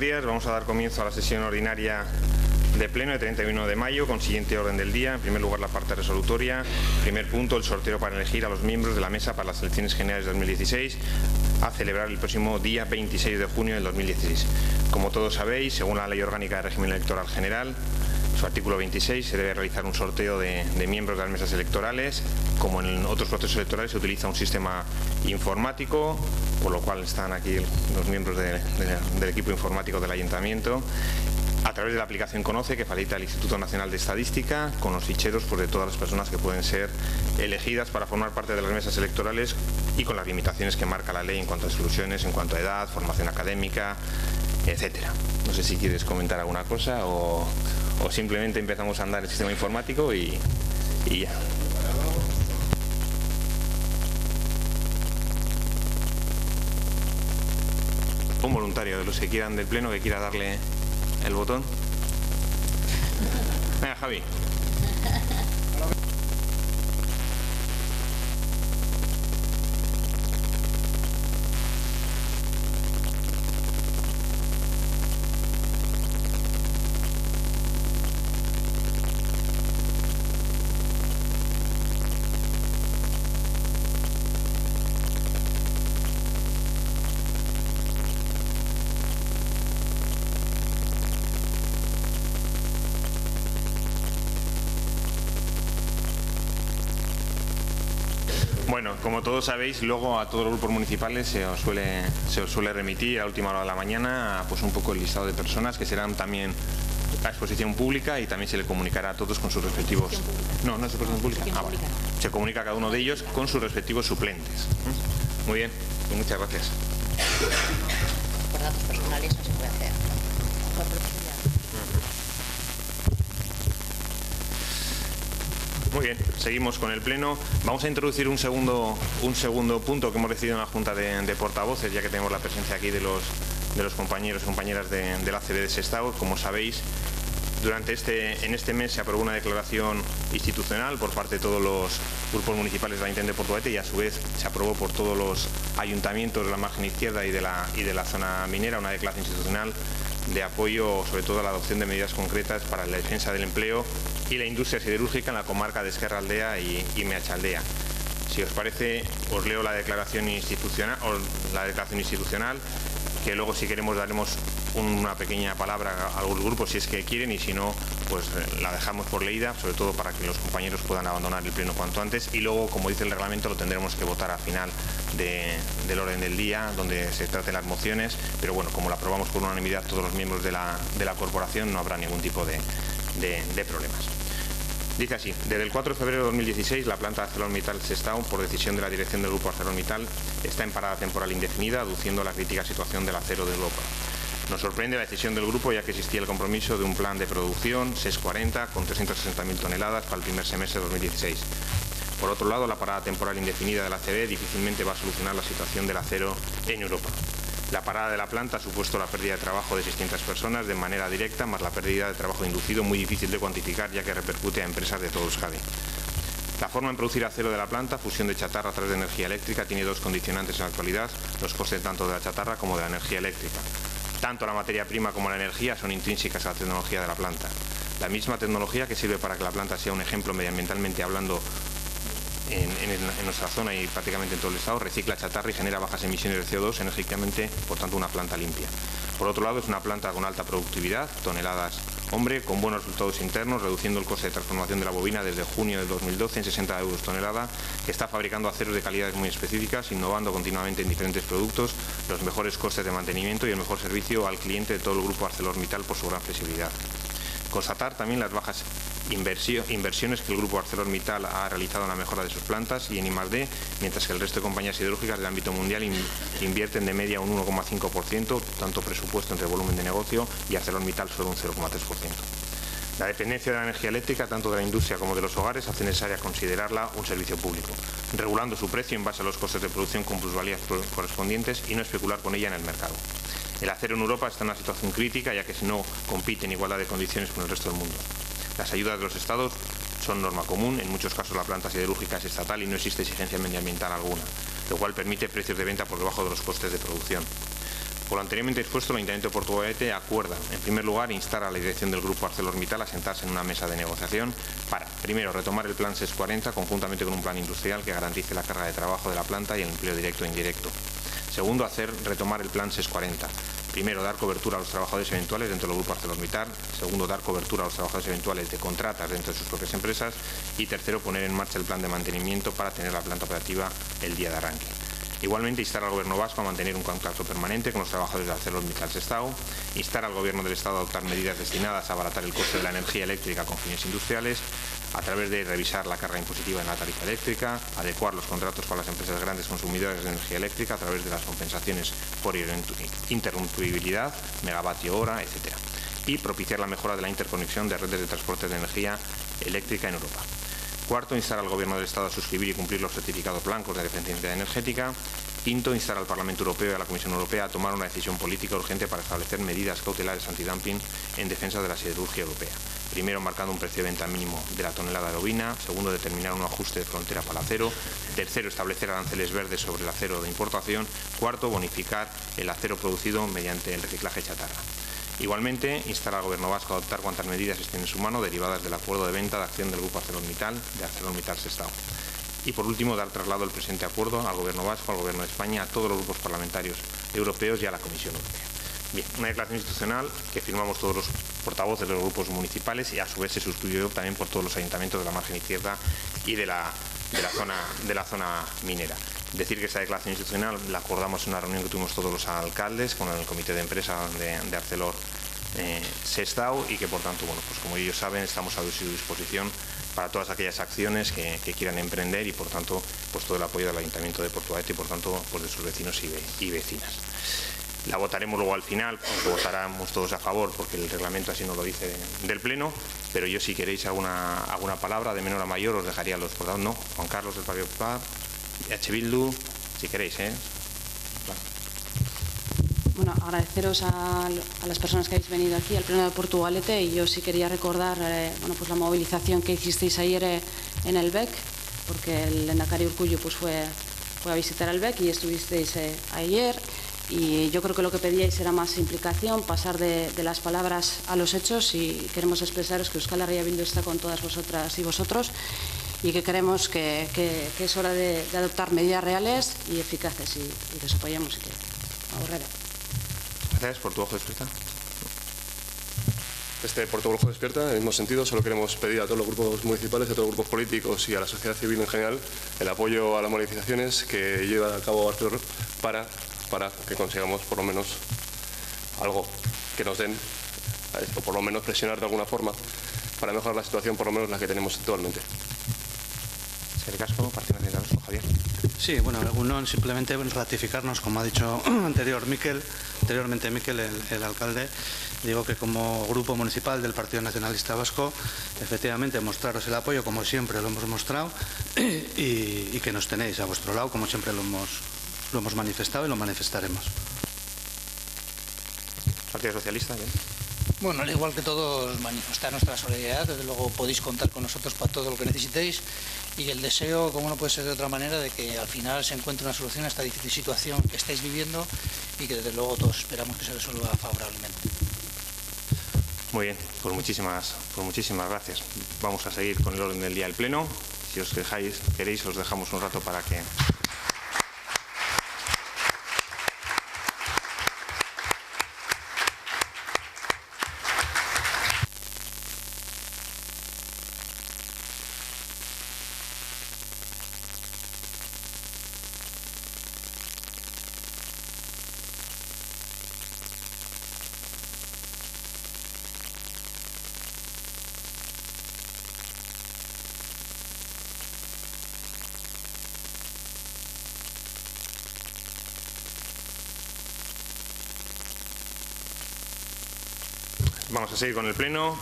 días. Vamos a dar comienzo a la sesión ordinaria de pleno de 31 de mayo con siguiente orden del día. En primer lugar, la parte resolutoria. Primer punto, el sorteo para elegir a los miembros de la mesa para las elecciones generales de 2016 a celebrar el próximo día 26 de junio del 2016. Como todos sabéis, según la Ley Orgánica de Régimen Electoral General, su artículo 26, se debe realizar un sorteo de miembros de las mesas electorales. Como en otros procesos electorales, se utiliza un sistema informático, por lo cual están aquí los miembros del equipo informático del Ayuntamiento, a través de la aplicación Conoce, que facilita el Instituto Nacional de Estadística, con los ficheros de todas las personas que pueden ser elegidas para formar parte de las mesas electorales y con las limitaciones que marca la ley en cuanto a exclusiones, en cuanto a edad, formación académica, etcétera. No sé si quieres comentar alguna cosa o simplemente empezamos a andar el sistema informático y ya. Un voluntario de los que quieran del pleno que quiera darle el botón. Venga, Javi. Bueno, como todos sabéis, luego a todos los grupos municipales se os suele remitir a última hora de la mañana pues un poco el listado de personas que serán también a exposición pública y también se le comunicará a todos con sus respectivos... No, no es exposición pública. Ah, vale. Se comunica a cada uno de ellos con sus respectivos suplentes. Muy bien, pues muchas gracias. Por datos personales no se puede hacer. Por profesional. Muy bien, seguimos con el pleno. Vamos a introducir un segundo punto que hemos decidido en la Junta de Portavoces, ya que tenemos la presencia aquí de los compañeros y compañeras de la ACB de Sestao. Como sabéis, en este mes se aprobó una declaración institucional por parte de todos los grupos municipales del Ayuntamiento de Portugalete y a su vez se aprobó por todos los ayuntamientos de la margen izquierda y de la zona minera una declaración institucional de apoyo sobre todo a la adopción de medidas concretas para la defensa del empleo y la industria siderúrgica en la comarca de Ezkerraldea y Meatzaldea. Si os parece, os leo la declaración institucional, que luego si queremos daremos una pequeña palabra a algún grupo si es que quieren y si no, pues la dejamos por leída, sobre todo para que los compañeros puedan abandonar el pleno cuanto antes y luego, como dice el reglamento, lo tendremos que votar al final del orden del día, donde se traten las mociones, pero bueno, como lo aprobamos por unanimidad todos los miembros de la corporación, no habrá ningún tipo de problemas. Dice así: desde el 4 de febrero de 2016 la planta de ArcelorMittal Sestao, por decisión de la dirección del grupo ArcelorMittal, está en parada temporal indefinida, aduciendo la crítica situación del acero de Europa. Nos sorprende la decisión del grupo, ya que existía el compromiso de un plan de producción SES 40 con 360.000 toneladas para el primer semestre de 2016. Por otro lado, la parada temporal indefinida de la ACB difícilmente va a solucionar la situación del acero en Europa. La parada de la planta ha supuesto la pérdida de trabajo de 600 personas de manera directa, más la pérdida de trabajo inducido muy difícil de cuantificar, ya que repercute a empresas de todo Euskadi. La forma en producir acero de la planta, fusión de chatarra a través de energía eléctrica, tiene dos condicionantes en la actualidad: los costes tanto de la chatarra como de la energía eléctrica. Tanto la materia prima como la energía son intrínsecas a la tecnología de la planta. La misma tecnología que sirve para que la planta sea un ejemplo medioambientalmente hablando en nuestra zona y prácticamente en todo el estado, recicla chatarra y genera bajas emisiones de CO2 enérgicamente, por tanto una planta limpia. Por otro lado, es una planta con alta productividad, toneladas hombre, con buenos resultados internos, reduciendo el coste de transformación de la bobina desde junio de 2012 en 60 euros tonelada, que está fabricando aceros de calidades muy específicas, innovando continuamente en diferentes productos, los mejores costes de mantenimiento y el mejor servicio al cliente de todo el grupo ArcelorMittal por su gran flexibilidad. Constatar también las bajas inversiones que el grupo ArcelorMittal ha realizado en la mejora de sus plantas y en I+D, mientras que el resto de compañías siderúrgicas del ámbito mundial invierten de media un 1,5%, tanto presupuesto entre volumen de negocio, y ArcelorMittal solo un 0,3%. La dependencia de la energía eléctrica, tanto de la industria como de los hogares, hace necesaria considerarla un servicio público, regulando su precio en base a los costes de producción con plusvalías correspondientes y no especular con ella en el mercado. El acero en Europa está en una situación crítica, ya que no compite en igualdad de condiciones con el resto del mundo. Las ayudas de los estados son norma común, en muchos casos la planta siderúrgica es estatal y no existe exigencia medioambiental alguna, lo cual permite precios de venta por debajo de los costes de producción. Por lo anteriormente expuesto, el Ayuntamiento de Portugalete acuerda, en primer lugar, instar a la dirección del Grupo ArcelorMittal a sentarse en una mesa de negociación para, primero, retomar el Plan SES 40 conjuntamente con un plan industrial que garantice la carga de trabajo de la planta y el empleo directo e indirecto. Segundo, retomar el Plan SES 40. Primero, dar cobertura a los trabajadores eventuales dentro del Grupo ArcelorMittal. Segundo, dar cobertura a los trabajadores eventuales de contratas dentro de sus propias empresas. Y tercero, poner en marcha el plan de mantenimiento para tener la planta operativa el día de arranque. Igualmente, instar al Gobierno vasco a mantener un contacto permanente con los trabajadores de ArcelorMittal Sestao, instar al Gobierno del Estado a adoptar medidas destinadas a abaratar el coste de la energía eléctrica con fines industriales, a través de revisar la carga impositiva en la tarifa eléctrica, adecuar los contratos con las empresas grandes consumidoras de energía eléctrica a través de las compensaciones por interrumpibilidad, megavatio hora, etc. Y propiciar la mejora de la interconexión de redes de transporte de energía eléctrica en Europa. Cuarto, instar al Gobierno del Estado a suscribir y cumplir los certificados blancos de dependencia energética. Quinto, instar al Parlamento Europeo y a la Comisión Europea a tomar una decisión política urgente para establecer medidas cautelares antidumping en defensa de la siderurgia europea. Primero, marcando un precio de venta mínimo de la tonelada de bobina. Segundo, determinar un ajuste de frontera para el acero. Tercero, establecer aranceles verdes sobre el acero de importación. Cuarto, bonificar el acero producido mediante el reciclaje chatarra. Igualmente, instar al Gobierno vasco a adoptar cuantas medidas estén en su mano derivadas del acuerdo de venta de acción del Grupo ArcelorMittal, de ArcelorMittal Sestao. Y por último, dar traslado del presente acuerdo al Gobierno vasco, al Gobierno de España, a todos los grupos parlamentarios europeos y a la Comisión Europea. Bien, una declaración institucional que firmamos todos los portavoces de los grupos municipales y a su vez se suscribió también por todos los ayuntamientos de la margen izquierda y de la zona minera. Decir que esta declaración institucional la acordamos en una reunión que tuvimos todos los alcaldes con el comité de empresa de Arcelor Sestao y que por tanto, bueno, pues como ellos saben, estamos a su disposición para todas aquellas acciones que quieran emprender y por tanto pues todo el apoyo del Ayuntamiento de Portugalete y por tanto pues de sus vecinos y vecinas. La votaremos luego al final, aunque votaremos todos a favor porque el reglamento así nos lo dice del Pleno, pero yo si queréis alguna palabra de menor a mayor os dejaría los portavoces, ¿no? Juan Carlos del Partido Popular, H. Bildu, si queréis, ¿eh? Bueno, agradeceros a las personas que habéis venido aquí al Pleno de Portugalete y yo sí quería recordar bueno, pues la movilización que hicisteis ayer en el BEC, porque el Lehendakari Urkullu pues fue a visitar el BEC y estuvisteis ayer y yo creo que lo que pedíais era más implicación, pasar de las palabras a los hechos y queremos expresaros que Euskal Herria Bildu está con todas vosotras y vosotros y que creemos que es hora de adoptar medidas reales y eficaces y que os apoyamos y que ahorraré. Gracias. ¿Portuojo despierta? Portuojo despierta, en el mismo sentido, solo queremos pedir a todos los grupos municipales, a todos los grupos políticos y a la sociedad civil en general el apoyo a las movilizaciones que lleva a cabo Arcelor para que consigamos por lo menos algo que nos den, o por lo menos presionar de alguna forma para mejorar la situación, por lo menos la que tenemos actualmente. Javier. Sí, bueno, algunos simplemente ratificarnos, como ha dicho anteriormente Miquel, el alcalde. Digo que como grupo municipal del Partido Nacionalista Vasco, efectivamente mostraros el apoyo como siempre lo hemos mostrado y que nos tenéis a vuestro lado como siempre lo hemos manifestado y lo manifestaremos. Partido Socialista, bien. Bueno, al igual que todos, manifestar nuestra solidaridad. Desde luego podéis contar con nosotros para todo lo que necesitéis y el deseo, como no puede ser de otra manera, de que al final se encuentre una solución a esta difícil situación que estáis viviendo y que desde luego todos esperamos que se resuelva favorablemente. Muy bien, pues muchísimas gracias. Vamos a seguir con el orden del día del Pleno. Si os queréis, os dejamos un rato para que... Vamos a seguir con el Pleno.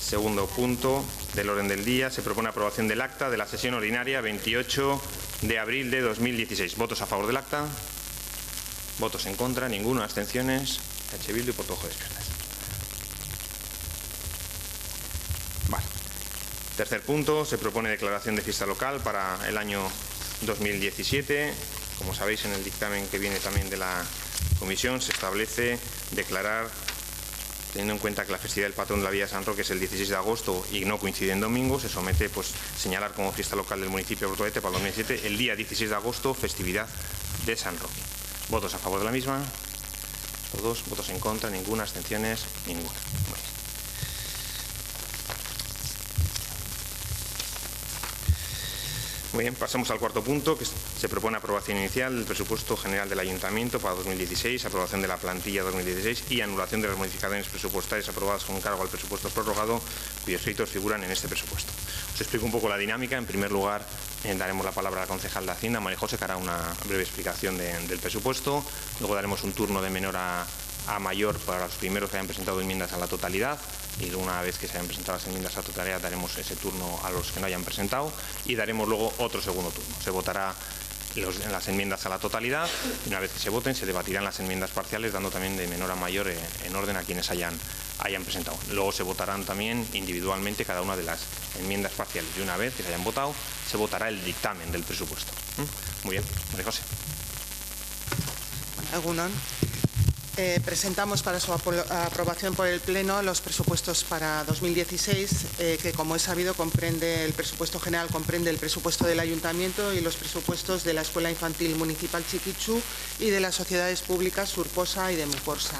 Segundo punto del orden del día. Se propone aprobación del acta de la sesión ordinaria 28 de abril de 2016. ¿Votos a favor del acta? ¿Votos en contra? Ninguno. ¿Abstenciones? H. Bildu y Portuojo despiertas. Vale. Tercer punto. Se propone declaración de fiesta local para el año 2017. Como sabéis, en el dictamen que viene también de la comisión se establece declarar, teniendo en cuenta que la festividad del patrón de la Villa de San Roque es el 16 de agosto y no coincide en domingo, se somete señalar como fiesta local del municipio de Portugalete para el 2017 el día 16 de agosto, festividad de San Roque. ¿Votos a favor de la misma? Todos. ¿Votos en contra? Ninguna. ¿Abstenciones? Ninguna. Muy bien. Muy bien, pasamos al cuarto punto, que se propone aprobación inicial del presupuesto general del Ayuntamiento para 2016, aprobación de la plantilla 2016 y anulación de las modificaciones presupuestarias aprobadas con cargo al presupuesto prorrogado, cuyos efectos figuran en este presupuesto. Os explico un poco la dinámica. En primer lugar, daremos la palabra a la concejal de Hacienda, María José, que hará una breve explicación del presupuesto. Luego daremos un turno de menor a mayor para los primeros que hayan presentado enmiendas a la totalidad, y una vez que se hayan presentado las enmiendas a la totalidad daremos ese turno a los que no hayan presentado y daremos luego otro segundo turno. Se votará las enmiendas a la totalidad y una vez que se voten se debatirán las enmiendas parciales, dando también de menor a mayor en orden a quienes hayan presentado. Luego se votarán también individualmente cada una de las enmiendas parciales y una vez que se hayan votado se votará el dictamen del presupuesto. Muy bien, María José. Egunon. Presentamos para su aprobación por el Pleno los presupuestos para 2016, que como es sabido el presupuesto general comprende el presupuesto del Ayuntamiento y los presupuestos de la Escuela Infantil Municipal Chiquichu y de las sociedades públicas Surposa y de Mucorsa.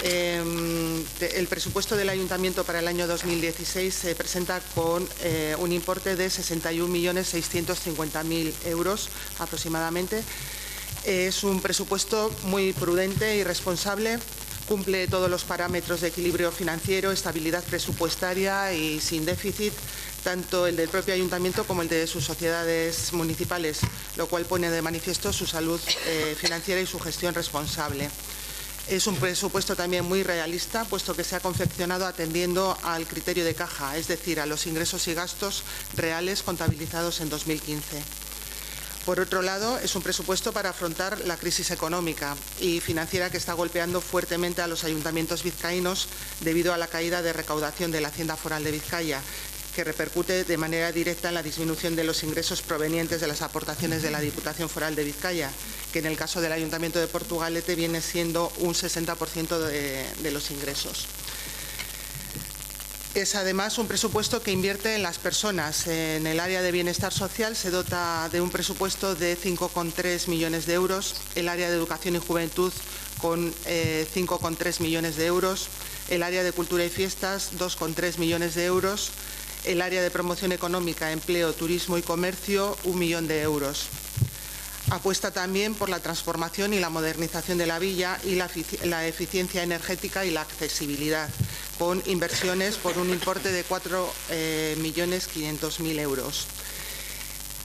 El presupuesto del Ayuntamiento para el año 2016 se presenta con un importe de 61.650.000 euros aproximadamente. Es un presupuesto muy prudente y responsable, cumple todos los parámetros de equilibrio financiero, estabilidad presupuestaria y sin déficit, tanto el del propio Ayuntamiento como el de sus sociedades municipales, lo cual pone de manifiesto su salud financiera y su gestión responsable. Es un presupuesto también muy realista, puesto que se ha confeccionado atendiendo al criterio de caja, es decir, a los ingresos y gastos reales contabilizados en 2015. Por otro lado, es un presupuesto para afrontar la crisis económica y financiera que está golpeando fuertemente a los ayuntamientos vizcaínos debido a la caída de recaudación de la Hacienda Foral de Vizcaya, que repercute de manera directa en la disminución de los ingresos provenientes de las aportaciones de la Diputación Foral de Vizcaya, que en el caso del Ayuntamiento de Portugalete viene siendo un 60% de los ingresos. Es además un presupuesto que invierte en las personas. En el área de bienestar social se dota de un presupuesto de 5,3 millones de euros, el área de educación y juventud con 5,3 millones de euros, el área de cultura y fiestas 2,3 millones de euros, el área de promoción económica, empleo, turismo y comercio 1 millón de euros. Apuesta también por la transformación y la modernización de la villa y la eficiencia energética y la accesibilidad, con inversiones por un importe de 4.500.000 euros.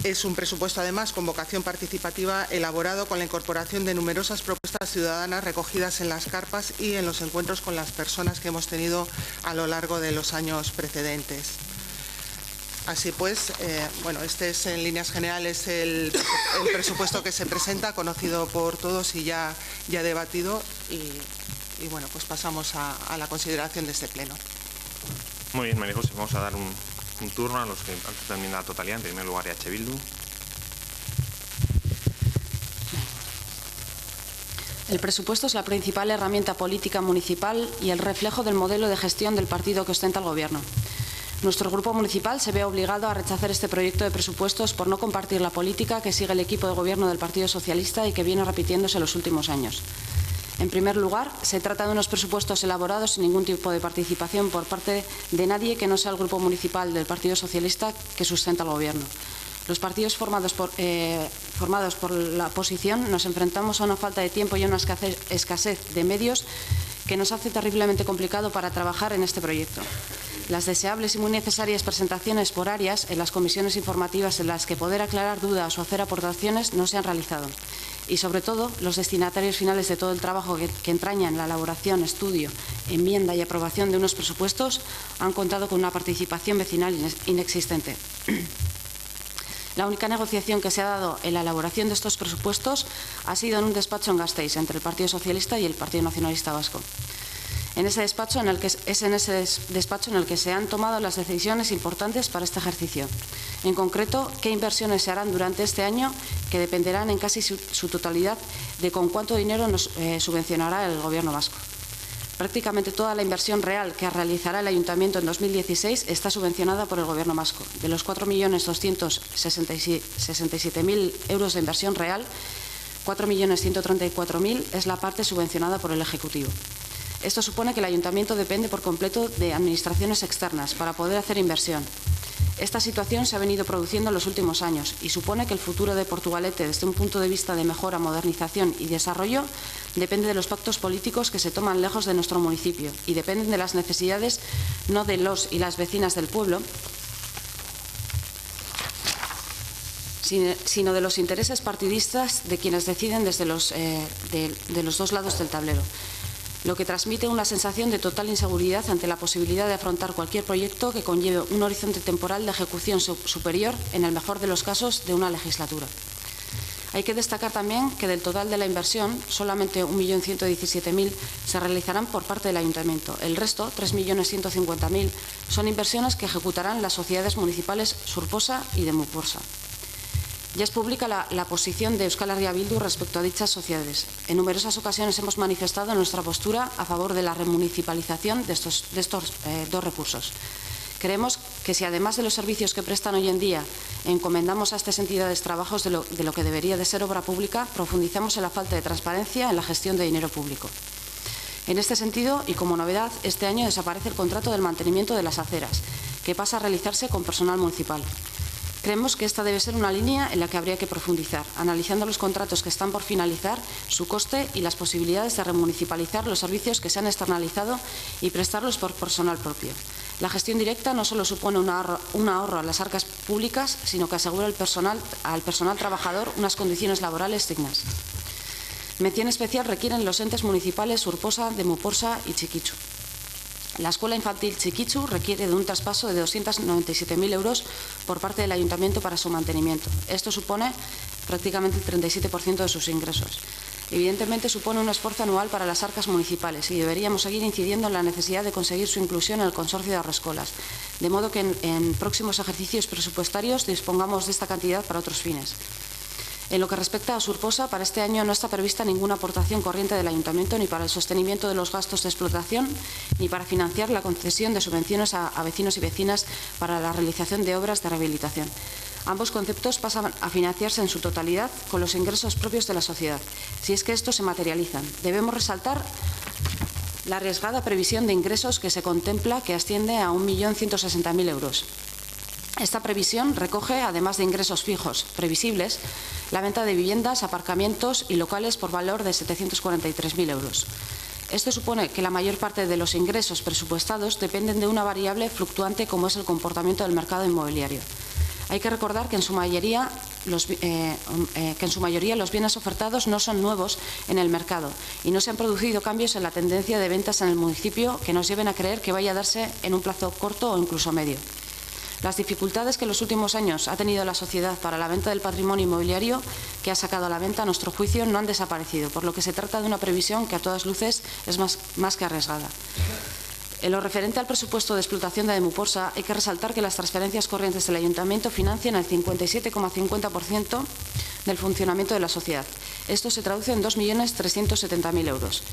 Es un presupuesto, además, con vocación participativa, elaborado con la incorporación de numerosas propuestas ciudadanas recogidas en las carpas y en los encuentros con las personas que hemos tenido a lo largo de los años precedentes. Así pues, este es en líneas generales el presupuesto que se presenta, conocido por todos y ya debatido, y bueno, pues pasamos a la consideración de este pleno. Muy bien, María José, vamos a dar un turno a los que han presentado la totalidad. En primer lugar, EH Bildu. El presupuesto es la principal herramienta política municipal y el reflejo del modelo de gestión del partido que ostenta el Gobierno. Nuestro grupo municipal se ve obligado a rechazar este proyecto de presupuestos por no compartir la política que sigue el equipo de gobierno del Partido Socialista y que viene repitiéndose en los últimos años. En primer lugar, se trata de unos presupuestos elaborados sin ningún tipo de participación por parte de nadie que no sea el grupo municipal del Partido Socialista que sustenta el Gobierno. Los partidos formados por la oposición nos enfrentamos a una falta de tiempo y a una escasez de medios que nos hace terriblemente complicado para trabajar en este proyecto. Las deseables y muy necesarias presentaciones por áreas en las comisiones informativas en las que poder aclarar dudas o hacer aportaciones no se han realizado. Y sobre todo, los destinatarios finales de todo el trabajo que entrañan la elaboración, estudio, enmienda y aprobación de unos presupuestos han contado con una participación vecinal inexistente. La única negociación que se ha dado en la elaboración de estos presupuestos ha sido en un despacho en Gasteiz entre el Partido Socialista y el Partido Nacionalista Vasco. Es en ese despacho en el que se han tomado las decisiones importantes para este ejercicio. En concreto, qué inversiones se harán durante este año, que dependerán en casi su totalidad de con cuánto dinero nos subvencionará el Gobierno vasco. Prácticamente toda la inversión real que realizará el Ayuntamiento en 2016 está subvencionada por el Gobierno vasco. De los 4.267.000 euros de inversión real, 4.134.000 es la parte subvencionada por el Ejecutivo. Esto supone que el Ayuntamiento depende por completo de administraciones externas para poder hacer inversión. Esta situación se ha venido produciendo en los últimos años y supone que el futuro de Portugalete, desde un punto de vista de mejora, modernización y desarrollo, depende de los pactos políticos que se toman lejos de nuestro municipio y dependen de las necesidades no de los y las vecinas del pueblo, sino de los intereses partidistas de quienes deciden desde de los dos lados del tablero, lo que transmite una sensación de total inseguridad ante la posibilidad de afrontar cualquier proyecto que conlleve un horizonte temporal de ejecución superior, en el mejor de los casos, de una legislatura. Hay que destacar también que del total de la inversión, solamente 1.117.000 se realizarán por parte del Ayuntamiento. El resto, 3.150.000, son inversiones que ejecutarán las sociedades municipales Surposa y de Muporsa. Ya es pública la posición de Euskal Herria Bildu respecto a dichas sociedades. En numerosas ocasiones hemos manifestado nuestra postura a favor de la remunicipalización de estos dos recursos. Creemos que si además de los servicios que prestan hoy en día encomendamos a estas entidades trabajos de lo que debería de ser obra pública, profundizamos en la falta de transparencia en la gestión de dinero público. En este sentido, y como novedad, este año desaparece el contrato del mantenimiento de las aceras, que pasa a realizarse con personal municipal. Creemos que esta debe ser una línea en la que habría que profundizar, analizando los contratos que están por finalizar, su coste y las posibilidades de remunicipalizar los servicios que se han externalizado y prestarlos por personal propio. La gestión directa no solo supone un ahorro a las arcas públicas, sino que asegura al personal trabajador unas condiciones laborales dignas. Mención especial requieren los entes municipales Surposa, Demuporsa y Chiquichu. La escuela infantil Chiquichu requiere de un traspaso de 297.000 euros por parte del Ayuntamiento para su mantenimiento. Esto supone prácticamente el 37% de sus ingresos. Evidentemente supone un esfuerzo anual para las arcas municipales y deberíamos seguir incidiendo en la necesidad de conseguir su inclusión en el consorcio de haurreskolas, de modo que en próximos ejercicios presupuestarios dispongamos de esta cantidad para otros fines. En lo que respecta a Surposa, para este año no está prevista ninguna aportación corriente del Ayuntamiento ni para el sostenimiento de los gastos de explotación ni para financiar la concesión de subvenciones a vecinos y vecinas para la realización de obras de rehabilitación. Ambos conceptos pasan a financiarse en su totalidad con los ingresos propios de la sociedad, si es que estos se materializan. Debemos resaltar la arriesgada previsión de ingresos que se contempla, que asciende a 1.160.000 euros. Esta previsión recoge, además de ingresos fijos previsibles, la venta de viviendas, aparcamientos y locales por valor de 743.000 euros. Esto supone que la mayor parte de los ingresos presupuestados dependen de una variable fluctuante como es el comportamiento del mercado inmobiliario. Hay que recordar que en su mayoría los bienes ofertados no son nuevos en el mercado y no se han producido cambios en la tendencia de ventas en el municipio que nos lleven a creer que vaya a darse en un plazo corto o incluso medio. Las dificultades que en los últimos años ha tenido la sociedad para la venta del patrimonio inmobiliario que ha sacado a la venta, a nuestro juicio, no han desaparecido, por lo que se trata de una previsión que a todas luces es más que arriesgada. En lo referente al presupuesto de explotación de Demuporsa, hay que resaltar que las transferencias corrientes del Ayuntamiento financian el 57,50% del funcionamiento de la sociedad. Esto se traduce en 2.370.000 euros.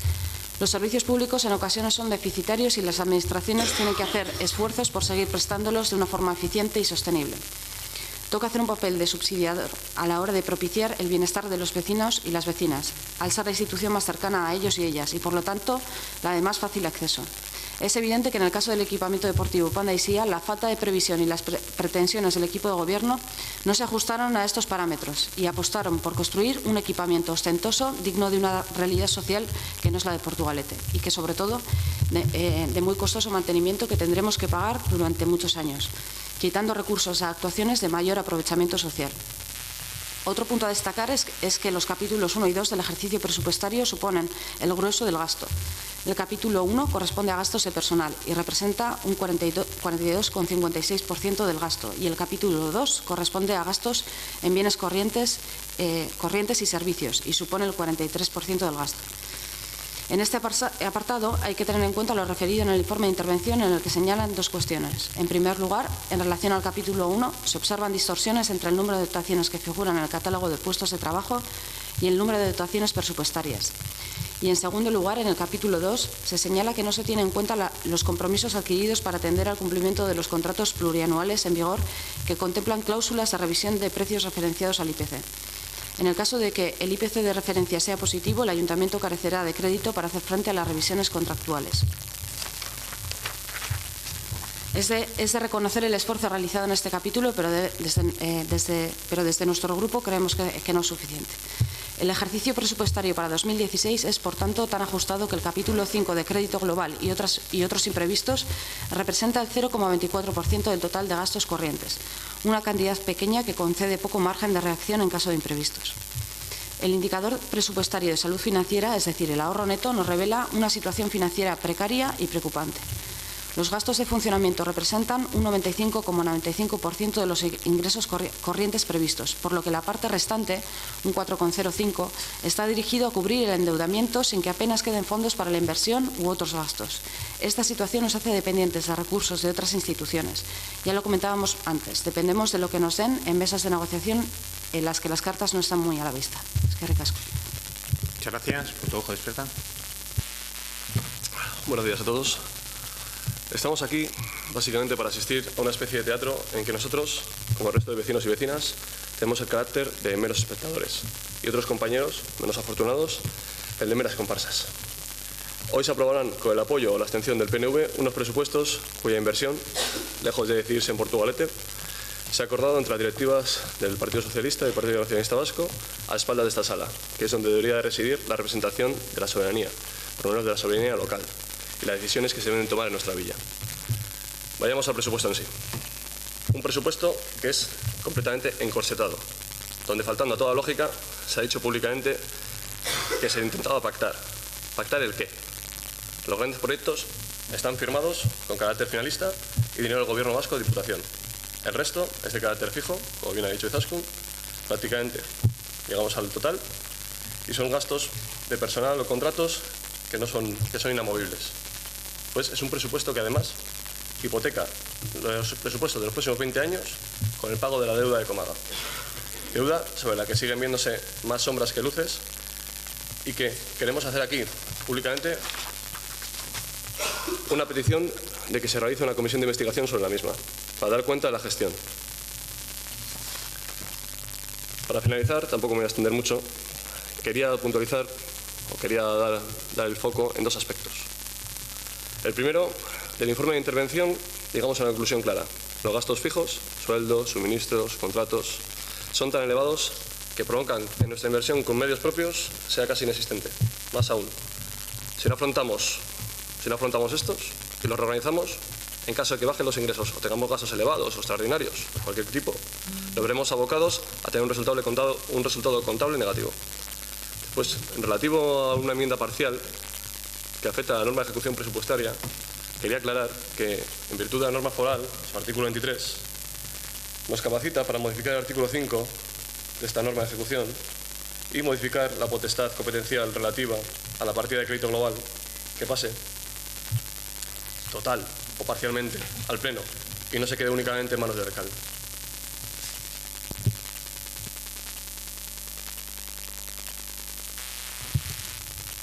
Los servicios públicos en ocasiones son deficitarios y las administraciones tienen que hacer esfuerzos por seguir prestándolos de una forma eficiente y sostenible. Toca hacer un papel de subsidiador a la hora de propiciar el bienestar de los vecinos y las vecinas, al ser la institución más cercana a ellos y ellas y, por lo tanto, la de más fácil acceso. Es evidente que en el caso del equipamiento deportivo Panda y Sía, la falta de previsión y las pretensiones del equipo de gobierno no se ajustaron a estos parámetros y apostaron por construir un equipamiento ostentoso, digno de una realidad social que no es la de Portugalete y que, sobre todo, de muy costoso mantenimiento que tendremos que pagar durante muchos años, quitando recursos a actuaciones de mayor aprovechamiento social. Otro punto a destacar es que los capítulos 1 y 2 del ejercicio presupuestario suponen el grueso del gasto. El capítulo 1 corresponde a gastos de personal y representa un 42,56% del gasto y el capítulo 2 corresponde a gastos en bienes corrientes y servicios y supone el 43% del gasto. En este apartado hay que tener en cuenta lo referido en el informe de intervención, en el que señalan dos cuestiones. En primer lugar, en relación al capítulo 1, se observan distorsiones entre el número de dotaciones que figuran en el catálogo de puestos de trabajo y el número de dotaciones presupuestarias. Y en segundo lugar, en el capítulo 2, se señala que no se tienen en cuenta los compromisos adquiridos para atender al cumplimiento de los contratos plurianuales en vigor que contemplan cláusulas de revisión de precios referenciados al IPC. En el caso de que el IPC de referencia sea positivo, el Ayuntamiento carecerá de crédito para hacer frente a las revisiones contractuales. Es de reconocer el esfuerzo realizado en este capítulo, pero desde nuestro grupo creemos que no es suficiente. El ejercicio presupuestario para 2016 es, por tanto, tan ajustado que el capítulo 5 de crédito global y otros imprevistos representa el 0,24% del total de gastos corrientes, una cantidad pequeña que concede poco margen de reacción en caso de imprevistos. El indicador presupuestario de salud financiera, es decir, el ahorro neto, nos revela una situación financiera precaria y preocupante. Los gastos de funcionamiento representan un 95,95% de los ingresos corrientes previstos, por lo que la parte restante, un 4,05%, está dirigido a cubrir el endeudamiento sin que apenas queden fondos para la inversión u otros gastos. Esta situación nos hace dependientes de recursos de otras instituciones. Ya lo comentábamos antes, dependemos de lo que nos den en mesas de negociación en las que las cartas no están muy a la vista. Es que ricasco. Muchas gracias. Punto ojo de experta. Buenos días a todos. Estamos aquí básicamente para asistir a una especie de teatro en que nosotros, como el resto de vecinos y vecinas, tenemos el carácter de meros espectadores y otros compañeros, menos afortunados, el de meras comparsas. Hoy se aprobarán con el apoyo o la abstención del PNV unos presupuestos cuya inversión, lejos de decidirse en Portugalete, se ha acordado entre las directivas del Partido Socialista y del Partido Nacionalista Vasco a espaldas de esta sala, que es donde debería de residir la representación de la soberanía, por lo menos de la soberanía local, y las decisiones que se deben tomar en nuestra villa. Vayamos al presupuesto en sí. Un presupuesto que es completamente encorsetado, donde, faltando a toda lógica, se ha dicho públicamente que se intentaba pactar. ¿Pactar el qué? Los grandes proyectos están firmados con carácter finalista y dinero del Gobierno vasco de Diputación. El resto es de carácter fijo, como bien ha dicho Izaskun, prácticamente llegamos al total, y son gastos de personal o contratos que son inamovibles. Pues es un presupuesto que además hipoteca los presupuestos de los próximos 20 años con el pago de la deuda de Comaga. Deuda sobre la que siguen viéndose más sombras que luces y que queremos hacer aquí públicamente una petición de que se realice una comisión de investigación sobre la misma, para dar cuenta de la gestión. Para finalizar, tampoco me voy a extender mucho, quería puntualizar o quería dar el foco en dos aspectos. El primero, del informe de intervención, llegamos a una conclusión clara. Los gastos fijos, sueldos, suministros, contratos, son tan elevados que provocan que nuestra inversión con medios propios sea casi inexistente. Más aún, si no afrontamos estos y los reorganizamos, en caso de que bajen los ingresos o tengamos gastos elevados o extraordinarios de cualquier tipo, nos veremos abocados a tener un resultado contable negativo. Pues, en relativo a una enmienda parcial que afecta a la norma de ejecución presupuestaria, quería aclarar que, en virtud de la norma foral, su artículo 23, nos capacita para modificar el artículo 5 de esta norma de ejecución y modificar la potestad competencial relativa a la partida de crédito global que pase total o parcialmente al Pleno y no se quede únicamente en manos del alcalde.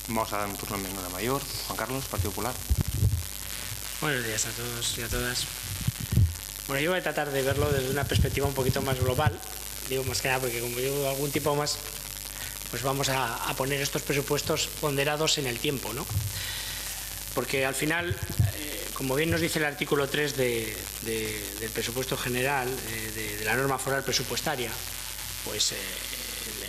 Vamos a dar un turno en Bengoa Mayor. Juan Carlos, Partido Popular. Buenos días a todos y a todas. Bueno, yo voy a tratar de verlo desde una perspectiva un poquito más global. Digo más que nada porque como llevo algún tiempo más, pues vamos a poner estos presupuestos ponderados en el tiempo, ¿no? Porque al final, como bien nos dice el artículo 3 del presupuesto general, de la norma foral presupuestaria, pues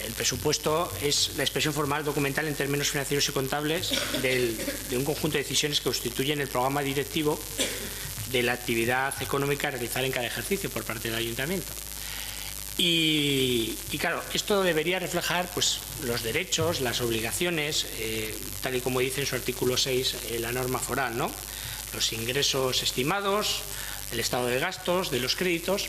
el presupuesto es la expresión formal documental en términos financieros y contables de un conjunto de decisiones que constituyen el programa directivo de la actividad económica a realizar en cada ejercicio por parte del Ayuntamiento. Y claro, esto debería reflejar pues, los derechos, las obligaciones, tal y como dice en su artículo 6 la norma foral, ¿no? Los ingresos estimados, el estado de gastos, de los créditos.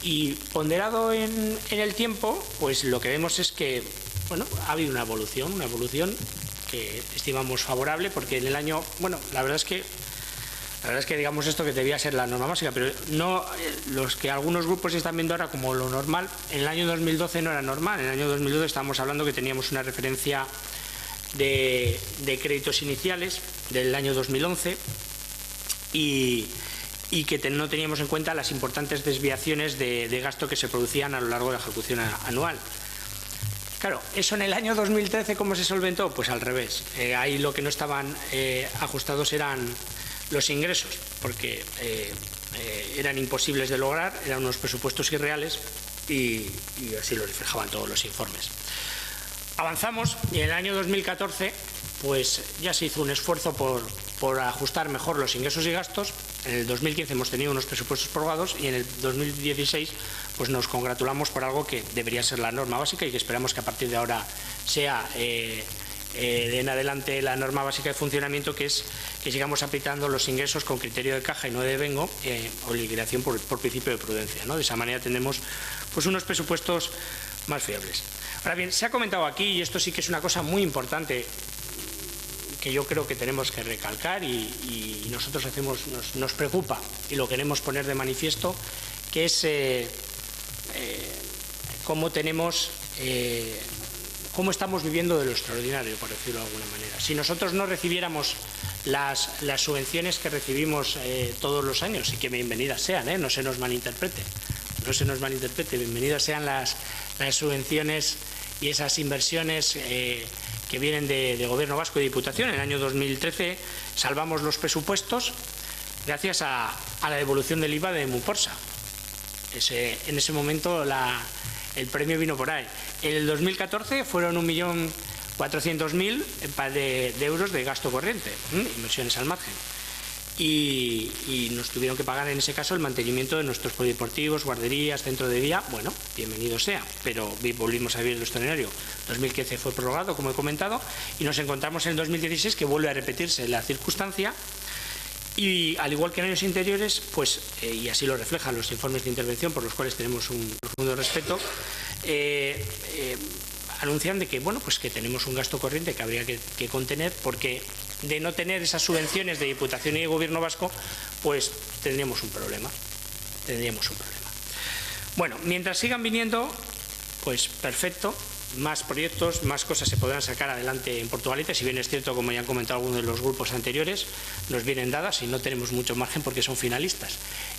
Y ponderado en el tiempo, pues lo que vemos es que bueno, ha habido una evolución que estimamos favorable, porque en el año, bueno, la verdad es que digamos esto que debía ser la norma básica, pero no los que algunos grupos están viendo ahora como lo normal, en el año 2012 no era normal. En el año 2012 estábamos hablando que teníamos una referencia de créditos iniciales del año 2011 y que no teníamos en cuenta las importantes desviaciones de gasto que se producían a lo largo de la ejecución anual. Claro, eso en el año 2013, ¿cómo se solventó? Pues al revés. Ahí lo que no estaban ajustados eran los ingresos, porque eran imposibles de lograr, eran unos presupuestos irreales y así lo reflejaban todos los informes. Avanzamos y en el año 2014 pues ya se hizo un esfuerzo por ajustar mejor los ingresos y gastos. En el 2015 hemos tenido unos presupuestos prorrogados y en el 2016 pues nos congratulamos por algo que debería ser la norma básica y que esperamos que a partir de ahora sea en adelante la norma básica de funcionamiento, que es que sigamos aplicando los ingresos con criterio de caja y no de devengo o liquidación por principio de prudencia, ¿no? De esa manera tendremos pues unos presupuestos más fiables. Ahora bien, se ha comentado aquí, y esto sí que es una cosa muy importante que yo creo que tenemos que recalcar y nosotros nos preocupa y lo queremos poner de manifiesto, que es cómo estamos viviendo de lo extraordinario, por decirlo de alguna manera. Si nosotros no recibiéramos las subvenciones que recibimos todos los años, y que bienvenidas sean, no se nos malinterprete, bienvenidas sean las subvenciones y esas inversiones que vienen de Gobierno vasco y Diputación. En el año 2013 salvamos los presupuestos gracias a la devolución del IVA de Muporsa. En ese momento el premio vino por ahí. En el 2014 fueron 1.400.000 de euros de gasto corriente, inversiones al margen. Y nos tuvieron que pagar en ese caso el mantenimiento de nuestros polideportivos, guarderías, centro de día. Bueno, bienvenido sea, pero volvimos a vivir lo extraordinario. 2015 fue prorrogado, como he comentado, y nos encontramos en el 2016 que vuelve a repetirse la circunstancia. Y al igual que en años anteriores, pues, y así lo reflejan los informes de intervención por los cuales tenemos un profundo respeto, anuncian de que, bueno, pues que tenemos un gasto corriente que habría que contener, porque de no tener esas subvenciones de Diputación y de Gobierno vasco, pues tendríamos un problema. Bueno, mientras sigan viniendo, pues perfecto. Más proyectos, más cosas se podrán sacar adelante en Portugalete. Si bien es cierto, como ya han comentado algunos de los grupos anteriores, nos vienen dadas y no tenemos mucho margen porque son finalistas.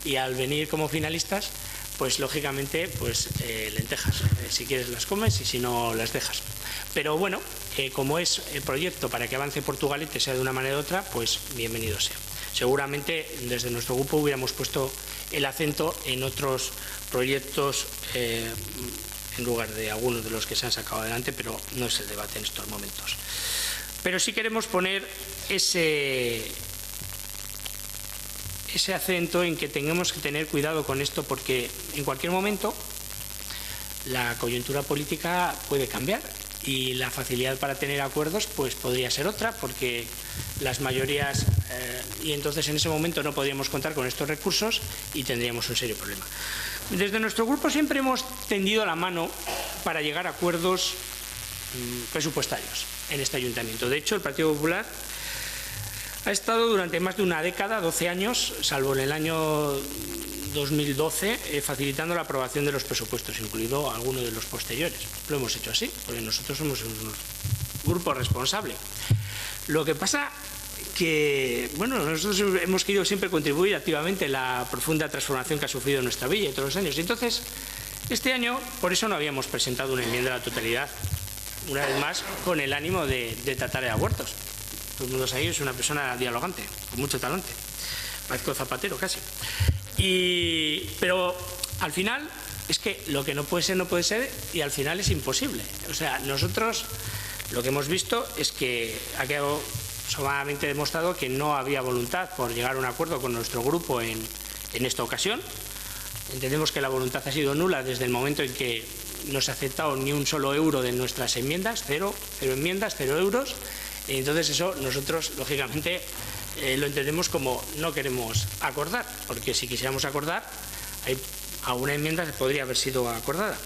Y al venir como finalistas, pues lógicamente, pues lentejas. Si quieres las comes y si no las dejas. Pero bueno, como es el proyecto para que avance Portugalete, sea de una manera u otra, pues bienvenido sea. Seguramente desde nuestro grupo hubiéramos puesto el acento en otros proyectos en lugar de algunos de los que se han sacado adelante, pero no es el debate en estos momentos. Pero sí queremos poner ese acento en que tengamos que tener cuidado con esto, porque en cualquier momento la coyuntura política puede cambiar y la facilidad para tener acuerdos pues podría ser otra, porque las mayorías y entonces en ese momento no podríamos contar con estos recursos y tendríamos un serio problema. Desde nuestro grupo siempre hemos tendido la mano para llegar a acuerdos presupuestarios en este ayuntamiento. De hecho, el Partido Popular ha estado durante más de una década, 12 años, salvo en el año 2012, facilitando la aprobación de los presupuestos, incluido alguno de los posteriores. Lo hemos hecho así, porque nosotros somos un grupo responsable. Lo que pasa que, bueno, nosotros hemos querido siempre contribuir activamente a la profunda transformación que ha sufrido nuestra villa todos los años. Y entonces, este año, por eso no habíamos presentado una enmienda a la totalidad, una vez más, con el ánimo de tratar de abortos. Todo el mundo sabe, es una persona dialogante, con mucho talante. Parezco Zapatero casi. Pero al final, es que lo que no puede ser, y al final es imposible. O sea, nosotros lo que hemos visto es que ha quedado sobradamente demostrado que no había voluntad por llegar a un acuerdo con nuestro grupo en esta ocasión. Entendemos que la voluntad ha sido nula desde el momento en que no se ha aceptado ni un solo euro de nuestras enmiendas, cero enmiendas, 0 euros. Y entonces eso nosotros, lógicamente, lo entendemos como no queremos acordar, porque si quisiéramos acordar, alguna enmienda podría haber sido acordada.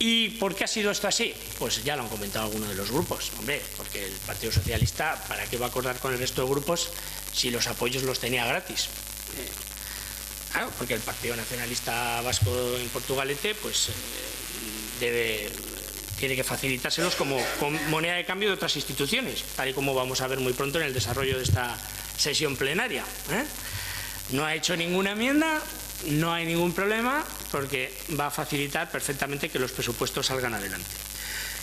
¿Y por qué ha sido esto así? Pues ya lo han comentado algunos de los grupos. Hombre, porque el Partido Socialista, ¿para qué va a acordar con el resto de grupos si los apoyos los tenía gratis? Claro, porque el Partido Nacionalista Vasco en Portugalete pues tiene que facilitárselos como moneda de cambio de otras instituciones, tal y como vamos a ver muy pronto en el desarrollo de esta sesión plenaria. No ha hecho ninguna enmienda, no hay ningún problema, porque va a facilitar perfectamente que los presupuestos salgan adelante.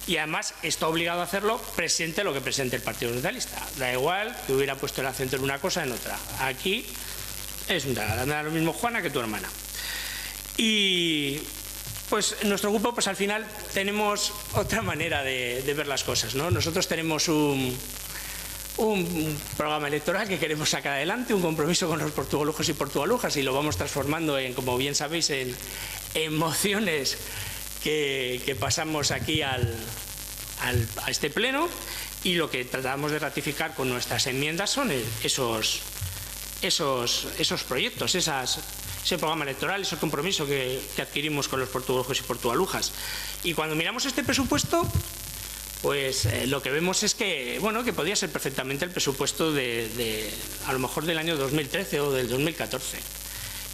Y además está obligado a hacerlo presente lo que presente el Partido Socialista. Da igual que hubiera puesto el acento en una cosa en otra. Aquí es da lo mismo Juana que tu hermana. Y pues en nuestro grupo pues al final tenemos otra manera de ver las cosas, ¿no? Nosotros tenemos un programa electoral que queremos sacar adelante, un compromiso con los portugalujos y portugalujas, y lo vamos transformando en, como bien sabéis, en mociones que pasamos aquí a este pleno, y lo que tratamos de ratificar con nuestras enmiendas son esos proyectos, ese programa electoral, ese compromiso que adquirimos con los portugalujos y portugalujas. Y cuando miramos este presupuesto, pues lo que vemos es que, bueno, que podría ser perfectamente el presupuesto a lo mejor del año 2013 o del 2014.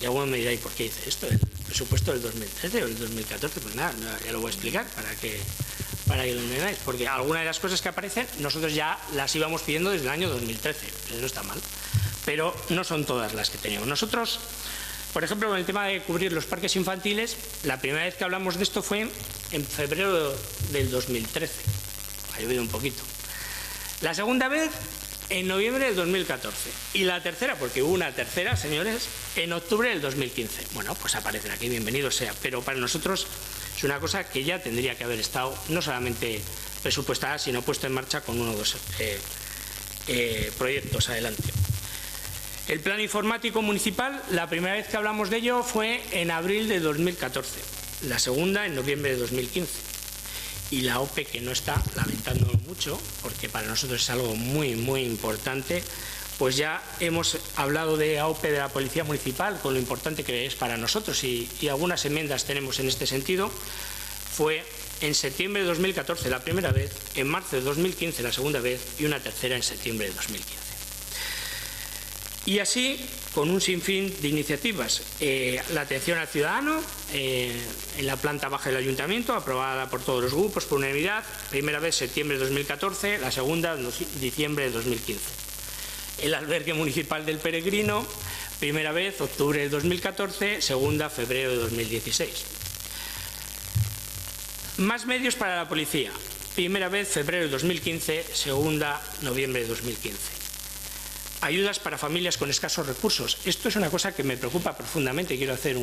Y alguno me dirá, ¿y por qué dice esto? ¿El presupuesto del 2013 o del 2014? Pues nada, ya lo voy a explicar para que lo entendáis. Porque algunas de las cosas que aparecen nosotros ya las íbamos pidiendo desde el año 2013. Eso no está mal. Pero no son todas las que teníamos. Nosotros, por ejemplo, con el tema de cubrir los parques infantiles, la primera vez que hablamos de esto fue en febrero del 2013. Ha llovido un poquito. La segunda vez en noviembre del 2014. Y la tercera, porque hubo una tercera, señores, en octubre del 2015. Bueno, pues aparecen aquí, bienvenido sea. Pero para nosotros es una cosa que ya tendría que haber estado no solamente presupuestada, sino puesta en marcha con uno o dos proyectos adelante. El plan informático municipal, la primera vez que hablamos de ello fue en abril de 2014. La segunda en noviembre de 2015. Y la OPE, que no está, lamentándolo mucho, porque para nosotros es algo muy, muy importante, pues ya hemos hablado de AOPE de la Policía Municipal, con lo importante que es para nosotros, y algunas enmiendas tenemos en este sentido. Fue en septiembre de 2014 la primera vez, en marzo de 2015 la segunda vez, y una tercera en septiembre de 2015. Y así, con un sinfín de iniciativas. La atención al ciudadano en la planta baja del Ayuntamiento, aprobada por todos los grupos por unanimidad, primera vez septiembre de 2014, la segunda diciembre de 2015. El albergue municipal del Peregrino, primera vez octubre de 2014, segunda febrero de 2016. Más medios para la policía, primera vez febrero de 2015, segunda noviembre de 2015. Ayudas para familias con escasos recursos. Esto es una cosa que me preocupa profundamente. Quiero hacer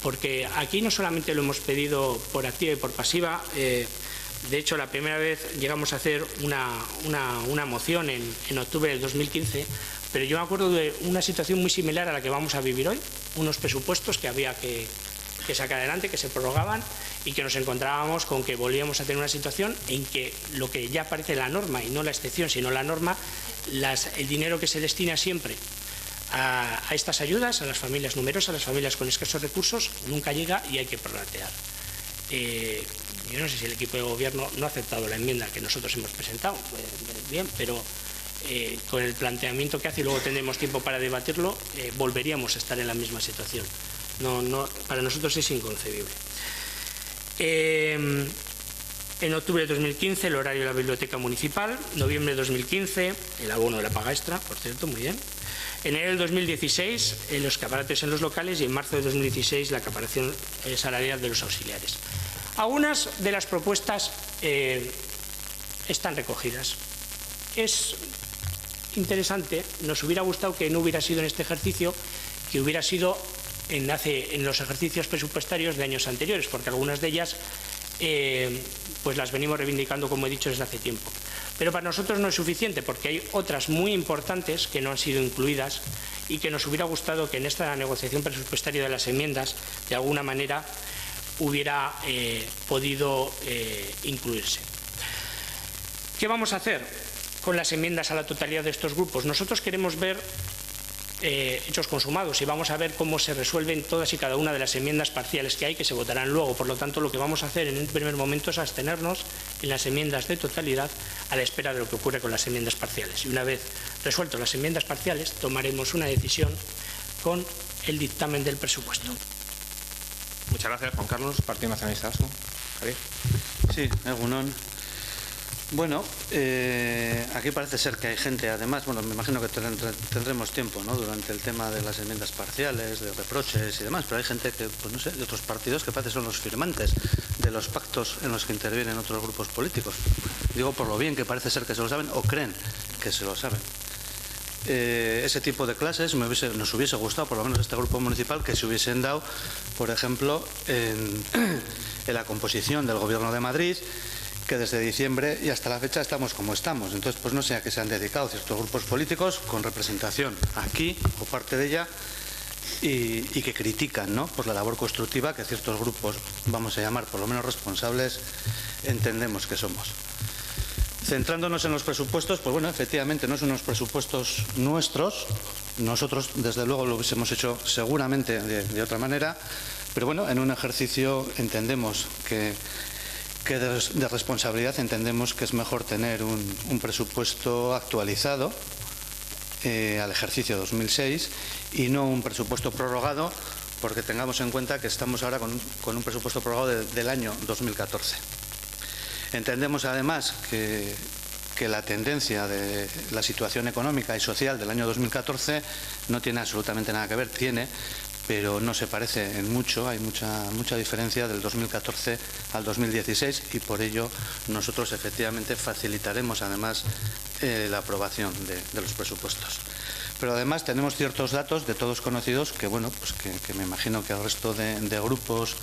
porque aquí no solamente lo hemos pedido por activa y por pasiva. De hecho, la primera vez llegamos a hacer una moción en octubre del 2015, pero yo me acuerdo de una situación muy similar a la que vamos a vivir hoy. Unos presupuestos que había que sacar adelante, que se prorrogaban, y que nos encontrábamos con que volvíamos a tener una situación en que lo que ya parece la norma, y no la excepción, sino la norma, el dinero que se destina siempre a estas ayudas, a las familias numerosas, a las familias con escasos recursos, nunca llega y hay que prorratear. Yo no sé si el equipo de gobierno no ha aceptado la enmienda que nosotros hemos presentado, bien, pero con el planteamiento que hace, y luego tendremos tiempo para debatirlo, volveríamos a estar en la misma situación. Para nosotros es inconcebible. En octubre de 2015 el horario de la biblioteca municipal, noviembre de 2015 el abono de la paga extra, por cierto, muy bien. En enero del 2016 los escaparates en los locales, y en marzo de 2016 la acaparación salarial de los auxiliares. Algunas de las propuestas están recogidas. Es interesante, nos hubiera gustado que no hubiera sido en este ejercicio, que hubiera sido en los ejercicios presupuestarios de años anteriores, porque algunas de ellas pues las venimos reivindicando, como he dicho, desde hace tiempo. Pero para nosotros no es suficiente, porque hay otras muy importantes que no han sido incluidas y que nos hubiera gustado que en esta negociación presupuestaria de las enmiendas, de alguna manera, hubiera podido incluirse. ¿Qué vamos a hacer con las enmiendas a la totalidad de estos grupos? Nosotros queremos ver hechos consumados y vamos a ver cómo se resuelven todas y cada una de las enmiendas parciales que hay, que se votarán luego. Por lo tanto, lo que vamos a hacer en un primer momento es abstenernos en las enmiendas de totalidad a la espera de lo que ocurre con las enmiendas parciales. Y una vez resueltas las enmiendas parciales, tomaremos una decisión con el dictamen del presupuesto. Muchas gracias, Juan Carlos. Partido Nacionalista Vasco. Javier. Sí, Egunon. Bueno, aquí parece ser que hay gente, además, bueno, me imagino que tendremos tiempo, ¿no?, durante el tema de las enmiendas parciales, de reproches y demás, pero hay gente que, pues no sé, de otros partidos que parece son los firmantes de los pactos en los que intervienen otros grupos políticos. Digo, por lo bien que parece ser que se lo saben o creen que se lo saben. Ese tipo de clases nos hubiese gustado, por lo menos este grupo municipal, que se hubiesen dado, por ejemplo, en la composición del Gobierno de Madrid, que desde diciembre y hasta la fecha estamos como estamos. Entonces, pues no sé a qué se han dedicado ciertos grupos políticos con representación aquí o parte de ella y que critican, ¿no?, pues la labor constructiva que ciertos grupos, vamos a llamar por lo menos responsables, entendemos que somos. Centrándonos en los presupuestos, pues bueno, efectivamente no son unos presupuestos nuestros. Nosotros, desde luego, lo hubiésemos hecho seguramente de otra manera, pero bueno, en un ejercicio entendemos que de responsabilidad entendemos que es mejor tener un presupuesto actualizado al ejercicio 2006 y no un presupuesto prorrogado, porque tengamos en cuenta que estamos ahora con un presupuesto prorrogado del año 2014. Entendemos además que la tendencia de la situación económica y social del año 2014 no tiene absolutamente nada que ver, pero no se parece en mucho, hay mucha diferencia del 2014 al 2016 y por ello nosotros efectivamente facilitaremos además la aprobación de los presupuestos. Pero además tenemos ciertos datos de todos conocidos que, bueno, pues que me imagino que al resto de grupos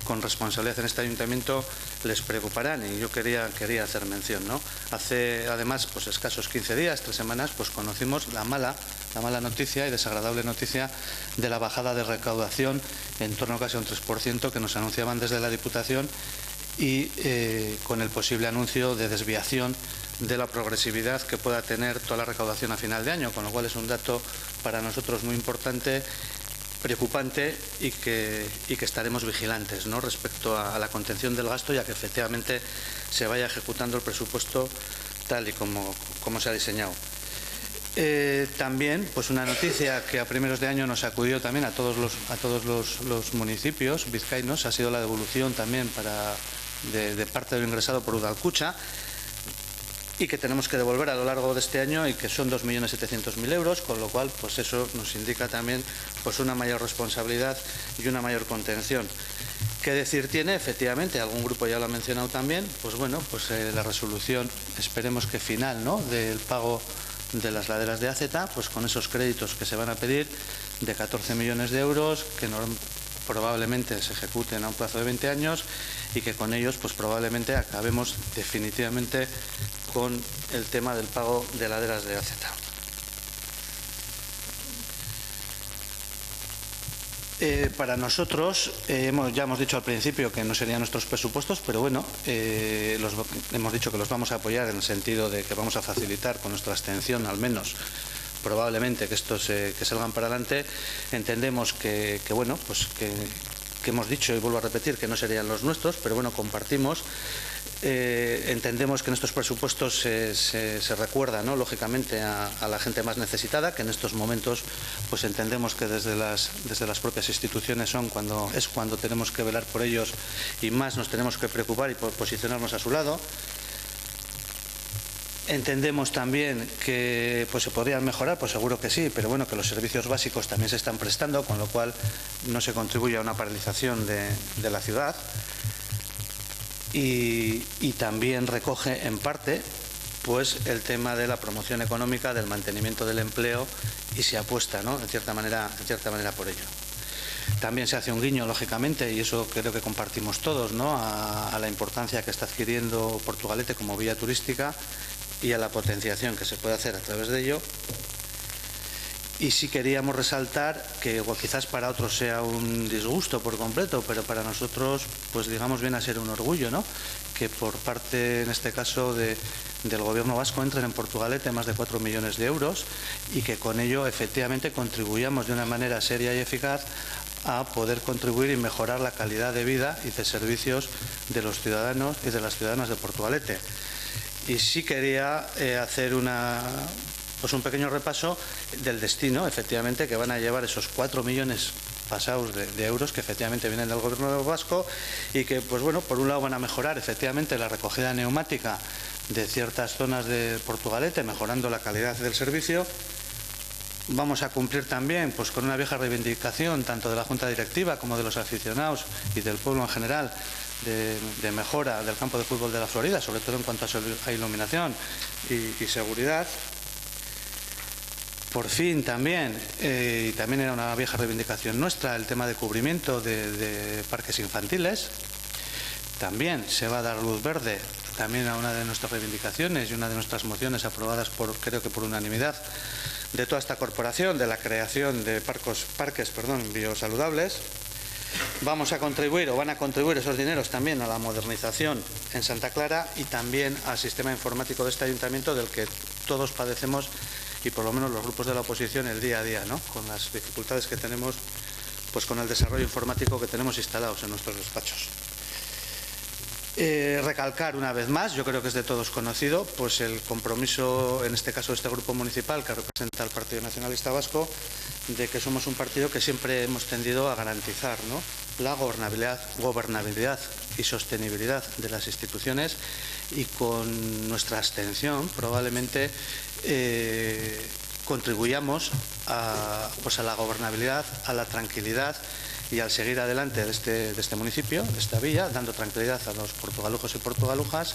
con responsabilidad en este ayuntamiento les preocuparán y yo quería hacer mención, ¿no? Hace además pues escasos 15 días, 3 semanas, pues conocimos la mala noticia y desagradable noticia de la bajada de recaudación en torno a casi un 3% que nos anunciaban desde la Diputación y con el posible anuncio de desviación de la progresividad que pueda tener toda la recaudación a final de año, con lo cual es un dato para nosotros muy importante, preocupante y que estaremos vigilantes, ¿no?, respecto a la contención del gasto y a que efectivamente se vaya ejecutando el presupuesto tal y como se ha diseñado. También, pues una noticia que a primeros de año nos sacudió también a todos los municipios vizcaínos ha sido la devolución también de parte de lo ingresado por Udalkutxa y que tenemos que devolver a lo largo de este año y que son 2.700.000 euros, con lo cual pues eso nos indica también pues una mayor responsabilidad y una mayor contención. ¿Qué decir tiene? Efectivamente, algún grupo ya lo ha mencionado también, pues bueno, pues la resolución, esperemos que final, ¿no?, del pago de las laderas de AZ, pues con esos créditos que se van a pedir de 14 millones de euros, que probablemente se ejecuten a un plazo de 20 años y que con ellos pues probablemente acabemos definitivamente con el tema del pago de laderas de AZ. Para nosotros, ya hemos dicho al principio que no serían nuestros presupuestos, pero bueno, hemos dicho que los vamos a apoyar en el sentido de que vamos a facilitar con nuestra abstención al menos probablemente que estos que salgan para adelante. Entendemos que bueno, pues que hemos dicho y vuelvo a repetir que no serían los nuestros, pero bueno, compartimos. Entendemos que en estos presupuestos se recuerda, ¿no?, lógicamente a la gente más necesitada, que en estos momentos pues entendemos que desde las propias instituciones es cuando tenemos que velar por ellos y más nos tenemos que preocupar y posicionarnos a su lado. Entendemos también que pues se podrían mejorar, pues seguro que sí, pero bueno, que los servicios básicos también se están prestando, con lo cual no se contribuye a una paralización de la ciudad. Y también recoge en parte pues el tema de la promoción económica, del mantenimiento del empleo y se apuesta, ¿no?, en cierta manera por ello. También se hace un guiño, lógicamente, y eso creo que compartimos todos, ¿no?, a la importancia que está adquiriendo Portugalete como vía turística y a la potenciación que se puede hacer a través de ello. Y sí queríamos resaltar que quizás para otros sea un disgusto por completo, pero para nosotros, pues digamos, viene a ser un orgullo, ¿no? Que por parte, en este caso, del Gobierno vasco entren en Portugalete más de 4 millones de euros y que con ello efectivamente contribuyamos de una manera seria y eficaz a poder contribuir y mejorar la calidad de vida y de servicios de los ciudadanos y de las ciudadanas de Portugalete. Y sí quería hacer un pequeño repaso del destino, efectivamente, que van a llevar esos 4 millones pasados de euros que efectivamente vienen del Gobierno vasco y que, pues bueno, por un lado van a mejorar efectivamente la recogida neumática de ciertas zonas de Portugalete, mejorando la calidad del servicio. Vamos a cumplir también pues con una vieja reivindicación tanto de la Junta Directiva como de los aficionados y del pueblo en general de mejora del campo de fútbol de la Florida, sobre todo en cuanto a iluminación y seguridad. Por fin también, y también era una vieja reivindicación nuestra, el tema de cubrimiento de parques infantiles. También se va a dar luz verde también a una de nuestras reivindicaciones y una de nuestras mociones aprobadas creo que por unanimidad de toda esta corporación, de la creación de parques biosaludables. Vamos a contribuir, o van a contribuir esos dineros también a la modernización en Santa Clara y también al sistema informático de este ayuntamiento del que todos padecemos, y por lo menos los grupos de la oposición, el día a día, ¿no? Con las dificultades que tenemos pues con el desarrollo informático que tenemos instalados en nuestros despachos. Recalcar una vez más, yo creo que es de todos conocido, pues el compromiso, en este caso de este grupo municipal que representa al Partido Nacionalista Vasco, de que somos un partido que siempre hemos tendido a garantizar, ¿no?, la gobernabilidad y sostenibilidad de las instituciones, y con nuestra abstención probablemente contribuyamos a la gobernabilidad, a la tranquilidad y al seguir adelante de este municipio, de esta villa, dando tranquilidad a los portugalujos y portugalujas,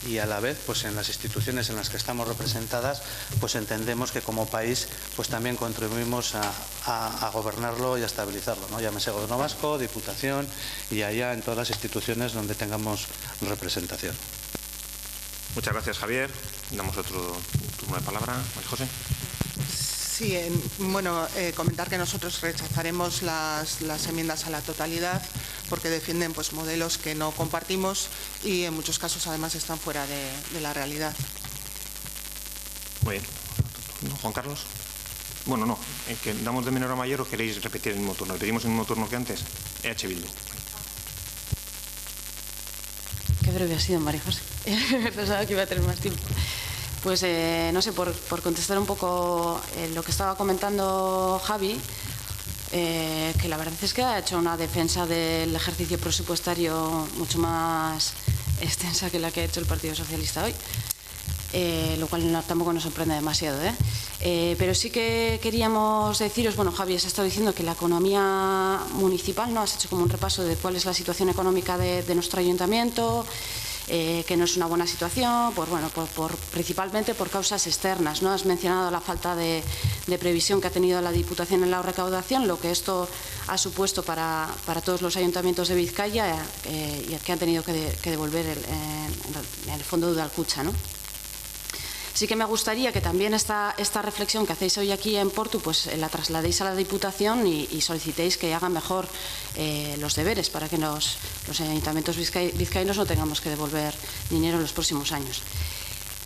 y a la vez pues en las instituciones en las que estamos representadas pues entendemos que como país pues también contribuimos a gobernarlo y a estabilizarlo, ¿no? Llámese Gobierno Vasco, Diputación y allá en todas las instituciones donde tengamos representación. Muchas gracias, Javier. Damos otro turno de palabra. María José. Sí, comentar que nosotros rechazaremos las enmiendas a la totalidad porque defienden pues modelos que no compartimos y en muchos casos además están fuera de la realidad. Muy bien. Juan Carlos. Bueno, no. ¿Que damos de menor a mayor o queréis repetir el mismo turno? ¿Repetimos el mismo turno que antes? Bildu. Qué breve ha sido, María José. Pensaba que iba a tener más tiempo. Pues no sé, por contestar un poco lo que estaba comentando Javi, que la verdad es que ha hecho una defensa del ejercicio presupuestario mucho más extensa que la que ha hecho el Partido Socialista hoy, lo cual tampoco nos sorprende demasiado, pero sí que queríamos deciros, bueno, Javi has estado diciendo que la economía municipal, ¿no? Has hecho como un repaso de cuál es la situación económica de nuestro ayuntamiento, que no es una buena situación, principalmente por causas externas, ¿no? Has mencionado la falta de previsión que ha tenido la Diputación en la recaudación, lo que esto ha supuesto para todos los ayuntamientos de Vizcaya y que han tenido que devolver el fondo de Udalkutxa, ¿no? Sí que me gustaría que también esta reflexión que hacéis hoy aquí en Portu pues la trasladéis a la Diputación y solicitéis que hagan mejor los deberes para que los ayuntamientos vizcaínos no tengamos que devolver dinero en los próximos años.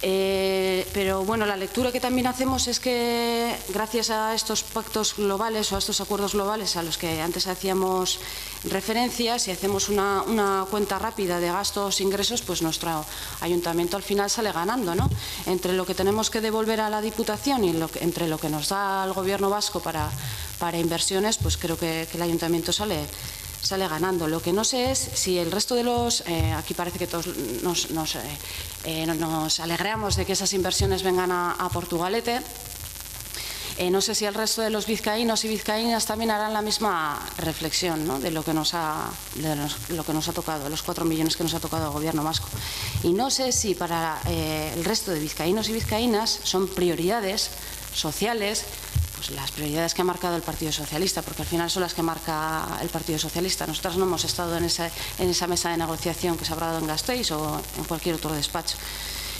Pero bueno, la lectura que también hacemos es que gracias a estos pactos globales o a estos acuerdos globales a los que antes hacíamos referencia, si hacemos una cuenta rápida de gastos-ingresos, pues nuestro ayuntamiento al final sale ganando, ¿no? Entre lo que tenemos que devolver a la Diputación y entre lo que nos da el Gobierno vasco para inversiones, pues creo que el ayuntamiento sale ganando. Lo que no sé es si el resto de los... aquí parece que todos nos alegramos de que esas inversiones vengan a Portugalete. No sé si el resto de los vizcaínos y vizcaínas también harán la misma reflexión, ¿no?, de lo que nos ha tocado, los 4 millones que nos ha tocado el Gobierno vasco. Y no sé si para el resto de vizcaínos y vizcaínas son prioridades sociales las prioridades que ha marcado el Partido Socialista, porque al final son las que marca el Partido Socialista. Nosotras no hemos estado en esa mesa de negociación que se habrá dado en Gasteiz o en cualquier otro despacho.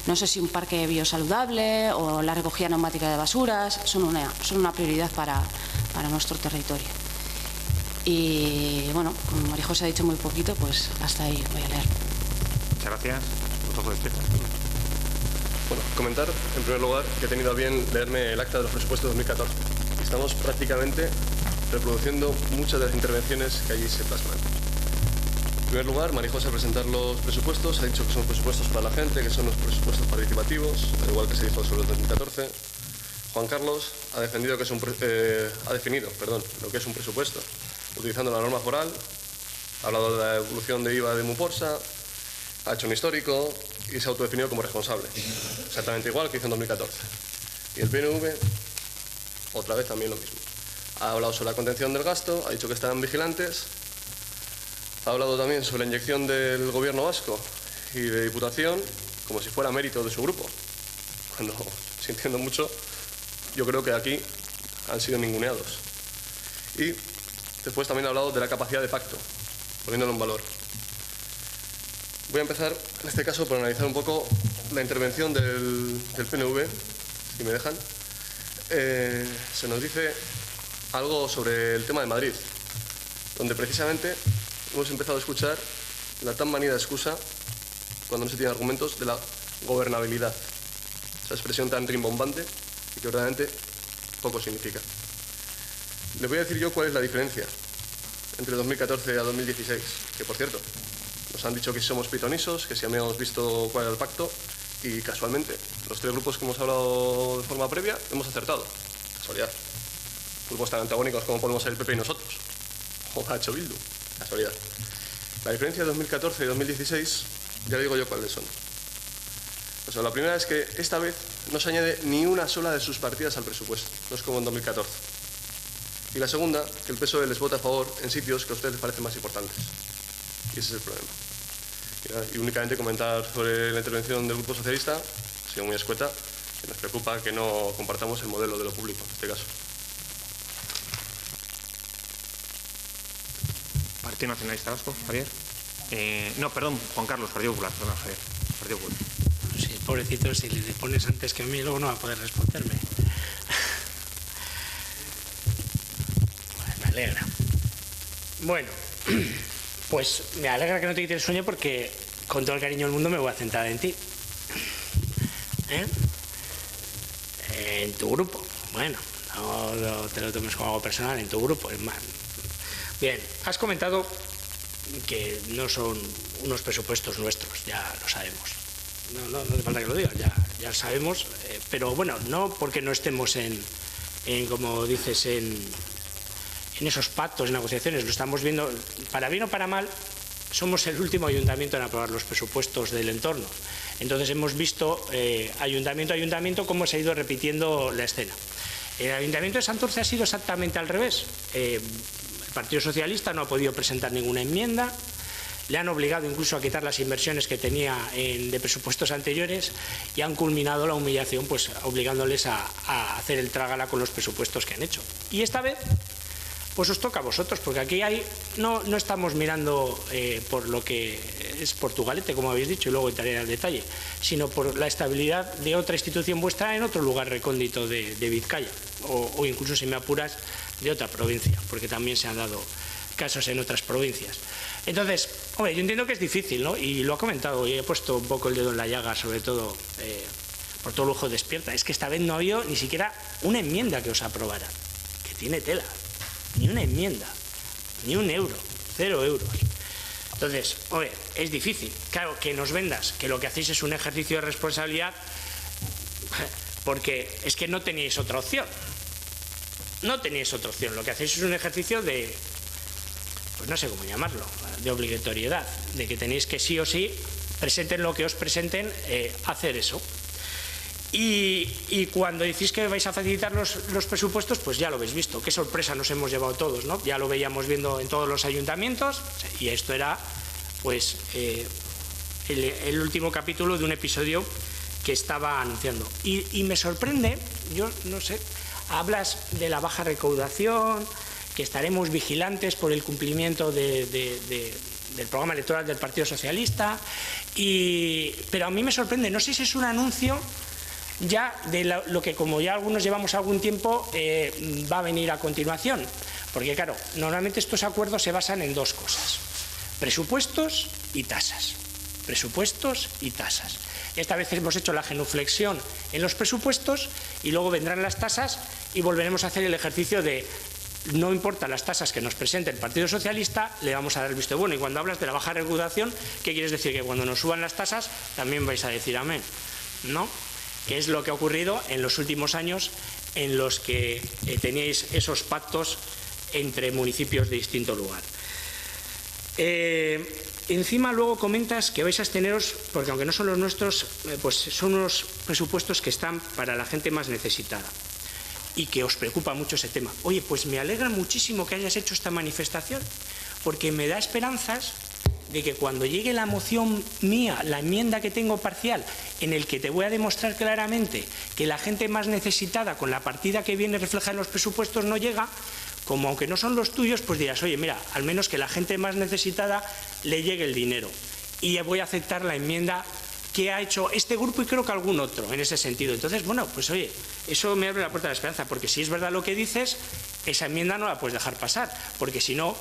no sé si un parque biosaludable o la recogida neumática de basuras son una prioridad para nuestro territorio. Y bueno, como María José ha dicho muy poquito, pues hasta ahí voy a leer. Muchas gracias. Bueno, comentar en primer lugar que he tenido a bien leerme el acta de los presupuestos de 2014. Estamos prácticamente reproduciendo muchas de las intervenciones que allí se plasman. En primer lugar, María José, al presentar los presupuestos, ha dicho que son presupuestos para la gente, que son los presupuestos participativos, al igual que se dijo sobre el 2014. Juan Carlos ha definido lo que es un presupuesto, utilizando la norma foral, ha hablado de la evolución de IVA de Muporsa, ha hecho un histórico y se ha autodefinido como responsable, exactamente igual que hizo en 2014. Y el PNV, otra vez también lo mismo. Ha hablado sobre la contención del gasto, ha dicho que están vigilantes, ha hablado también sobre la inyección del gobierno vasco y de Diputación, como si fuera mérito de su grupo, cuando, sintiendo mucho, yo creo que aquí han sido ninguneados. Y después también ha hablado de la capacidad de pacto, poniéndolo en valor. Voy a empezar, en este caso, por analizar un poco la intervención del PNV, si me dejan. Se nos dice algo sobre el tema de Madrid, donde precisamente hemos empezado a escuchar la tan manida excusa, cuando no se tienen argumentos, de la gobernabilidad. Esa expresión tan rimbombante y que verdaderamente poco significa. Les voy a decir yo cuál es la diferencia entre 2014 a 2016, que por cierto, nos han dicho que somos pitonisos, que si habíamos visto cuál era el pacto, y casualmente, los tres grupos que hemos hablado de forma previa, hemos acertado. Casualidad. Grupos tan antagónicos como podemos ser el PP y nosotros. O ha hecho Bildu. Casualidad. La diferencia de 2014 y 2016, ya le digo yo cuáles son. O sea, la primera es que esta vez no se añade ni una sola de sus partidas al presupuesto. No es como en 2014. Y la segunda, que el PSOE les vota a favor en sitios que a ustedes les parecen más importantes. Y ese es el problema. Y únicamente comentar sobre la intervención del Grupo Socialista, ha sido muy escueta, que nos preocupa que no compartamos el modelo de lo público, en este caso. Partido Nacionalista Vasco, Javier. No, perdón, Juan Carlos, Partido Popular, perdón, Javier. Partido Popular. Sí, pobrecito, si le pones antes que a mí, luego no va a poder responderme. Me alegra. Bueno, pues me alegra que no te quites el sueño porque con todo el cariño del mundo me voy a centrar en ti. En tu grupo. Bueno, no te lo tomes como algo personal, en tu grupo, es más. Bien, has comentado que no son unos presupuestos nuestros, ya lo sabemos. No hace falta que lo digas, ya lo sabemos, pero bueno, no porque no estemos en como dices, en esos pactos, en negociaciones, lo estamos viendo, para bien o para mal, somos el último ayuntamiento en aprobar los presupuestos del entorno. Entonces hemos visto ayuntamiento a ayuntamiento cómo se ha ido repitiendo la escena. El ayuntamiento de Santurce ha sido exactamente al revés. El Partido Socialista no ha podido presentar ninguna enmienda, le han obligado incluso a quitar las inversiones que tenía de presupuestos anteriores y han culminado la humillación pues obligándoles a hacer el trágala con los presupuestos que han hecho. Y esta vez pues os toca a vosotros, porque aquí no estamos mirando por lo que es Portugalete, como habéis dicho, y luego entraré al detalle, sino por la estabilidad de otra institución vuestra en otro lugar recóndito de Vizcaya, o incluso, si me apuras, de otra provincia, porque también se han dado casos en otras provincias. Entonces, hombre, yo entiendo que es difícil, ¿no? Y lo ha comentado, y he puesto un poco el dedo en la llaga, sobre todo por todo lujo despierta. Es que esta vez no ha habido ni siquiera una enmienda que os aprobara, que tiene tela. Ni una enmienda, ni un euro, 0 euros. Entonces, oye, es difícil. Claro, que nos vendas que lo que hacéis es un ejercicio de responsabilidad, porque es que no teníais otra opción. No teníais otra opción. Lo que hacéis es un ejercicio de, pues no sé cómo llamarlo, de obligatoriedad, de que tenéis que sí o sí, presenten lo que os presenten, hacer eso. Y cuando decís que vais a facilitar los presupuestos, pues ya lo habéis visto. Qué sorpresa nos hemos llevado todos, ¿no? Ya lo veíamos viendo en todos los ayuntamientos, y esto era pues el último capítulo de un episodio que estaba anunciando. Y me sorprende, yo no sé, hablas de la baja recaudación, que estaremos vigilantes por el cumplimiento de del programa electoral del Partido Socialista, pero a mí me sorprende, no sé si es un anuncio ya de lo que, como ya algunos llevamos algún tiempo, va a venir a continuación. Porque claro, normalmente estos acuerdos se basan en dos cosas: presupuestos y tasas. Presupuestos y tasas. Esta vez hemos hecho la genuflexión en los presupuestos y luego vendrán las tasas y volveremos a hacer el ejercicio de no importa las tasas que nos presente el Partido Socialista, le vamos a dar el visto bueno. Y cuando hablas de la baja recaudación, ¿qué quieres decir? Que cuando nos suban las tasas también vais a decir amén, ¿no? Que es lo que ha ocurrido en los últimos años en los que teníais esos pactos entre municipios de distinto lugar. Encima luego comentas que vais a absteneros porque aunque no son los nuestros, pues son unos presupuestos que están para la gente más necesitada y que os preocupa mucho ese tema. Oye, pues me alegra muchísimo que hayas hecho esta manifestación porque me da esperanzas de que cuando llegue la moción mía, la enmienda que tengo parcial, en el que te voy a demostrar claramente que la gente más necesitada con la partida que viene reflejada en los presupuestos no llega, como aunque no son los tuyos, pues dirás, oye, mira, al menos que la gente más necesitada le llegue el dinero. Y voy a aceptar la enmienda que ha hecho este grupo y creo que algún otro en ese sentido. Entonces, bueno, pues oye, eso me abre la puerta de la esperanza, porque si es verdad lo que dices, esa enmienda no la puedes dejar pasar, porque si no,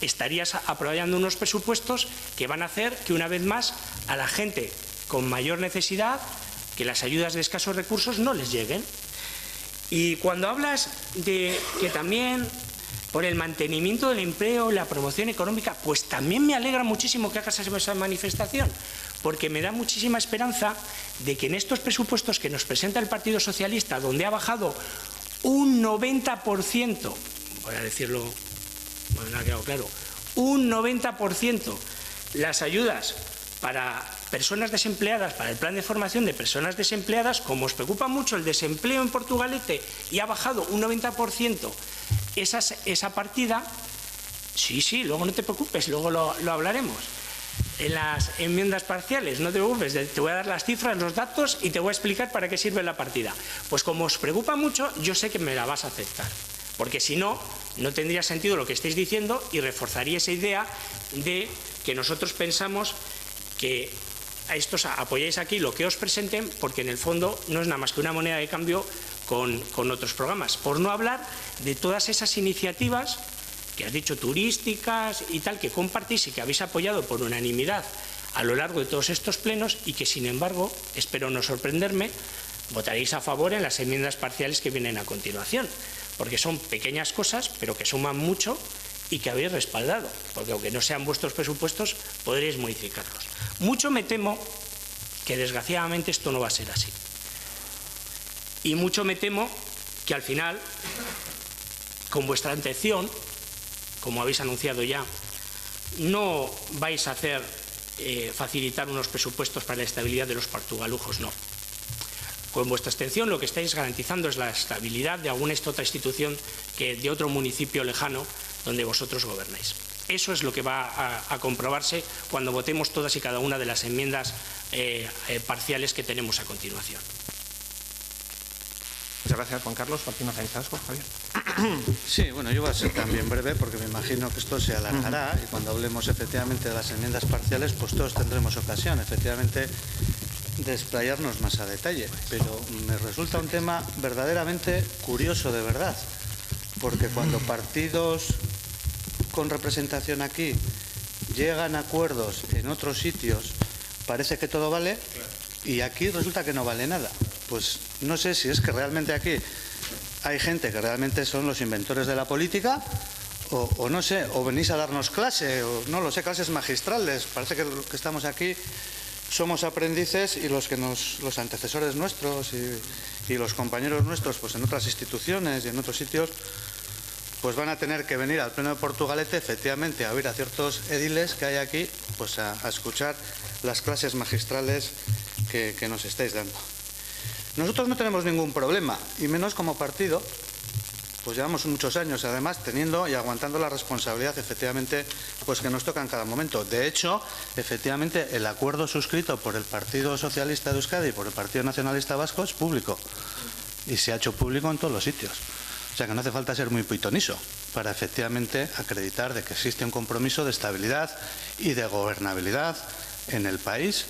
estarías aprobando unos presupuestos que van a hacer que una vez más a la gente con mayor necesidad, que las ayudas de escasos recursos no les lleguen. Y cuando hablas de que también por el mantenimiento del empleo y la promoción económica, pues también me alegra muchísimo que hagas esa manifestación, porque me da muchísima esperanza de que en estos presupuestos que nos presenta el Partido Socialista, donde ha bajado un 90%, voy a decirlo, bueno, no ha quedado claro, un 90% las ayudas para personas desempleadas, para el plan de formación de personas desempleadas, como os preocupa mucho el desempleo en Portugalete y ha bajado un 90% esa partida, sí, luego no te preocupes, luego lo hablaremos. En las enmiendas parciales, no te preocupes, te voy a dar las cifras, los datos y te voy a explicar para qué sirve la partida. Pues como os preocupa mucho, yo sé que me la vas a aceptar, porque si no, no tendría sentido lo que estáis diciendo y reforzaría esa idea de que nosotros pensamos que a estos apoyáis aquí lo que os presenten, porque en el fondo no es nada más que una moneda de cambio con otros programas. Por no hablar de todas esas iniciativas que has dicho turísticas y tal, que compartís y que habéis apoyado por unanimidad a lo largo de todos estos plenos y que, sin embargo, espero no sorprenderme, votaréis a favor en las enmiendas parciales que vienen a continuación, porque son pequeñas cosas, pero que suman mucho y que habéis respaldado, porque aunque no sean vuestros presupuestos, podréis modificarlos. Mucho me temo que, desgraciadamente, esto no va a ser así. Y mucho me temo que, al final, con vuestra intención, como habéis anunciado ya, no vais a hacer facilitar unos presupuestos para la estabilidad de los portugalujos, no. Con vuestra abstención lo que estáis garantizando es la estabilidad de alguna otra institución de otro municipio lejano donde vosotros gobernáis. Eso es lo que va a comprobarse cuando votemos todas y cada una de las enmiendas parciales que tenemos a continuación. Muchas gracias, Juan Carlos. Partido Nacionalista Vasco, Javier. Sí, bueno, yo voy a ser también breve porque me imagino que esto se alargará y cuando hablemos efectivamente de las enmiendas parciales, pues todos tendremos ocasión, efectivamente, de explayarnos más a detalle. Pero me resulta un tema verdaderamente curioso, de verdad, porque cuando partidos con representación aquí llegan a acuerdos en otros sitios, parece que todo vale y aquí resulta que no vale nada. Pues no sé si es que realmente aquí hay gente que realmente son los inventores de la política o no sé, o venís a darnos clase, o no lo sé, clases magistrales. Parece que los que estamos aquí somos aprendices y los antecesores nuestros y los compañeros nuestros pues en otras instituciones y en otros sitios pues van a tener que venir al Pleno de Portugalete efectivamente a oír a ciertos ediles que hay aquí pues a escuchar las clases magistrales que nos estáis dando. Nosotros no tenemos ningún problema, y menos como partido, pues llevamos muchos años además teniendo y aguantando la responsabilidad efectivamente pues que nos toca en cada momento. De hecho, efectivamente el acuerdo suscrito por el Partido Socialista de Euskadi y por el Partido Nacionalista Vasco es público y se ha hecho público en todos los sitios. O sea que no hace falta ser muy pitoniso para efectivamente acreditar de que existe un compromiso de estabilidad y de gobernabilidad en el país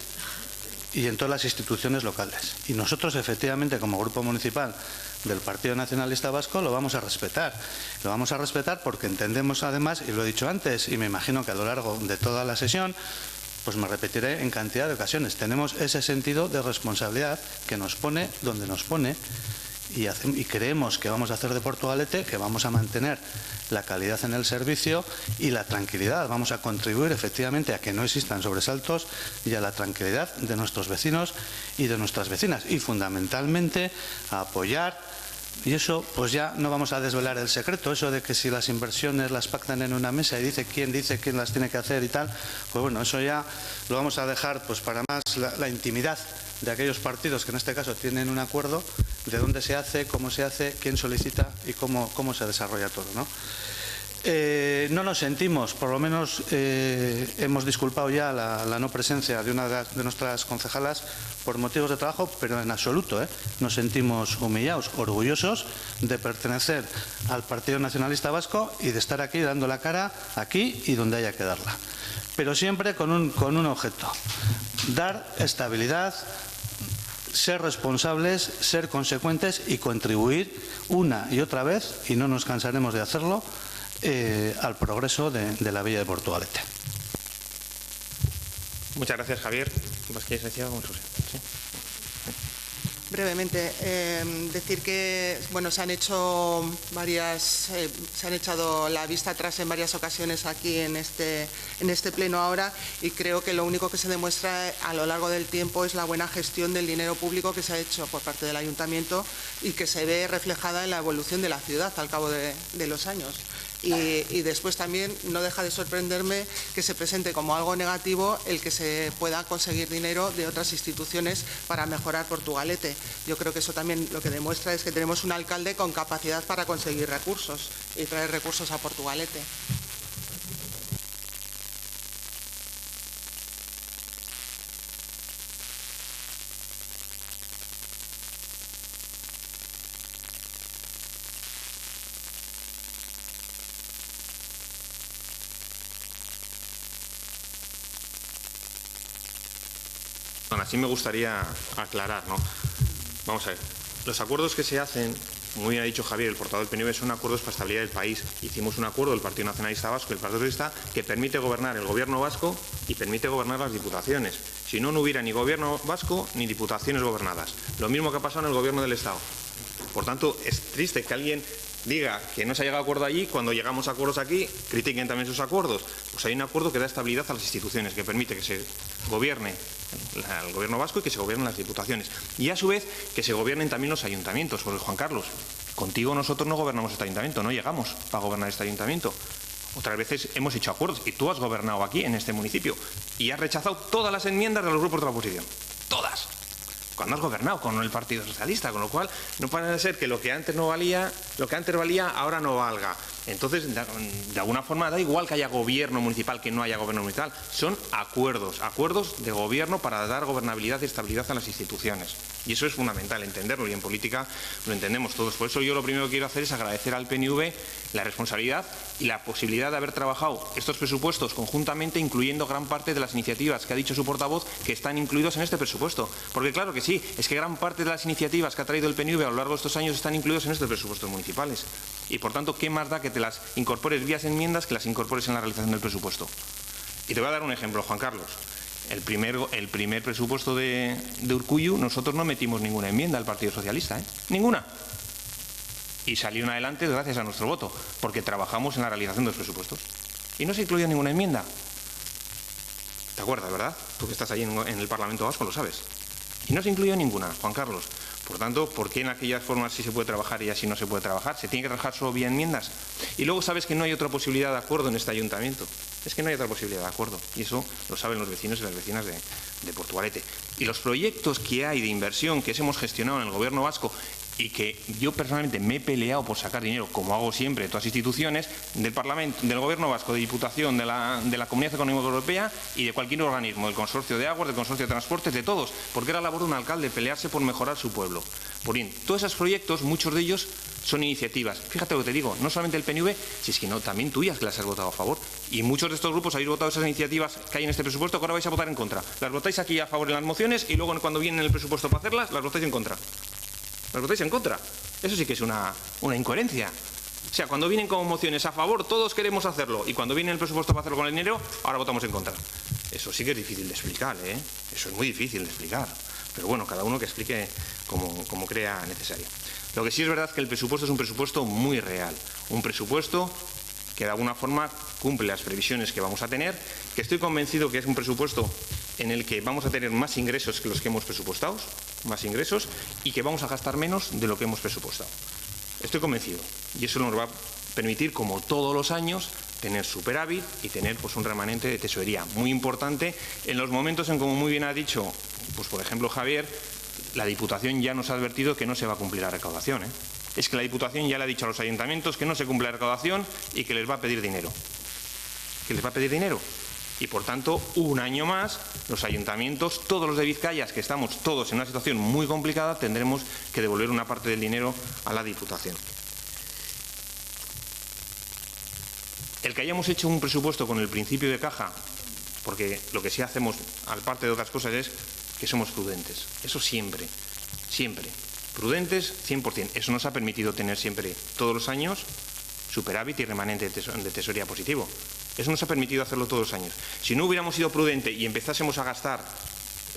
y en todas las instituciones locales. Y nosotros efectivamente como Grupo Municipal del Partido Nacionalista Vasco lo vamos a respetar. Lo vamos a respetar porque entendemos además, y lo he dicho antes y me imagino que a lo largo de toda la sesión, pues me repetiré en cantidad de ocasiones, tenemos ese sentido de responsabilidad que nos pone donde nos pone y creemos que vamos a hacer de Portugalete, que vamos a mantener la calidad en el servicio y la tranquilidad. Vamos a contribuir efectivamente a que no existan sobresaltos y a la tranquilidad de nuestros vecinos y de nuestras vecinas y fundamentalmente a apoyar. Y eso, pues ya no vamos a desvelar el secreto, eso de que si las inversiones las pactan en una mesa y dice quién las tiene que hacer y tal, pues bueno, eso ya lo vamos a dejar pues para más la intimidad de aquellos partidos que en este caso tienen un acuerdo de dónde se hace, cómo se hace, quién solicita y cómo se desarrolla todo, ¿no? No nos sentimos, por lo menos hemos disculpado ya la no presencia de una de nuestras concejalas por motivos de trabajo, pero en absoluto nos sentimos humillados, orgullosos de pertenecer al Partido Nacionalista Vasco y de estar aquí dando la cara, aquí y donde haya que darla. Pero siempre con un objeto, dar estabilidad, ser responsables, ser consecuentes y contribuir una y otra vez, y no nos cansaremos de hacerlo, al progreso de la villa de Portugalete. Muchas gracias, Javier. ¿Quieres decir algo? ¿Sí? Brevemente, decir que bueno, se han echado la vista atrás en varias ocasiones aquí en este pleno ahora, y creo que lo único que se demuestra a lo largo del tiempo es la buena gestión del dinero público que se ha hecho por parte del ayuntamiento y que se ve reflejada en la evolución de la ciudad al cabo de los años. Y después también no deja de sorprenderme que se presente como algo negativo el que se pueda conseguir dinero de otras instituciones para mejorar Portugalete. Yo creo que eso también lo que demuestra es que tenemos un alcalde con capacidad para conseguir recursos y traer recursos a Portugalete. Así me gustaría aclarar, ¿no? Vamos a ver, los acuerdos que se hacen, muy bien ha dicho Javier, el portavoz del PNV, son acuerdos para estabilidad del país. Hicimos un acuerdo del Partido Nacionalista Vasco y el Partido Socialista que permite gobernar el gobierno vasco y permite gobernar las diputaciones. Si no, no hubiera ni gobierno vasco ni diputaciones gobernadas. Lo mismo que ha pasado en el gobierno del Estado. Por tanto, es triste que alguien diga que no se ha llegado a acuerdo allí, cuando llegamos a acuerdos aquí, critiquen también sus acuerdos. Pues hay un acuerdo que da estabilidad a las instituciones, que permite que se gobierne el gobierno vasco y que se gobiernen las diputaciones. Y a su vez que se gobiernen también los ayuntamientos. Porque Juan Carlos, contigo nosotros no gobernamos este ayuntamiento, no llegamos a gobernar este ayuntamiento. Otras veces hemos hecho acuerdos y tú has gobernado aquí en este municipio y has rechazado todas las enmiendas de los grupos de la oposición. Todas. Cuando has gobernado con el Partido Socialista, con lo cual no puede ser que lo que antes no valía, lo que antes valía ahora no valga. Entonces, de alguna forma da igual que haya gobierno municipal, que no haya gobierno municipal. Son acuerdos de gobierno para dar gobernabilidad y estabilidad a las instituciones. Y eso es fundamental entenderlo, y en política lo entendemos todos. Por eso yo lo primero que quiero hacer es agradecer al PNV la responsabilidad y la posibilidad de haber trabajado estos presupuestos conjuntamente, incluyendo gran parte de las iniciativas que ha dicho su portavoz que están incluidos en este presupuesto. Porque claro que sí, es que gran parte de las iniciativas que ha traído el PNV a lo largo de estos años están incluidos en estos presupuestos municipales. Y por tanto, ¿qué más da que te las incorpores vía enmiendas que las incorpores en la realización del presupuesto? Y te voy a dar un ejemplo, Juan Carlos. El primer presupuesto de Urkullu, nosotros no metimos ninguna enmienda al Partido Socialista, ninguna. Y salieron adelante gracias a nuestro voto, porque trabajamos en la realización de los presupuestos. Y no se incluyó ninguna enmienda. ¿Te acuerdas, verdad? Tú que estás ahí en el Parlamento Vasco lo sabes. Y no se incluyó ninguna, Juan Carlos. Por tanto, ¿por qué en aquellas formas sí se puede trabajar y así no se puede trabajar? ¿Se tiene que trabajar solo vía enmiendas? Y luego sabes que no hay otra posibilidad de acuerdo en este ayuntamiento. Es que no hay otra posibilidad de acuerdo. Y eso lo saben los vecinos y las vecinas de Portugalete. Y los proyectos que hay de inversión que hemos gestionado en el gobierno vasco y que yo personalmente me he peleado por sacar dinero, como hago siempre de todas las instituciones, del Parlamento, del Gobierno vasco, de Diputación, de la Comunidad Económica Europea y de cualquier organismo, del Consorcio de Aguas, del Consorcio de Transportes, de todos, porque era labor de un alcalde pelearse por mejorar su pueblo. Por bien, todos esos proyectos, muchos de ellos son iniciativas. Fíjate lo que te digo, no solamente el PNV, si es que no, también tuyas que las has votado a favor. Y muchos de estos grupos habéis votado esas iniciativas que hay en este presupuesto que ahora vais a votar en contra. Las votáis aquí a favor en las mociones y luego cuando viene el presupuesto para hacerlas, las votáis en contra. Las votáis en contra. Eso sí que es una incoherencia. O sea, cuando vienen como mociones a favor, todos queremos hacerlo. Y cuando viene el presupuesto para hacerlo con el dinero, ahora votamos en contra. Eso sí que es difícil de explicar, ¿eh? Eso es muy difícil de explicar. Pero bueno, cada uno que explique como crea necesario. Lo que sí es verdad es que el presupuesto es un presupuesto muy real. Un presupuesto que de alguna forma cumple las previsiones que vamos a tener, que estoy convencido que es un presupuesto en el que vamos a tener más ingresos que los que hemos presupuestado, más ingresos, y que vamos a gastar menos de lo que hemos presupuestado. Estoy convencido. Y eso nos va a permitir, como todos los años, tener superávit y tener pues, un remanente de tesorería muy importante en los momentos en, como muy bien ha dicho, pues por ejemplo Javier, la Diputación ya nos ha advertido que no se va a cumplir la recaudación, ¿eh? Es que la Diputación ya le ha dicho a los ayuntamientos que no se cumple la recaudación y que les va a pedir dinero. Que les va a pedir dinero. Y por tanto, un año más, los ayuntamientos, todos los de Vizcaya, que estamos todos en una situación muy complicada, tendremos que devolver una parte del dinero a la Diputación. El que hayamos hecho un presupuesto con el principio de caja, porque lo que sí hacemos, aparte de otras cosas, es que somos prudentes. Eso siempre, siempre. Prudentes 100%. Eso nos ha permitido tener siempre, todos los años, superávit y remanente de tesorería positivo. Eso nos ha permitido hacerlo todos los años. Si no hubiéramos sido prudentes y empezásemos a gastar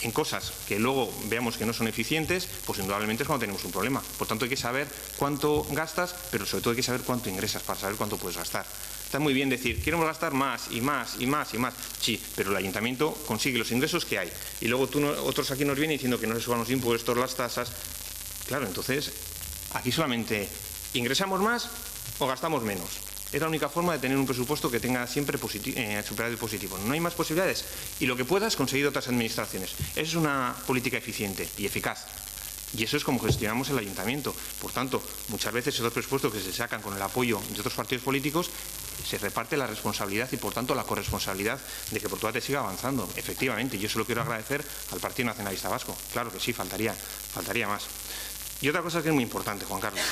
en cosas que luego veamos que no son eficientes, pues indudablemente es cuando tenemos un problema. Por tanto, hay que saber cuánto gastas, pero sobre todo hay que saber cuánto ingresas para saber cuánto puedes gastar. Está muy bien decir, queremos gastar más y más y más y más. Sí, pero el ayuntamiento consigue los ingresos que hay. Y luego otros aquí nos vienen diciendo que no se suban los impuestos, las tasas. Claro, entonces, aquí solamente ingresamos más o gastamos menos. Es la única forma de tener un presupuesto que tenga siempre superávit positivo. No hay más posibilidades. Y lo que puedas conseguir otras administraciones. Eso es una política eficiente y eficaz. Y eso es como gestionamos el ayuntamiento. Por tanto, muchas veces esos presupuestos que se sacan con el apoyo de otros partidos políticos, se reparte la responsabilidad y, por tanto, la corresponsabilidad de que Portugalete siga avanzando. Efectivamente, yo se lo quiero agradecer al Partido Nacionalista Vasco. Claro que sí, faltaría más. Y otra cosa que es muy importante, Juan Carlos.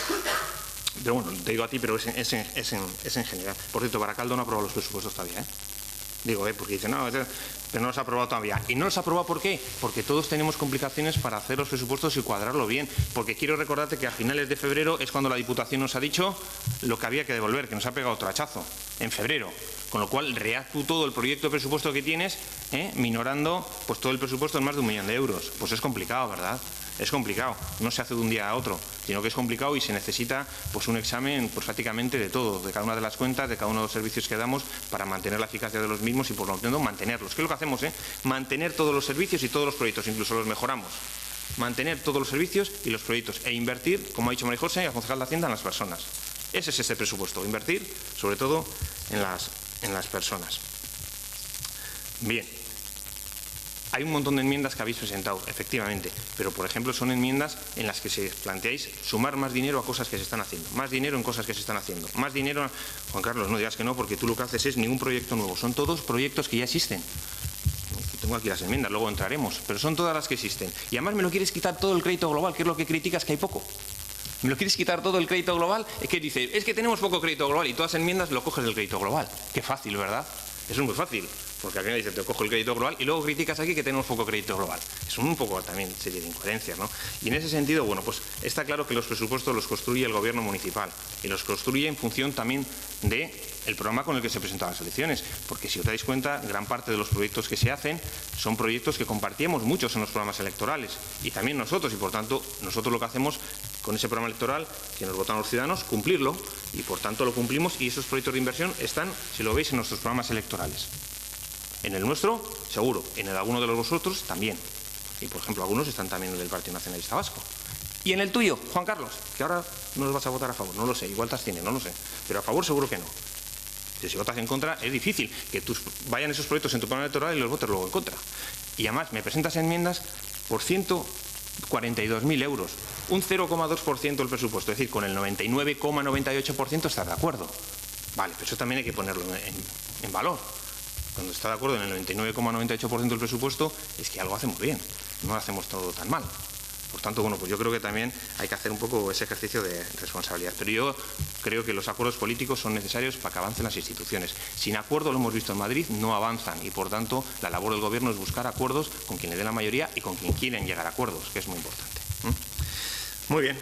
Pero bueno, te digo a ti, pero es en general. Por cierto, Baracaldo no ha aprobado los presupuestos todavía, ¿eh? Digo, porque dice, no, pero no los ha aprobado todavía. ¿Y no los ha aprobado por qué? Porque todos tenemos complicaciones para hacer los presupuestos y cuadrarlo bien. Porque quiero recordarte que a finales de febrero es cuando la Diputación nos ha dicho lo que había que devolver, que nos ha pegado otro hachazo, en febrero. Con lo cual, rehaz tú todo el proyecto de presupuesto que tienes, minorando pues todo el presupuesto en más de 1 millón de euros. Pues es complicado, ¿verdad? Es complicado, no se hace de un día a otro, sino que es complicado y se necesita pues un examen pues prácticamente de todo, de cada una de las cuentas, de cada uno de los servicios que damos para mantener la eficacia de los mismos y por lo tanto mantenerlos. ¿Qué es lo que hacemos? Mantener todos los servicios y todos los proyectos, incluso los mejoramos. Mantener todos los servicios y los proyectos e invertir, como ha dicho María José, a concejal de Hacienda, en las personas. Ese es ese presupuesto, invertir sobre todo en las personas. Bien. Hay un montón de enmiendas que habéis presentado, efectivamente, pero por ejemplo son enmiendas en las que se planteáis sumar más dinero a cosas que se están haciendo, más dinero en cosas que se están haciendo, más dinero... Juan Carlos, no digas que no, porque tú lo que haces es ningún proyecto nuevo, son todos proyectos que ya existen. Tengo aquí las enmiendas, luego entraremos, pero son todas las que existen. Y además me lo quieres quitar todo el crédito global, que es lo que criticas, que hay poco. ¿Me lo quieres quitar todo el crédito global? Es que dice, es que tenemos poco crédito global y todas las enmiendas lo coges del crédito global. Qué fácil, ¿verdad? Eso es muy fácil. Porque al final dice, te cojo el crédito global y luego criticas aquí que tenemos poco crédito global. Es un poco también serie de incoherencias, ¿no? Y en ese sentido, bueno, pues está claro que los presupuestos los construye el gobierno municipal y los construye en función también del programa con el que se presentan las elecciones. Porque si os dais cuenta, gran parte de los proyectos que se hacen son proyectos que compartíamos muchos en los programas electorales y también nosotros, y por tanto nosotros lo que hacemos con ese programa electoral que nos votan los ciudadanos, cumplirlo, y por tanto lo cumplimos y esos proyectos de inversión están, si lo veis, en nuestros programas electorales. En el nuestro, seguro. En el alguno de los vosotros, también. Y, por ejemplo, algunos están también en el Partido Nacionalista Vasco. Y en el tuyo, Juan Carlos, que ahora no los vas a votar a favor. No lo sé, igual te abstienes, no lo sé. Pero a favor seguro que no. Si votas en contra, es difícil que vayan esos proyectos en tu programa electoral y los votes luego en contra. Y además, me presentas enmiendas por 100 42.000 euros, un 0,2% del presupuesto, es decir, con el 99,98% está de acuerdo. Vale, pero eso también hay que ponerlo en valor. Cuando está de acuerdo en el 99,98% del presupuesto, es que algo hacemos bien, no lo hacemos todo tan mal. Por tanto, bueno, pues yo creo que también hay que hacer un poco ese ejercicio de responsabilidad. Pero yo creo que los acuerdos políticos son necesarios para que avancen las instituciones. Sin acuerdo, lo hemos visto en Madrid, no avanzan y, por tanto, la labor del Gobierno es buscar acuerdos con quien le dé la mayoría y con quien quieren llegar a acuerdos, que es muy importante. Muy bien.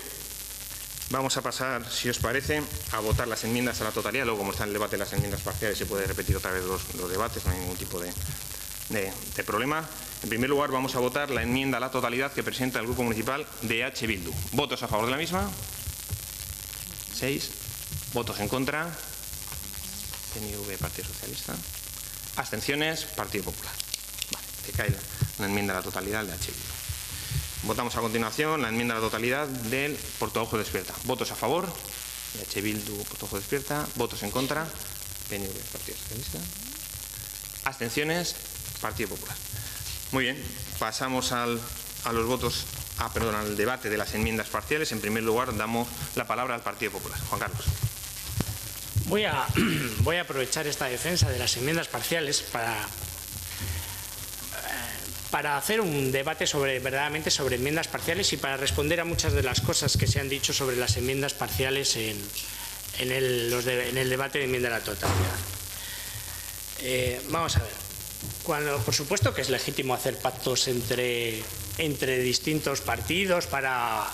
Vamos a pasar, si os parece, a votar las enmiendas a la totalidad. Luego, como está el debate de las enmiendas parciales, se puede repetir otra vez los debates, no hay ningún tipo de problema. En primer lugar, vamos a votar la enmienda a la totalidad que presenta el Grupo Municipal de EH Bildu. ¿Votos a favor de la misma? 6. ¿Votos en contra? PNV, Partido Socialista. ¿Abstenciones? Partido Popular. Vale, que cae la enmienda a la totalidad de EH Bildu. Votamos a continuación la enmienda a la totalidad del Portavoz Despierta. ¿Votos a favor? EH Bildu, Portavoz Despierta. ¿Votos en contra? PNV, Partido Socialista. ¿Abstenciones? Partido Popular. Muy bien, pasamos a los votos, al debate de las enmiendas parciales. En primer lugar, damos la palabra al Partido Popular. Juan Carlos. Voy a aprovechar esta defensa de las enmiendas parciales para hacer un debate verdaderamente sobre enmiendas parciales y para responder a muchas de las cosas que se han dicho sobre las enmiendas parciales en el debate de enmienda a la totalidad. Vamos a ver. Por supuesto que es legítimo hacer pactos entre distintos partidos para,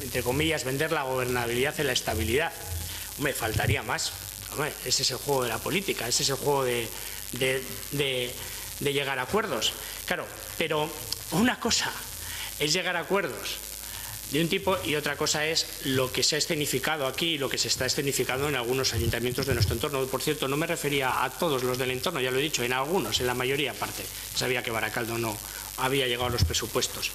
entre comillas, vender la gobernabilidad y la estabilidad. Me faltaría más. Hombre, ese es el juego de la política, ese es el juego de llegar a acuerdos. Claro, pero una cosa es llegar a acuerdos de un tipo y otra cosa es lo que se ha escenificado aquí y lo que se está escenificando en algunos ayuntamientos de nuestro entorno. Por cierto, no me refería a todos los del entorno, ya lo he dicho, en algunos, en la mayoría aparte. Sabía que Baracaldo no había llegado a los presupuestos.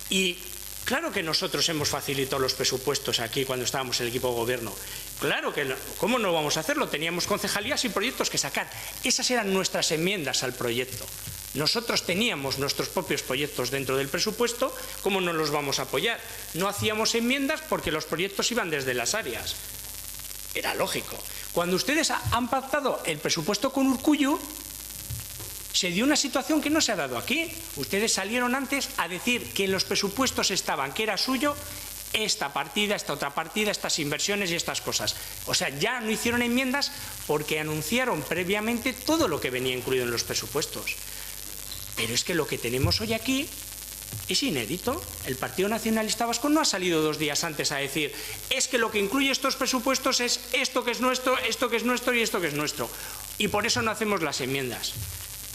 Y claro que nosotros hemos facilitado los presupuestos aquí cuando estábamos en el equipo de gobierno. Claro que no. ¿Cómo no vamos a hacerlo? Teníamos concejalías y proyectos que sacar. Esas eran nuestras enmiendas al proyecto. Nosotros teníamos nuestros propios proyectos dentro del presupuesto, ¿cómo no los vamos a apoyar? No hacíamos enmiendas porque los proyectos iban desde las áreas. Era lógico. Cuando ustedes han pactado el presupuesto con Urkullu, se dio una situación que no se ha dado aquí. Ustedes salieron antes a decir que en los presupuestos estaban, que era suyo, esta partida, esta otra partida, estas inversiones y estas cosas. O sea, ya no hicieron enmiendas porque anunciaron previamente todo lo que venía incluido en los presupuestos. Pero es que lo que tenemos hoy aquí es inédito. El Partido Nacionalista Vasco no ha salido 2 días antes a decir es que lo que incluye estos presupuestos es esto que es nuestro, esto que es nuestro y esto que es nuestro. Y por eso no hacemos las enmiendas.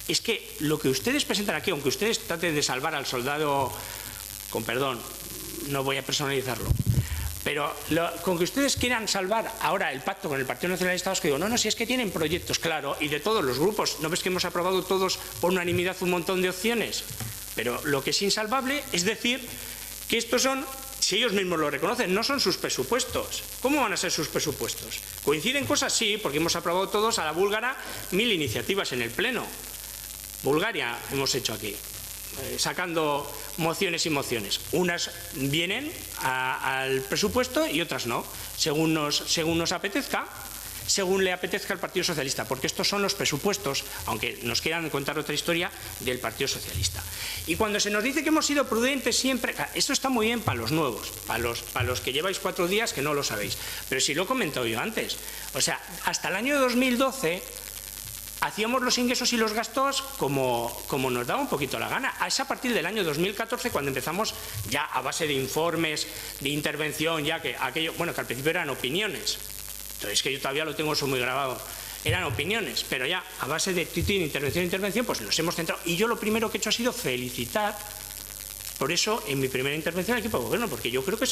Es que lo que ustedes presentan aquí, aunque ustedes traten de salvar al soldado, con perdón, no voy a personalizarlo, pero con que ustedes quieran salvar ahora el pacto con el Partido Nacionalista Vasco, digo, no, si es que tienen proyectos, claro, y de todos los grupos. ¿No ves que hemos aprobado todos por unanimidad un montón de opciones? Pero lo que es insalvable es decir que estos son, si ellos mismos lo reconocen, no son sus presupuestos. ¿Cómo van a ser sus presupuestos? ¿Coinciden cosas? Sí, porque hemos aprobado todos a la búlgara 1000 iniciativas en el Pleno. Bulgaria hemos hecho aquí. Sacando mociones y mociones. Unas vienen al presupuesto y otras no, según nos apetezca, según le apetezca al Partido Socialista, porque estos son los presupuestos, aunque nos quieran contar otra historia, del Partido Socialista. Y cuando se nos dice que hemos sido prudentes siempre, esto está muy bien para los nuevos, para los que lleváis 4 días que no lo sabéis, pero si lo he comentado yo antes, o sea, hasta el año 2012 hacíamos los ingresos y los gastos como nos daba un poquito la gana. Es a partir del año 2014 cuando empezamos ya a base de informes, de intervención, ya que aquello, bueno, que al principio eran opiniones. Entonces, que yo todavía lo tengo eso muy grabado. Eran opiniones, pero ya a base de intervención, pues nos hemos centrado. Y yo lo primero que he hecho ha sido felicitar por eso en mi primera intervención al equipo de gobierno, porque yo creo que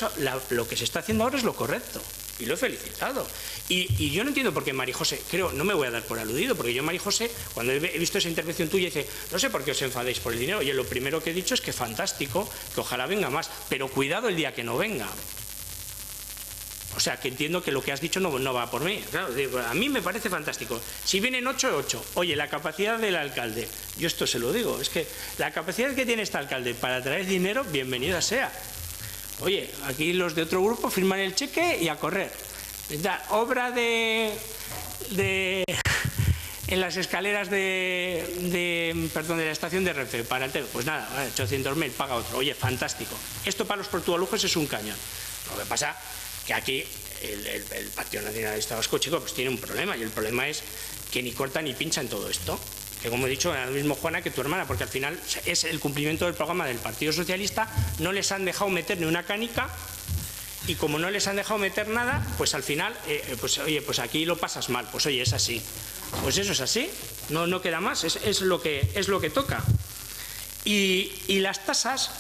lo que se está haciendo ahora es lo correcto. Y lo he felicitado. Y yo no entiendo por qué María José, no me voy a dar por aludido, porque yo, María José, cuando he visto esa intervención tuya, dice, no sé por qué os enfadéis por el dinero. Oye, lo primero que he dicho es que fantástico, que ojalá venga más, pero cuidado el día que no venga. O sea, que entiendo que lo que has dicho no va por mí. Claro, a mí me parece fantástico. Si vienen 8, 8. Oye, la capacidad del alcalde, yo esto se lo digo, es que la capacidad que tiene este alcalde para traer dinero, bienvenida sea. Oye, aquí los de otro grupo firman el cheque y a correr. Obra en las escaleras de la estación de Renfe para el pues nada, 800.000, paga otro. Oye, fantástico. Esto para los portugalujos es un cañón. Lo que pasa que aquí el Partido Nacionalista Vasco, chico, pues tiene un problema, y el problema es que ni corta ni pincha en todo esto. Que como he dicho, es lo mismo Juana que tu hermana, porque al final es el cumplimiento del programa del Partido Socialista. No les han dejado meter ni una canica, y como no les han dejado meter nada, pues al final, pues oye, pues aquí lo pasas mal. Pues oye, es así. Pues eso es así, no queda más, es lo que toca. Y las tasas,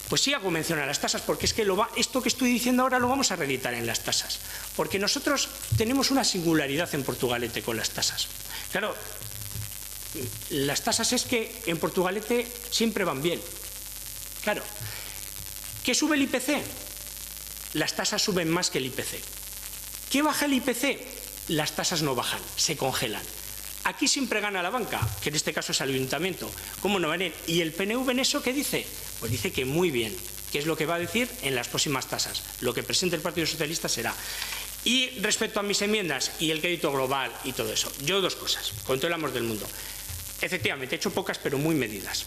pues sí hago mención a las tasas, porque es que esto que estoy diciendo ahora lo vamos a reeditar en las tasas. Porque nosotros tenemos una singularidad en Portugalete con las tasas. Claro, las tasas es que en Portugalete siempre van bien. Claro. ¿Qué sube el IPC? Las tasas suben más que el IPC. ¿Qué baja el IPC? Las tasas no bajan, se congelan. Aquí siempre gana la banca, que en este caso es el ayuntamiento. ¿Cómo no van a ir? ¿Y el PNV en eso qué dice? Pues dice que muy bien, que es lo que va a decir en las próximas tasas. Lo que presente el Partido Socialista será. Y respecto a mis enmiendas y el crédito global y todo eso, yo dos cosas, con todo el amor del mundo. Efectivamente, he hecho pocas pero muy medidas,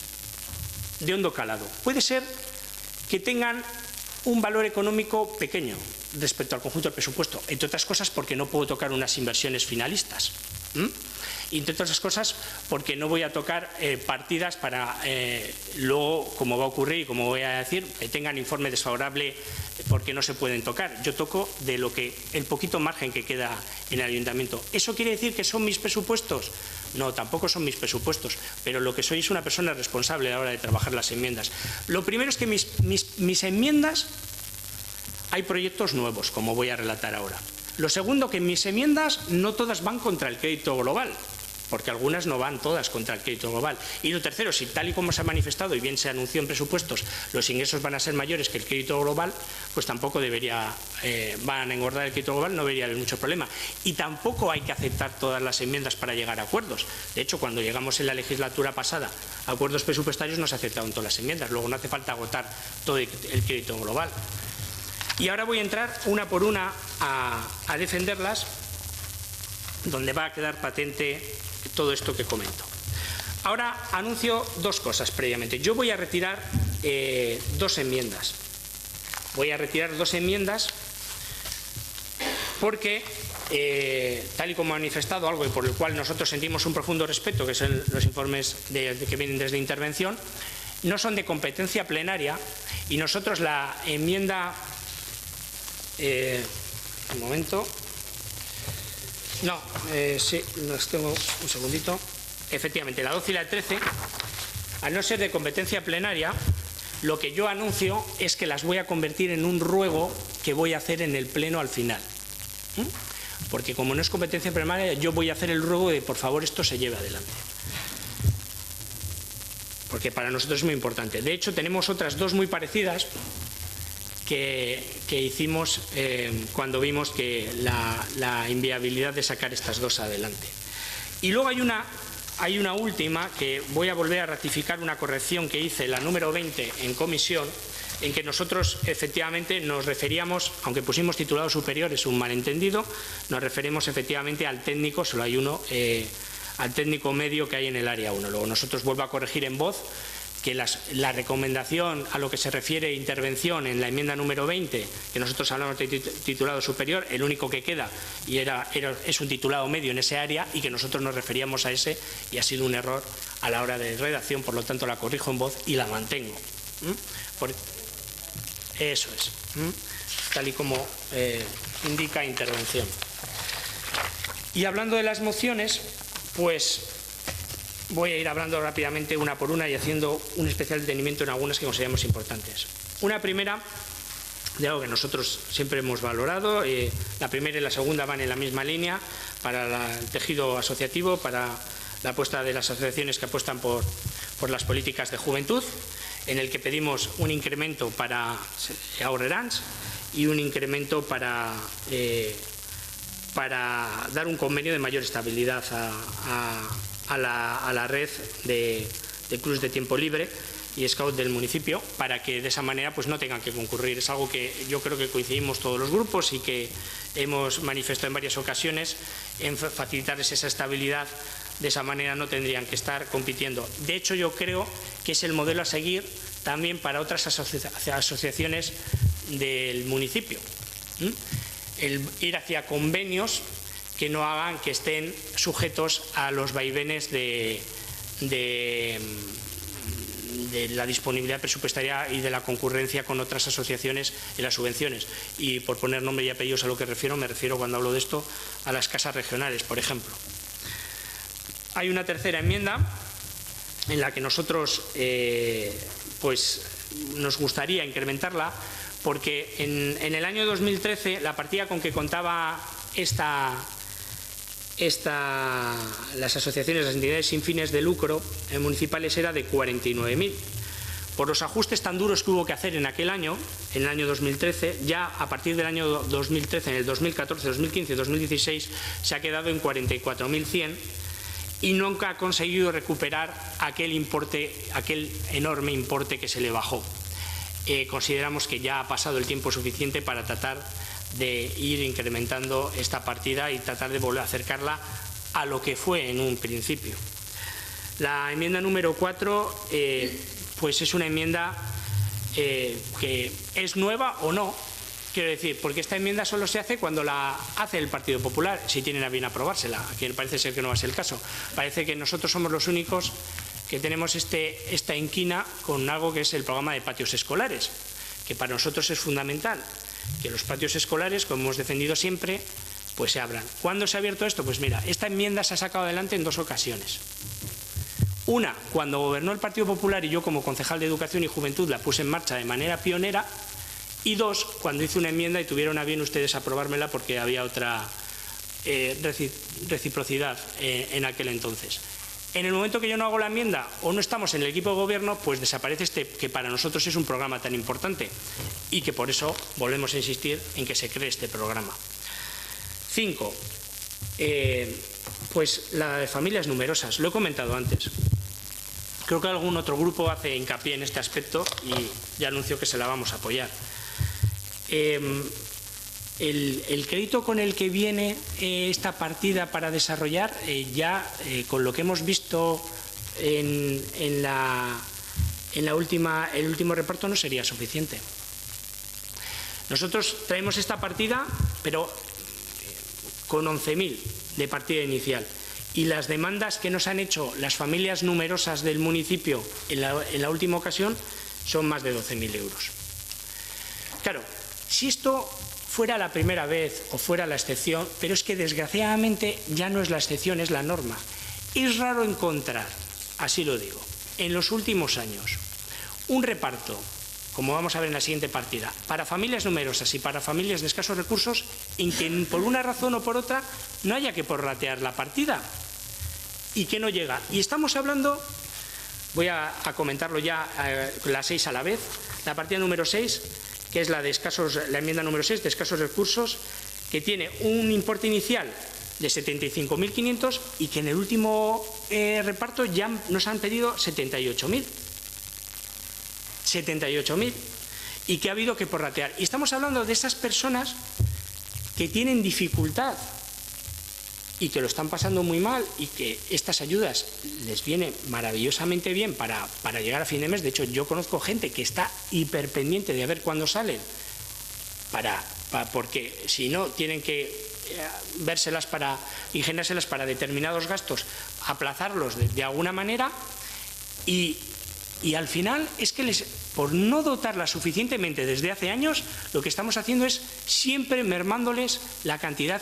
de hondo calado. Puede ser que tengan un valor económico pequeño respecto al conjunto del presupuesto, entre otras cosas porque no puedo tocar unas inversiones finalistas. Y entre otras cosas porque no voy a tocar partidas para luego, como va a ocurrir y como voy a decir, que tengan informe desfavorable porque no se pueden tocar. Yo toco de lo que el poquito margen que queda en el ayuntamiento. ¿Eso quiere decir que son mis presupuestos? No, tampoco son mis presupuestos, pero lo que soy es una persona responsable a la hora de trabajar las enmiendas. Lo primero es que mis enmiendas hay proyectos nuevos, como voy a relatar ahora. Lo segundo, que en mis enmiendas no todas van contra el crédito global, porque algunas no van todas contra el crédito global. Y lo tercero, si tal y como se ha manifestado y bien se anunció en presupuestos, los ingresos van a ser mayores que el crédito global, pues tampoco van a engordar el crédito global, no debería haber mucho problema. Y tampoco hay que aceptar todas las enmiendas para llegar a acuerdos. De hecho, cuando llegamos en la legislatura pasada a acuerdos presupuestarios no se aceptaron todas las enmiendas, luego no hace falta agotar todo el crédito global. Y ahora voy a entrar una por una a defenderlas, donde va a quedar patente todo esto que comento. Ahora anuncio dos cosas previamente. Yo voy a retirar dos enmiendas. Voy a retirar dos enmiendas porque, tal y como ha manifestado algo y por el cual nosotros sentimos un profundo respeto, que son los informes que vienen desde intervención, no son de competencia plenaria, y nosotros la enmienda... un momento. No, sí, las tengo un segundito. Efectivamente, la 12 y la 13, al no ser de competencia plenaria, lo que yo anuncio es que las voy a convertir en un ruego que voy a hacer en el pleno al final. Porque como no es competencia plenaria, yo voy a hacer el ruego de por favor esto se lleve adelante. Porque para nosotros es muy importante. De hecho, tenemos otras dos muy parecidas que hicimos cuando vimos que la inviabilidad de sacar estas dos adelante. Y luego hay una última que voy a volver a ratificar, una corrección que hice, la número 20 en comisión, en que nosotros efectivamente nos referíamos, aunque pusimos titulado superior, es un malentendido, nos referimos efectivamente al técnico, solo hay uno, al técnico medio que hay en el área 1. Luego nosotros vuelvo a corregir en voz que la recomendación a lo que se refiere intervención en la enmienda número 20, que nosotros hablamos de titulado superior, el único que queda es un titulado medio en ese área, y que nosotros nos referíamos a ese, y ha sido un error a la hora de redacción, por lo tanto la corrijo en voz y la mantengo. Eso es, tal y como indica intervención. Y hablando de las mociones, pues voy a ir hablando rápidamente una por una y haciendo un especial detenimiento en algunas que consideramos importantes. Una primera, de algo que nosotros siempre hemos valorado, la primera y la segunda van en la misma línea, para el tejido asociativo, para la apuesta de las asociaciones que apuestan por las políticas de juventud, en el que pedimos un incremento para Aurrerans y un incremento para dar un convenio de mayor estabilidad a la red de clubs de tiempo libre y scout del municipio, para que de esa manera pues no tengan que concurrir. Es algo que yo creo que coincidimos todos los grupos y que hemos manifestado en varias ocasiones, en facilitarles esa estabilidad. De esa manera no tendrían que estar compitiendo. De hecho, yo creo que es el modelo a seguir también para otras asociaciones del municipio. El ir hacia convenios que no hagan que estén sujetos a los vaivenes de la disponibilidad presupuestaria y de la concurrencia con otras asociaciones en las subvenciones. Y por poner nombre y apellidos a lo que me refiero cuando hablo de esto a las casas regionales, por ejemplo. Hay una tercera enmienda en la que nosotros pues nos gustaría incrementarla, porque en el año 2013 la partida con que contaba las asociaciones, las entidades sin fines de lucro municipales era de 49.000. Por los ajustes tan duros que hubo que hacer en aquel año, en el año 2013, ya a partir del año 2013, en el 2014, 2015, 2016, se ha quedado en 44.100 y nunca ha conseguido recuperar aquel enorme importe que se le bajó. Consideramos que ya ha pasado el tiempo suficiente para tratar de ir incrementando esta partida y tratar de volver a acercarla a lo que fue en un principio. La enmienda número 4 pues es una enmienda que es nueva o no, quiero decir, porque esta enmienda solo se hace cuando la hace el Partido Popular, si tienen a bien aprobársela, que parece ser que no va a ser el caso. Parece que nosotros somos los únicos que tenemos esta inquina con algo que es el programa de patios escolares, que para nosotros es fundamental que los patios escolares, como hemos defendido siempre, pues se abran. ¿Cuándo se ha abierto esto? Pues mira, esta enmienda se ha sacado adelante en 2 ocasiones. Una, cuando gobernó el Partido Popular y yo como concejal de Educación y Juventud la puse en marcha de manera pionera, y 2, cuando hice una enmienda y tuvieron a bien ustedes aprobármela porque había otra reciprocidad en aquel entonces. En el momento que yo no hago la enmienda o no estamos en el equipo de gobierno, pues desaparece que para nosotros es un programa tan importante y que por eso volvemos a insistir en que se cree este programa. 5. Pues la de familias numerosas. Lo he comentado antes. Creo que algún otro grupo hace hincapié en este aspecto y ya anuncio que se la vamos a apoyar. El crédito con el que viene esta partida para desarrollar, con lo que hemos visto en el último reparto, no sería suficiente. Nosotros traemos esta partida, pero con 11.000 de partida inicial. Y las demandas que nos han hecho las familias numerosas del municipio en la última ocasión son más de 12.000 euros. Claro, si esto fuera la primera vez o fuera la excepción, pero es que desgraciadamente ya no es la excepción, es la norma. Es raro encontrar, así lo digo, en los últimos años, un reparto, como vamos a ver en la siguiente partida, para familias numerosas y para familias de escasos recursos, en que por una razón o por otra no haya que prorratear la partida y que no llega. Y estamos hablando, voy a comentarlo ya, las 6 a la vez, la partida número 6, que es la enmienda número 6 de escasos recursos, que tiene un importe inicial de 75.500 y que en el último reparto ya nos han pedido 78.000. 78.000 y que ha habido que prorratear. Y estamos hablando de esas personas que tienen dificultad y que lo están pasando muy mal y que estas ayudas les vienen maravillosamente bien para llegar a fin de mes. De hecho, yo conozco gente que está hiperpendiente de ver cuándo salen, porque si no tienen que ingeniárselas para determinados gastos, aplazarlos de alguna manera y al final es que por no dotarlas suficientemente desde hace años, lo que estamos haciendo es siempre mermándoles la cantidad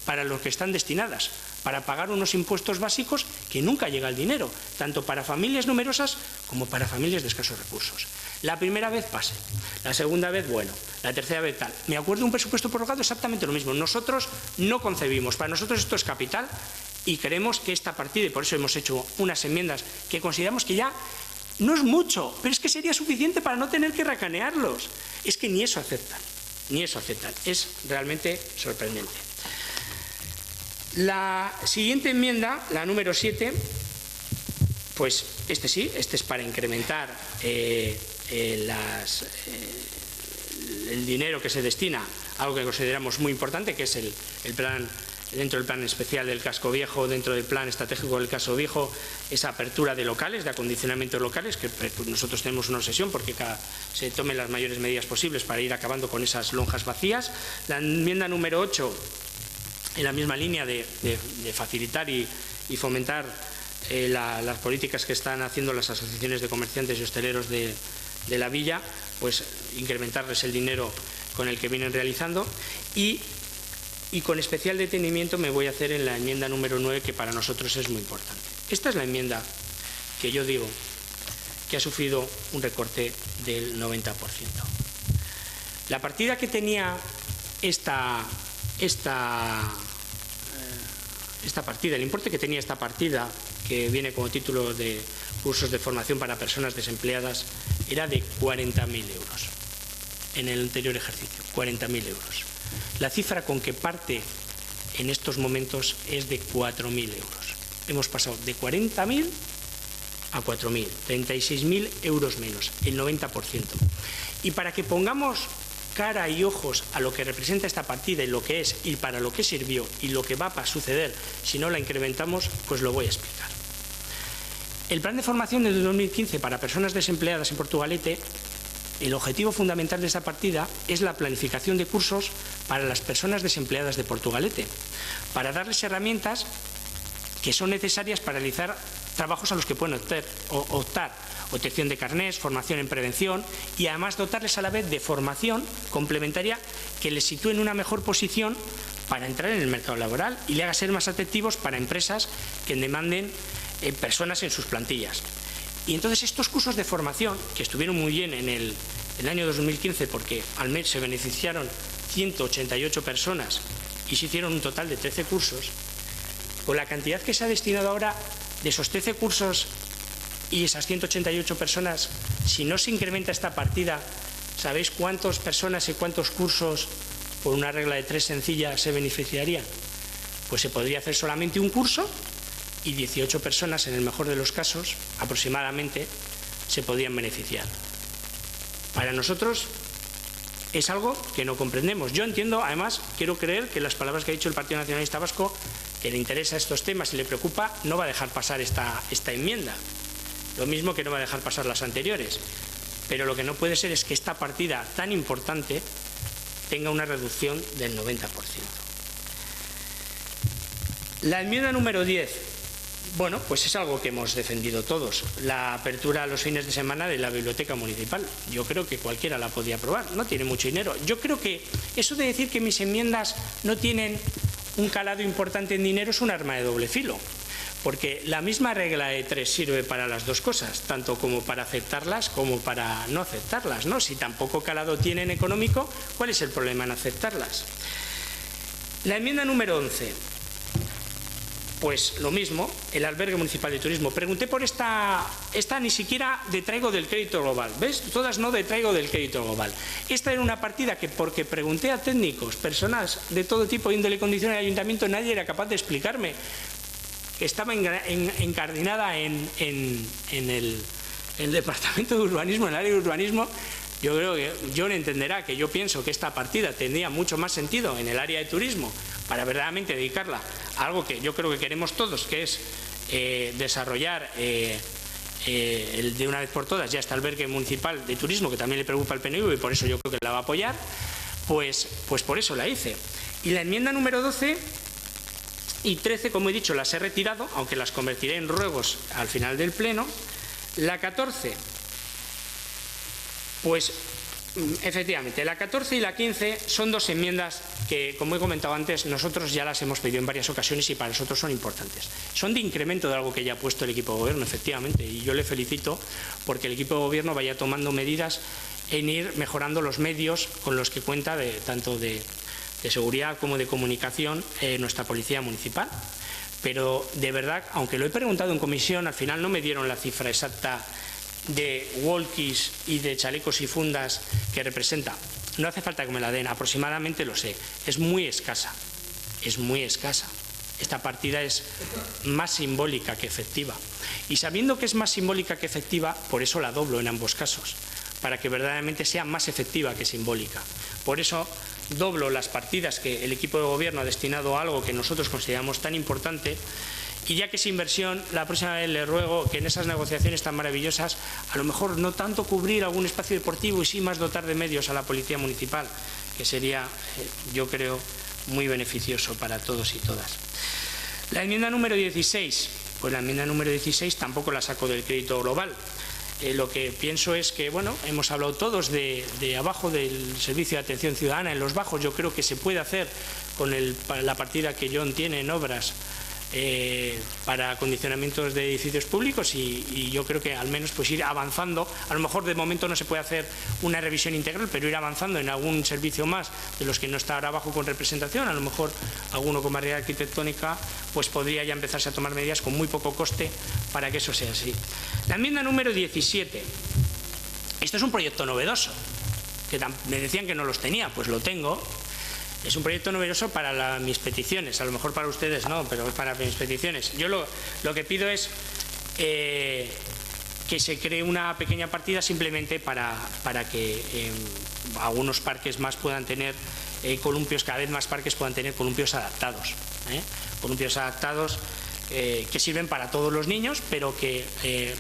para lo que están destinadas, para pagar unos impuestos básicos que nunca llega el dinero, tanto para familias numerosas como para familias de escasos recursos. La primera vez pase, la segunda vez bueno, la tercera vez tal. Me acuerdo de un presupuesto prorrogado exactamente lo mismo. Nosotros no concebimos, para nosotros esto es capital y creemos que esta partida, y por eso hemos hecho unas enmiendas que consideramos que ya no es mucho, pero es que sería suficiente para no tener que racanearlos. Es que ni eso aceptan. Ni eso aceptan. Es realmente sorprendente. La siguiente enmienda, la número 7, pues este es para incrementar el dinero que se destina a algo que consideramos muy importante, que es el plan, dentro del plan especial del casco viejo, dentro del plan estratégico del casco viejo, esa apertura de locales, de acondicionamiento de locales, que nosotros tenemos una obsesión porque se tomen las mayores medidas posibles para ir acabando con esas lonjas vacías. La enmienda número 8, en la misma línea de facilitar y fomentar las políticas que están haciendo las asociaciones de comerciantes y hosteleros de la villa, pues incrementarles el dinero con el que vienen realizando, y con especial detenimiento me voy a hacer en la enmienda número 9, que para nosotros es muy importante. Esta es la enmienda que yo digo que ha sufrido un recorte del 90%. La partida que tenía esta partida, el importe que tenía esta partida, que viene como título de cursos de formación para personas desempleadas, era de 40.000 euros. En el anterior ejercicio, 40.000 euros. La cifra con que parte en estos momentos es de 4.000 euros. Hemos pasado de 40.000 a 4.000, 36.000 euros menos, el 90%. Y para que pongamos cara y ojos a lo que representa esta partida y lo que es y para lo que sirvió y lo que va a suceder si no la incrementamos, pues lo voy a explicar. El plan de formación del 2015 para personas desempleadas en Portugalete, el objetivo fundamental de esa partida es la planificación de cursos para las personas desempleadas de Portugalete, para darles herramientas que son necesarias para realizar trabajos a los que pueden optar, obtención de carnés, formación en prevención, y además dotarles a la vez de formación complementaria que les sitúe en una mejor posición para entrar en el mercado laboral y le haga ser más atractivos para empresas que demanden personas en sus plantillas. Y entonces estos cursos de formación, que estuvieron muy bien en el año 2015 porque al mes se beneficiaron 188 personas y se hicieron un total de 13 cursos, con la cantidad que se ha destinado ahora de esos 13 cursos y esas 188 personas, si no se incrementa esta partida, ¿sabéis cuántas personas y cuántos cursos por una regla de 3 sencilla se beneficiarían? Pues se podría hacer solamente un curso y 18 personas, en el mejor de los casos, aproximadamente, se podrían beneficiar. Para nosotros es algo que no comprendemos. Yo entiendo, además, quiero creer que las palabras que ha dicho el Partido Nacionalista Vasco, que le interesa estos temas y le preocupa, no va a dejar pasar esta enmienda. Lo mismo que no va a dejar pasar las anteriores. Pero lo que no puede ser es que esta partida tan importante tenga una reducción del 90%. La enmienda número 10. Bueno, pues es algo que hemos defendido todos, la apertura a los fines de semana de la biblioteca municipal. Yo creo que cualquiera la podía aprobar, no tiene mucho dinero. Yo creo que eso de decir que mis enmiendas no tienen un calado importante en dinero es un arma de doble filo, porque la misma regla de 3 sirve para las dos cosas, tanto como para aceptarlas como para no aceptarlas, ¿no? Si tampoco calado tienen económico, ¿cuál es el problema en aceptarlas? La enmienda número 11. Pues lo mismo, el albergue municipal de turismo. Pregunté por esta ni siquiera detraigo del crédito global, ¿ves? Todas no detraigo del crédito global. Esta era una partida que, porque pregunté a técnicos, personas de todo tipo, índole y condición del ayuntamiento, nadie era capaz de explicarme. Estaba encardinada en el departamento de urbanismo, en el área de urbanismo. Yo creo que John entenderá que yo pienso que esta partida tendría mucho más sentido en el área de turismo para verdaderamente dedicarla a algo que yo creo que queremos todos, que es desarrollar de una vez por todas ya este albergue municipal de turismo, que también le preocupa al PNV y por eso yo creo que la va a apoyar, pues por eso la hice. Y la enmienda número 12 y 13, como he dicho, las he retirado, aunque las convertiré en ruegos al final del pleno. La 14, pues efectivamente, la 14 y la 15 son dos enmiendas que, como he comentado antes, nosotros ya las hemos pedido en varias ocasiones y para nosotros son importantes. Son de incremento de algo que ya ha puesto el equipo de gobierno, efectivamente, y yo le felicito porque el equipo de gobierno vaya tomando medidas en ir mejorando los medios con los que cuenta tanto de seguridad como de comunicación nuestra policía municipal. Pero de verdad, aunque lo he preguntado en comisión, al final no me dieron la cifra exacta de walkies y de chalecos y fundas que representa. no hace falta que me la den, aproximadamente lo sé, es muy escasa, es muy escasa. Esta partida es más simbólica que efectiva. Y sabiendo que es más simbólica que efectiva, por eso la doblo en ambos casos, para que verdaderamente sea más efectiva que simbólica. Por eso doblo las partidas que el equipo de gobierno ha destinado a algo que nosotros consideramos tan importante. Y ya que es inversión, la próxima vez le ruego que en esas negociaciones tan maravillosas, a lo mejor no tanto cubrir algún espacio deportivo y sí más dotar de medios a la Policía Municipal, que sería, yo creo, muy beneficioso para todos y todas. La enmienda número 16, pues la enmienda número 16 tampoco la saco del crédito global. Lo que pienso es que, bueno, hemos hablado todos de abajo del servicio de atención ciudadana, en los bajos yo creo que se puede hacer con la partida que John tiene en obras para acondicionamientos de edificios públicos y yo creo que al menos pues ir avanzando. A lo mejor de momento no se puede hacer una revisión integral, pero ir avanzando en algún servicio más de los que no está ahora abajo con representación, a lo mejor alguno con barrera arquitectónica, pues podría ya empezarse a tomar medidas con muy poco coste para que eso sea así. La enmienda número 17. Esto es un proyecto novedoso, que me decían que no los tenía, pues lo tengo. Es un proyecto novedoso para mis peticiones, a lo mejor para ustedes no, pero es para mis peticiones. Yo lo que pido es que se cree una pequeña partida simplemente para que algunos parques más puedan tener columpios, cada vez más parques puedan tener columpios adaptados. Columpios adaptados que sirven para todos los niños, pero que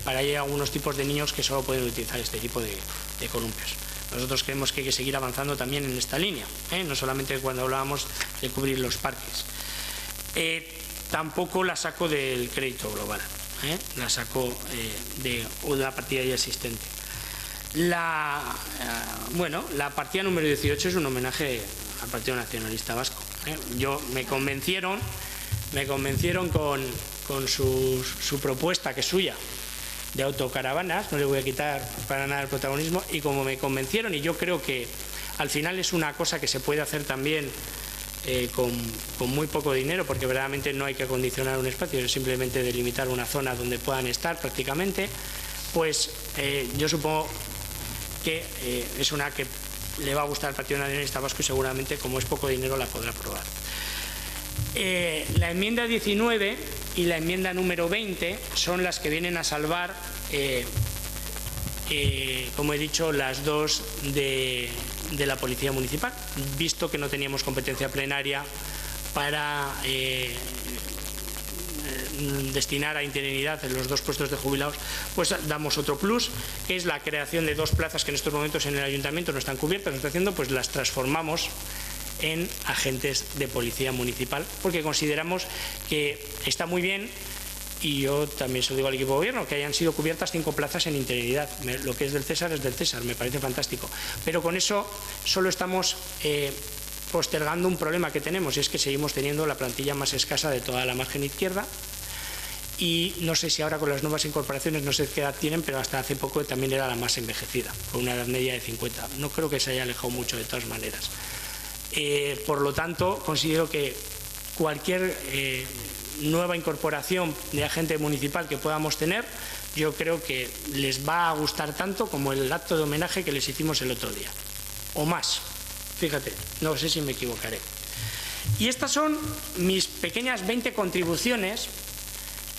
para hay algunos tipos de niños que solo pueden utilizar este tipo de columpios. Nosotros creemos que hay que seguir avanzando también en esta línea, no solamente cuando hablábamos de cubrir los parques. Tampoco la saco del crédito global, la saco de una partida ya existente. Bueno, la partida número 18 es un homenaje al Partido Nacionalista Vasco. Yo me convencieron con su propuesta, que es suya, de autocaravanas, no le voy a quitar para nada el protagonismo, y como me convencieron, y yo creo que al final es una cosa que se puede hacer también con muy poco dinero, porque verdaderamente no hay que acondicionar un espacio, es simplemente delimitar una zona donde puedan estar prácticamente, pues yo supongo que es una que le va a gustar al Partido Nacionalista Vasco y seguramente, como es poco dinero, la podrá aprobar. La enmienda 19 y la enmienda número 20 son las que vienen a salvar, como he dicho, las dos de la Policía Municipal, visto que no teníamos competencia plenaria para destinar a interinidad en los dos puestos de jubilados, pues damos otro plus, que es la creación de 2 plazas que en estos momentos en el ayuntamiento no están cubiertas, no está haciendo, pues las transformamos en agentes de policía municipal, porque consideramos que está muy bien, y yo también se lo digo al equipo de gobierno, que hayan sido cubiertas 5 plazas en interinidad. Lo que es del César es del César, me parece fantástico, pero con eso solo estamos postergando un problema que tenemos, y es que seguimos teniendo la plantilla más escasa de toda la margen izquierda, y no sé si ahora con las nuevas incorporaciones, no sé qué edad tienen, pero hasta hace poco también era la más envejecida, con una edad media de 50. No creo que se haya alejado mucho de todas maneras. Por lo tanto, considero que cualquier nueva incorporación de agente municipal que podamos tener, yo creo que les va a gustar tanto como el acto de homenaje que les hicimos el otro día, o más. Fíjate, no sé si me equivocaré. Y estas son mis pequeñas 20 contribuciones,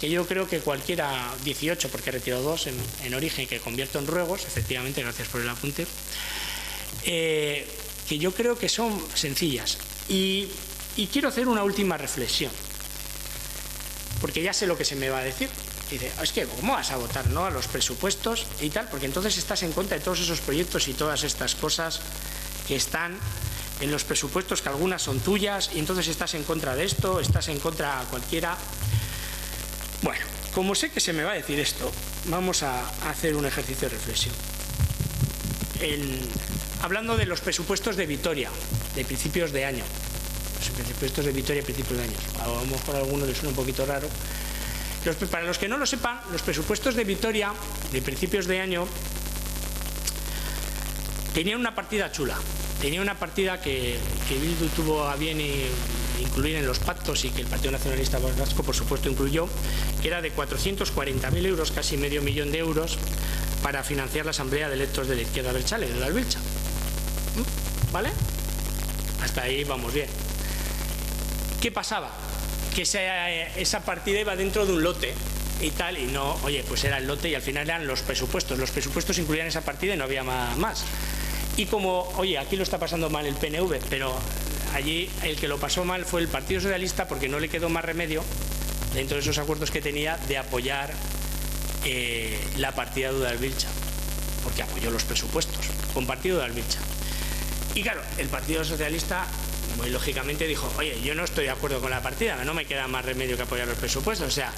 que yo creo que cualquiera, 18 porque he retirado 2 en origen, que convierto en ruegos, efectivamente, gracias por el apunte, que yo creo que son sencillas. Y quiero hacer una última reflexión, porque ya sé lo que se me va a decir. Dice, es que ¿cómo vas a votar no a los presupuestos y tal? Porque entonces estás en contra de todos esos proyectos y todas estas cosas que están en los presupuestos, que algunas son tuyas, y entonces estás en contra de esto, estás en contra a cualquiera. Bueno, como sé que se me va a decir esto, vamos a hacer un ejercicio de reflexión. Hablando de los presupuestos de Vitoria, de principios de año, los presupuestos de Vitoria a principios de año, a lo mejor a algunos les suena un poquito raro. Para los que no lo sepan, los presupuestos de Vitoria de principios de año tenían una partida chula, tenía una partida que Bildu tuvo a bien incluir en los pactos, y que el Partido Nacionalista Vasco por supuesto incluyó, que era de 440.000 euros, casi medio millón de euros, para financiar la asamblea de electos de la izquierda abertzale, de la Albiltza. ¿vale? Hasta ahí vamos bien. ¿Qué pasaba? Que esa partida iba dentro de un lote y tal, y no, oye, pues era el lote y al final eran los presupuestos. Los presupuestos incluían esa partida y no había más. Y como, oye, aquí lo está pasando mal el PNV, pero allí el que lo pasó mal fue el Partido Socialista, porque no le quedó más remedio, dentro de esos acuerdos que tenía, de apoyar la partida de Udalbiltza, porque apoyó los presupuestos con partido de Udalbiltza. Y claro, el Partido Socialista muy lógicamente dijo, oye, yo no estoy de acuerdo con la partida, no me queda más remedio que apoyar los presupuestos. O sea,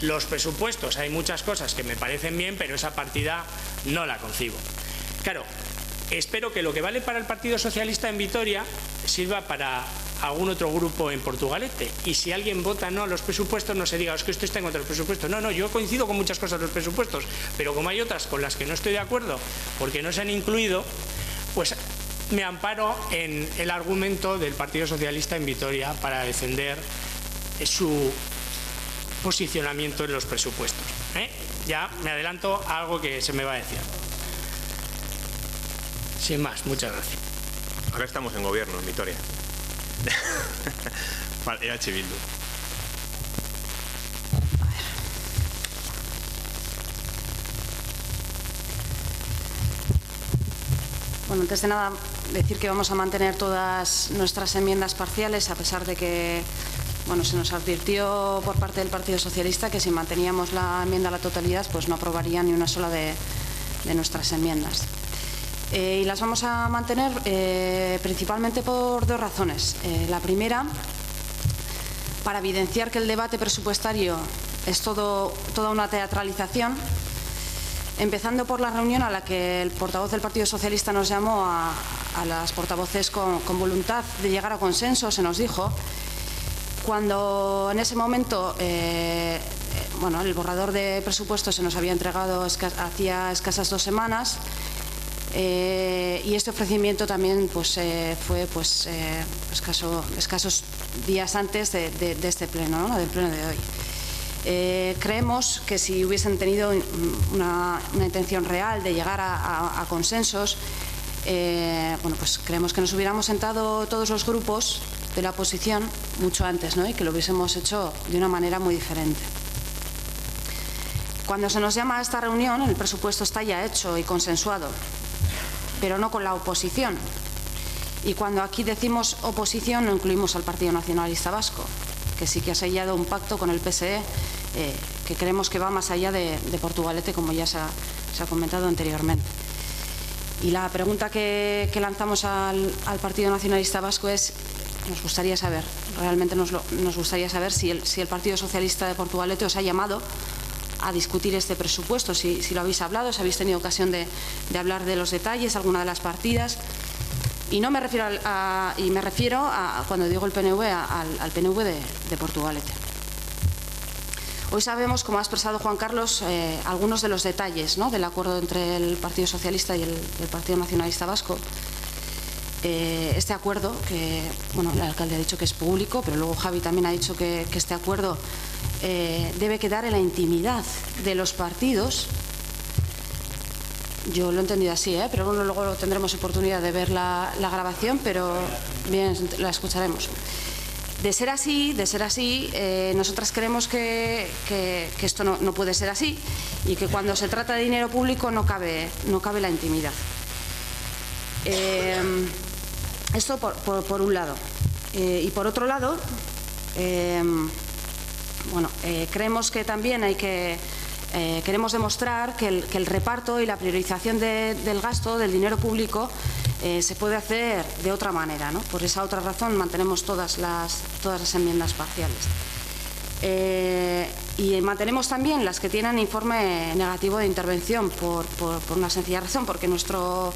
los presupuestos, hay muchas cosas que me parecen bien, pero esa partida no la concibo. Claro, espero que lo que vale para el Partido Socialista en Vitoria sirva para algún otro grupo en Portugalete, y si alguien vota no a los presupuestos, no se diga, es que esto está en contra de los presupuestos. No, yo coincido con muchas cosas de los presupuestos, pero como hay otras con las que no estoy de acuerdo porque no se han incluido, pues me amparo en el argumento del Partido Socialista en Vitoria para defender su posicionamiento en los presupuestos. Ya me adelanto a algo que se me va a decir. Sin más, muchas gracias. Ahora estamos en gobierno en Vitoria. EH Bildu. Bueno, antes de nada, decir que vamos a mantener todas nuestras enmiendas parciales, a pesar de que, bueno, se nos advirtió por parte del Partido Socialista que si manteníamos la enmienda a la totalidad, pues no aprobarían ni una sola de nuestras enmiendas. Y las vamos a mantener principalmente por dos razones. La primera, para evidenciar que el debate presupuestario es toda una teatralización, empezando por la reunión a la que el portavoz del Partido Socialista nos llamó a las portavoces con voluntad de llegar a consenso, se nos dijo, cuando en ese momento bueno, el borrador de presupuesto se nos había entregado hacía escasas 2 semanas, y este ofrecimiento también pues, fue pues, escasos días antes de este pleno, ¿no? Del pleno de hoy. Creemos que si hubiesen tenido una intención real de llegar a consensos, bueno, pues creemos que nos hubiéramos sentado todos los grupos de la oposición mucho antes, ¿no? Y que lo hubiésemos hecho de una manera muy diferente. Cuando se nos llama a esta reunión, el presupuesto está ya hecho y consensuado, pero no con la oposición. Y cuando aquí decimos oposición no incluimos al Partido Nacionalista Vasco, que sí que ha sellado un pacto con el PSE, que creemos que va más allá de Portugalete, como ya se ha comentado anteriormente. Y la pregunta que lanzamos al Partido Nacionalista Vasco es, nos gustaría saber, realmente nos gustaría saber si el Partido Socialista de Portugalete os ha llamado a discutir este presupuesto, si lo habéis hablado, si habéis tenido ocasión de hablar de los detalles, alguna de las partidas. Y no me refiero me refiero a, cuando digo el PNV, al PNV de Portugalete. Hoy sabemos, como ha expresado Juan Carlos, algunos de los detalles, ¿no?, del acuerdo entre el Partido Socialista y el Partido Nacionalista Vasco. Este acuerdo, que bueno, el alcalde ha dicho que es público, pero luego Javi también ha dicho que este acuerdo debe quedar en la intimidad de los partidos. Yo lo he entendido así, pero bueno, luego tendremos oportunidad de ver la grabación, pero bien, la escucharemos. De ser así, nosotras creemos que esto no puede ser así, y que cuando se trata de dinero público no cabe la intimidad. Esto por un lado. Y por otro lado, bueno, creemos que también queremos demostrar que el reparto y la priorización del gasto del dinero público se puede hacer de otra manera, ¿no? Por esa otra razón mantenemos todas las enmiendas parciales. Y mantenemos también las que tienen informe negativo de intervención por una sencilla razón, porque nuestro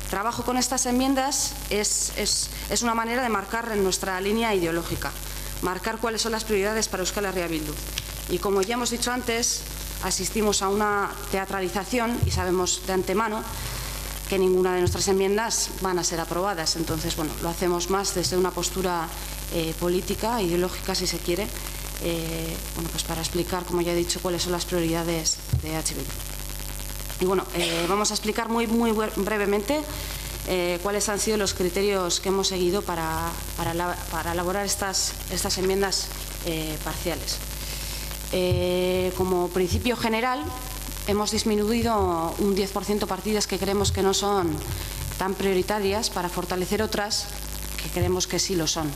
trabajo con estas enmiendas es una manera de marcar nuestra línea ideológica, marcar cuáles son las prioridades para Euskal Herria Bildu. Y como ya hemos dicho antes, asistimos a una teatralización y sabemos de antemano que ninguna de nuestras enmiendas van a ser aprobadas. Entonces, bueno, lo hacemos más desde una postura política, ideológica, si se quiere, bueno, pues para explicar, como ya he dicho, cuáles son las prioridades de EH Bildu. Y bueno, vamos a explicar muy brevemente cuáles han sido los criterios que hemos seguido para elaborar estas enmiendas parciales. Como principio general, hemos disminuido un 10% partidas que creemos que no son tan prioritarias para fortalecer otras que creemos que sí lo son.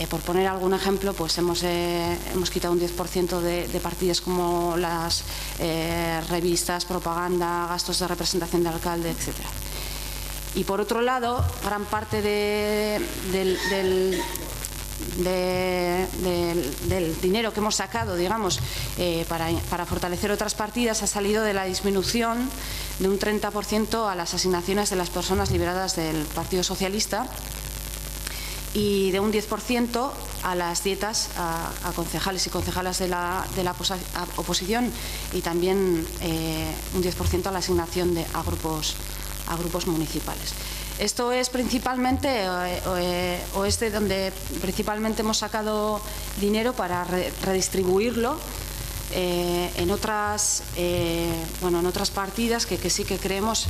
Por poner algún ejemplo, pues hemos quitado un 10% de partidas como las revistas, propaganda, gastos de representación del alcalde, etc. Y por otro lado, gran parte del dinero que hemos sacado, digamos, para fortalecer otras partidas ha salido de la disminución de un 30% a las asignaciones de las personas liberadas del Partido Socialista y de un 10% a las dietas a concejales y concejalas de la oposición y también un 10% a la asignación a grupos municipales. Esto es principalmente, o es de donde principalmente hemos sacado dinero para redistribuirlo en otras partidas que sí que creemos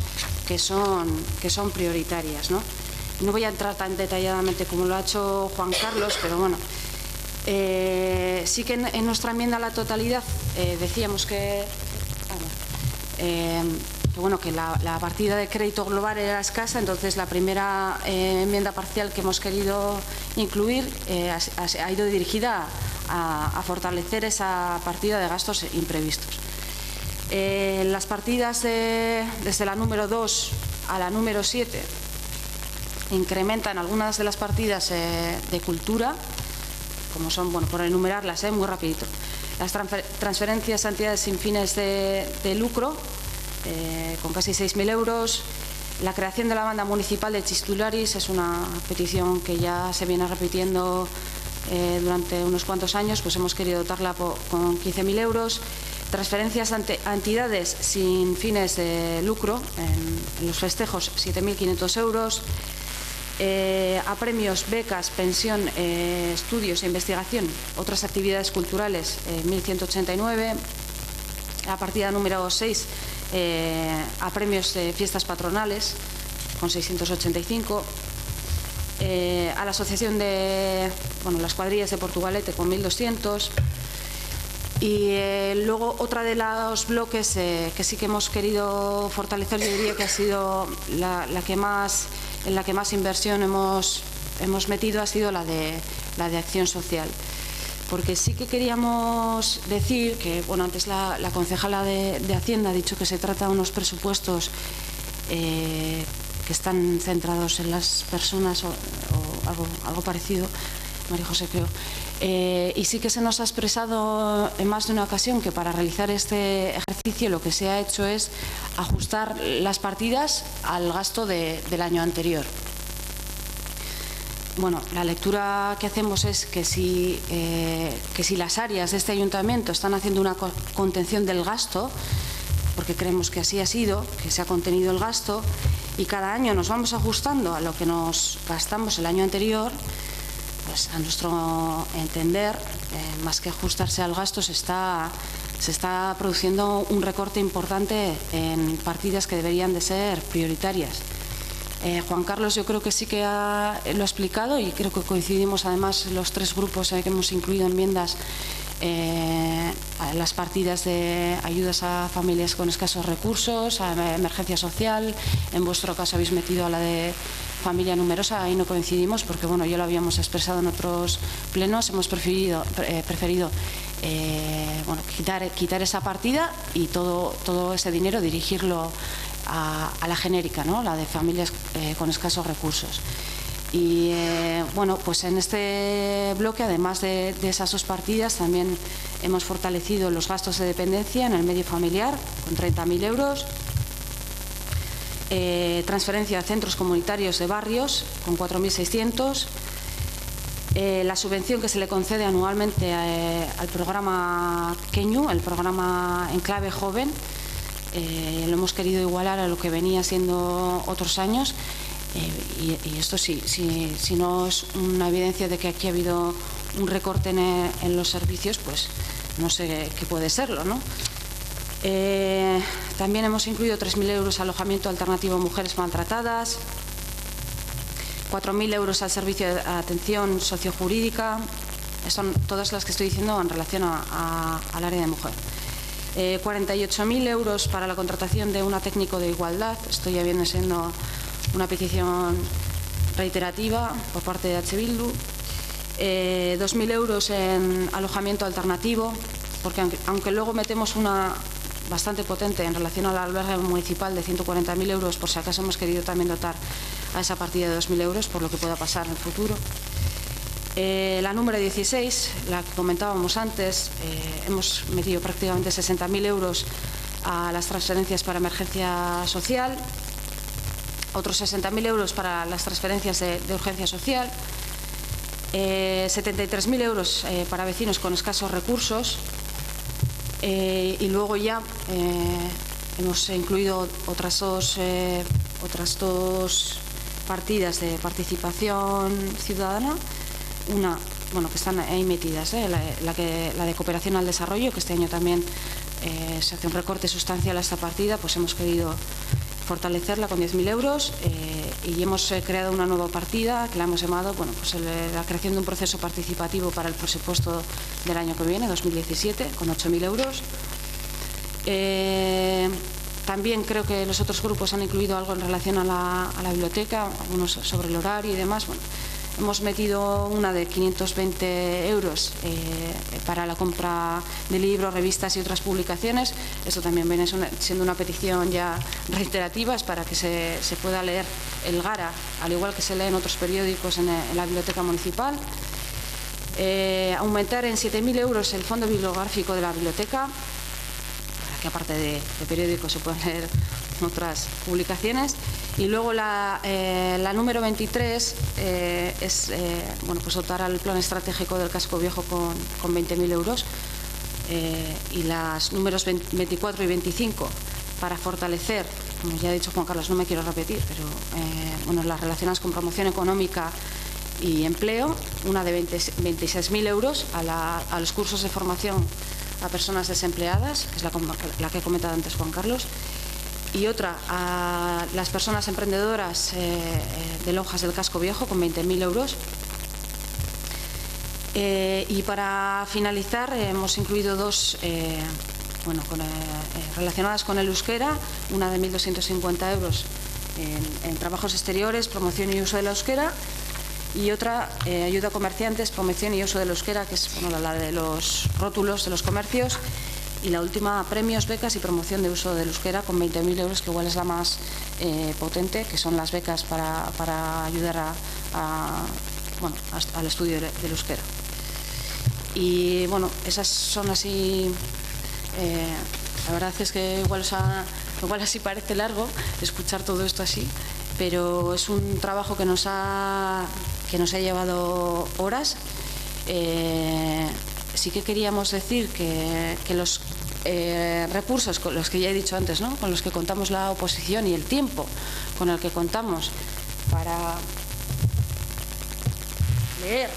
que son prioritarias, ¿no? No voy a entrar tan detalladamente como lo ha hecho Juan Carlos, pero bueno, sí que en nuestra enmienda a la totalidad decíamos que la partida de crédito global era escasa, entonces la primera enmienda parcial que hemos querido incluir ha ido dirigida a fortalecer esa partida de gastos imprevistos. Las partidas desde la número 2 a la número 7 incrementan algunas de las partidas de cultura, como son, por enumerarlas, muy rapidito. Las transferencias a entidades sin fines de lucro, con casi 6.000 euros. La creación de la banda municipal de Chistularis es una petición que ya se viene repitiendo durante unos cuantos años, pues hemos querido dotarla con 15.000 euros. Transferencias a entidades sin fines de lucro, en los festejos 7.500 euros. A premios, becas, pensión, estudios e investigación, otras actividades culturales, 1.189. La partida número 6, a premios de fiestas patronales, con 685. A la asociación de las cuadrillas de Portugalete, con 1.200. Y luego otra de los bloques que sí que hemos querido fortalecer, yo diría que ha sido en la que más inversión hemos metido, ha sido la de acción social. Porque sí que queríamos decir que, antes la concejala de Hacienda ha dicho que se trata de unos presupuestos que están centrados en las personas o algo parecido, María José creo. Y sí que se nos ha expresado en más de una ocasión que para realizar este ejercicio lo que se ha hecho es ajustar las partidas al gasto del año anterior. La lectura que hacemos es que si las áreas de este ayuntamiento están haciendo una contención del gasto, porque creemos que así ha sido, que se ha contenido el gasto, y cada año nos vamos ajustando a lo que nos gastamos el año anterior, pues a nuestro entender, más que ajustarse al gasto, se está produciendo un recorte importante en partidas que deberían de ser prioritarias. Juan Carlos yo creo que sí que lo ha explicado y creo que coincidimos además los tres grupos que hemos incluido enmiendas a las partidas de ayudas a familias con escasos recursos, a emergencia social. En vuestro caso habéis metido a la de familia numerosa, ahí no coincidimos porque ya lo habíamos expresado en otros plenos. Hemos preferido quitar esa partida y todo ese dinero dirigirlo a la genérica, ¿no? La de familias con escasos recursos. Y pues en este bloque, además de esas dos partidas, también hemos fortalecido los gastos de dependencia en el medio familiar con 30.000 euros. Transferencia a centros comunitarios de barrios con 4.600. La subvención que se le concede anualmente al programa Queñu, el programa Enclave Joven, lo hemos querido igualar a lo que venía siendo otros años. Y esto sí, si no es una evidencia de que aquí ha habido un recorte en los servicios, pues no sé qué puede serlo, ¿no? También hemos incluido 3.000 euros alojamiento alternativo a mujeres maltratadas, 4.000 euros al servicio de atención sociojurídica. Son todas las que estoy diciendo en relación al área de mujer. 48.000 euros para la contratación de una técnico de igualdad. Esto ya viene siendo una petición reiterativa por parte de H. Bildu. 2.000 euros en alojamiento alternativo, porque aunque luego metemos una bastante potente en relación al albergue municipal de 140.000 euros, por si acaso hemos querido también dotar a esa partida de 2.000 euros por lo que pueda pasar en el futuro. La número 16, la que comentábamos antes, hemos metido prácticamente 60.000 euros a las transferencias para emergencia social, otros 60.000 euros para las transferencias de urgencia social, 73.000 euros para vecinos con escasos recursos, y luego ya hemos incluido otras dos partidas de participación ciudadana. Una, bueno, que están ahí metidas, la de cooperación al desarrollo, que este año también se hace un recorte sustancial a esta partida, pues hemos querido fortalecerla con 10.000 euros y hemos creado una nueva partida que la hemos llamado, bueno, pues la creación de un proceso participativo para el presupuesto del año que viene, 2017, con 8.000 euros. También creo que los otros grupos han incluido algo en relación a la biblioteca, algunos sobre el horario y demás. Bueno, hemos metido una de 520 euros para la compra de libros, revistas y otras publicaciones. Esto también viene siendo una petición ya reiterativa, es para que se pueda leer el Gara, al igual que se lee en otros periódicos en la biblioteca municipal. Aumentar en 7.000 euros el fondo bibliográfico de la biblioteca, para que aparte de periódicos se puedan leer otras publicaciones. Y luego la número 23 es bueno, pues dotar al plan estratégico del casco viejo con 20.000 euros, y las números 24 y 25 para fortalecer, como ya ha dicho Juan Carlos, no me quiero repetir, pero bueno, las relacionadas con promoción económica y empleo, una de 26.000 euros a los cursos de formación a personas desempleadas, que es la que he comentado antes Juan Carlos, y otra a las personas emprendedoras de lonjas del casco viejo con 20.000 euros. Y para finalizar hemos incluido dos relacionadas con el euskera, una de 1.250 euros en trabajos exteriores, promoción y uso del euskera, y otra ayuda a comerciantes, promoción y uso del euskera, que es la de los rótulos de los comercios. Y la última, premios, becas y promoción de uso del euskera con 20.000 euros, que igual es la más potente, que son las becas para ayudar al estudio del euskera. Y bueno, esas son así, la verdad es que igual así parece largo escuchar todo esto así, pero es un trabajo que nos ha llevado horas. Sí que queríamos decir que los recursos con los que ya he dicho antes, ¿no?, con los que contamos la oposición y el tiempo con el que contamos para leer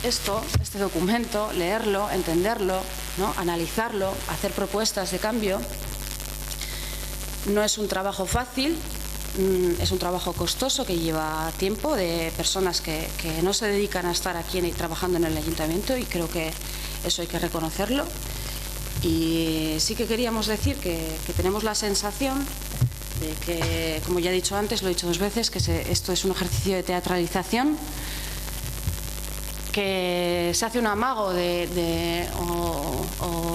este documento, leerlo, entenderlo, ¿no?, analizarlo, hacer propuestas de cambio, no es un trabajo fácil. Es un trabajo costoso que lleva tiempo, de personas que no se dedican a estar aquí trabajando en el ayuntamiento, y creo que eso hay que reconocerlo. Y sí que queríamos decir que tenemos la sensación de que, como ya he dicho antes, lo he dicho 2 veces, que esto es un ejercicio de teatralización, que se hace un amago o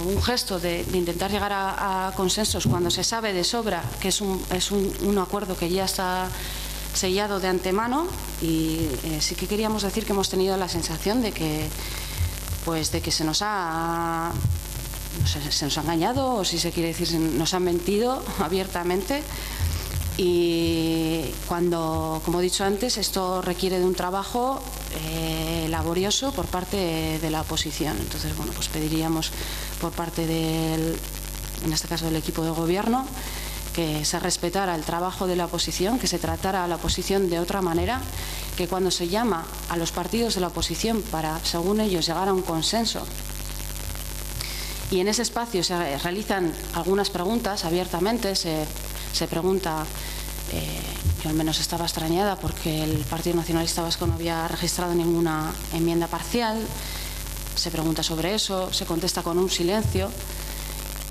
un gesto de intentar llegar a consensos cuando se sabe de sobra que es un acuerdo que ya está sellado de antemano. Y sí que queríamos decir que hemos tenido la sensación de que se nos ha engañado, o si se quiere decir, nos han mentido abiertamente. Y cuando, como he dicho antes, esto requiere de un trabajo laborioso por parte de la oposición. Entonces, bueno, pues pediríamos por parte en este caso del equipo de gobierno, que se respetara el trabajo de la oposición, que se tratara a la oposición de otra manera, que cuando se llama a los partidos de la oposición para, según ellos, llegar a un consenso, y en ese espacio se realizan algunas preguntas abiertamente, se pregunta, yo al menos estaba extrañada porque el Partido Nacionalista Vasco no había registrado ninguna enmienda parcial. Se pregunta sobre eso, se contesta con un silencio,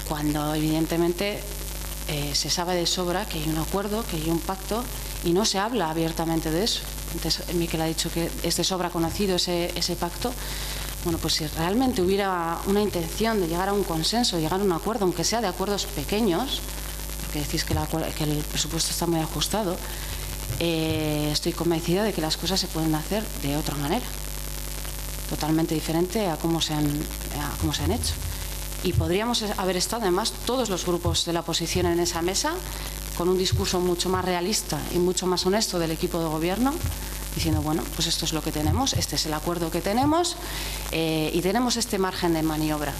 cuando evidentemente se sabe de sobra que hay un acuerdo, que hay un pacto, y no se habla abiertamente de eso. Antes Miquel ha dicho que es de sobra conocido ese pacto. Bueno, pues si realmente hubiera una intención de llegar a un consenso, llegar a un acuerdo, aunque sea de acuerdos pequeños, porque decís que el presupuesto está muy ajustado, estoy convencida de que las cosas se pueden hacer de otra manera, totalmente diferente a cómo se han hecho. Y podríamos haber estado además todos los grupos de la oposición en esa mesa con un discurso mucho más realista y mucho más honesto del equipo de gobierno, diciendo, bueno, pues esto es lo que tenemos, este es el acuerdo que tenemos y tenemos este margen de maniobra.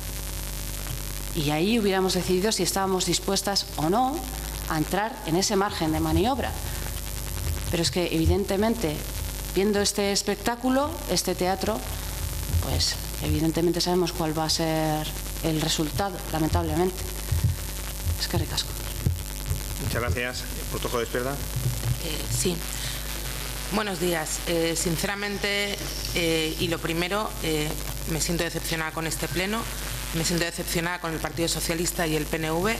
Y ahí hubiéramos decidido si estábamos dispuestas o no a entrar en ese margen de maniobra. Pero es que evidentemente, viendo este espectáculo, este teatro, pues evidentemente sabemos cuál va a ser el resultado, lamentablemente. Es que ricasco. Muchas gracias. ¿Protojo de izquierda? Sí. Buenos días. Sinceramente, y lo primero, me siento decepcionada con este pleno, me siento decepcionada con el Partido Socialista y el PNV.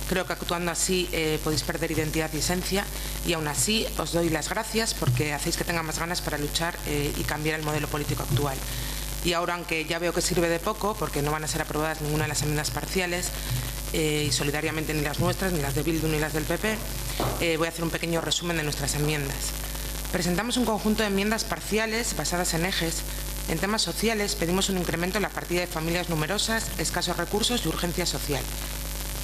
Creo que actuando así podéis perder identidad y esencia, y aún así os doy las gracias porque hacéis que tenga más ganas para luchar y cambiar el modelo político actual. Y ahora, aunque ya veo que sirve de poco, porque no van a ser aprobadas ninguna de las enmiendas parciales, y solidariamente ni las nuestras, ni las de Bildu, ni las del PP, voy a hacer un pequeño resumen de nuestras enmiendas. Presentamos un conjunto de enmiendas parciales basadas en ejes. En temas sociales pedimos un incremento en la partida de familias numerosas, escasos recursos y urgencia social.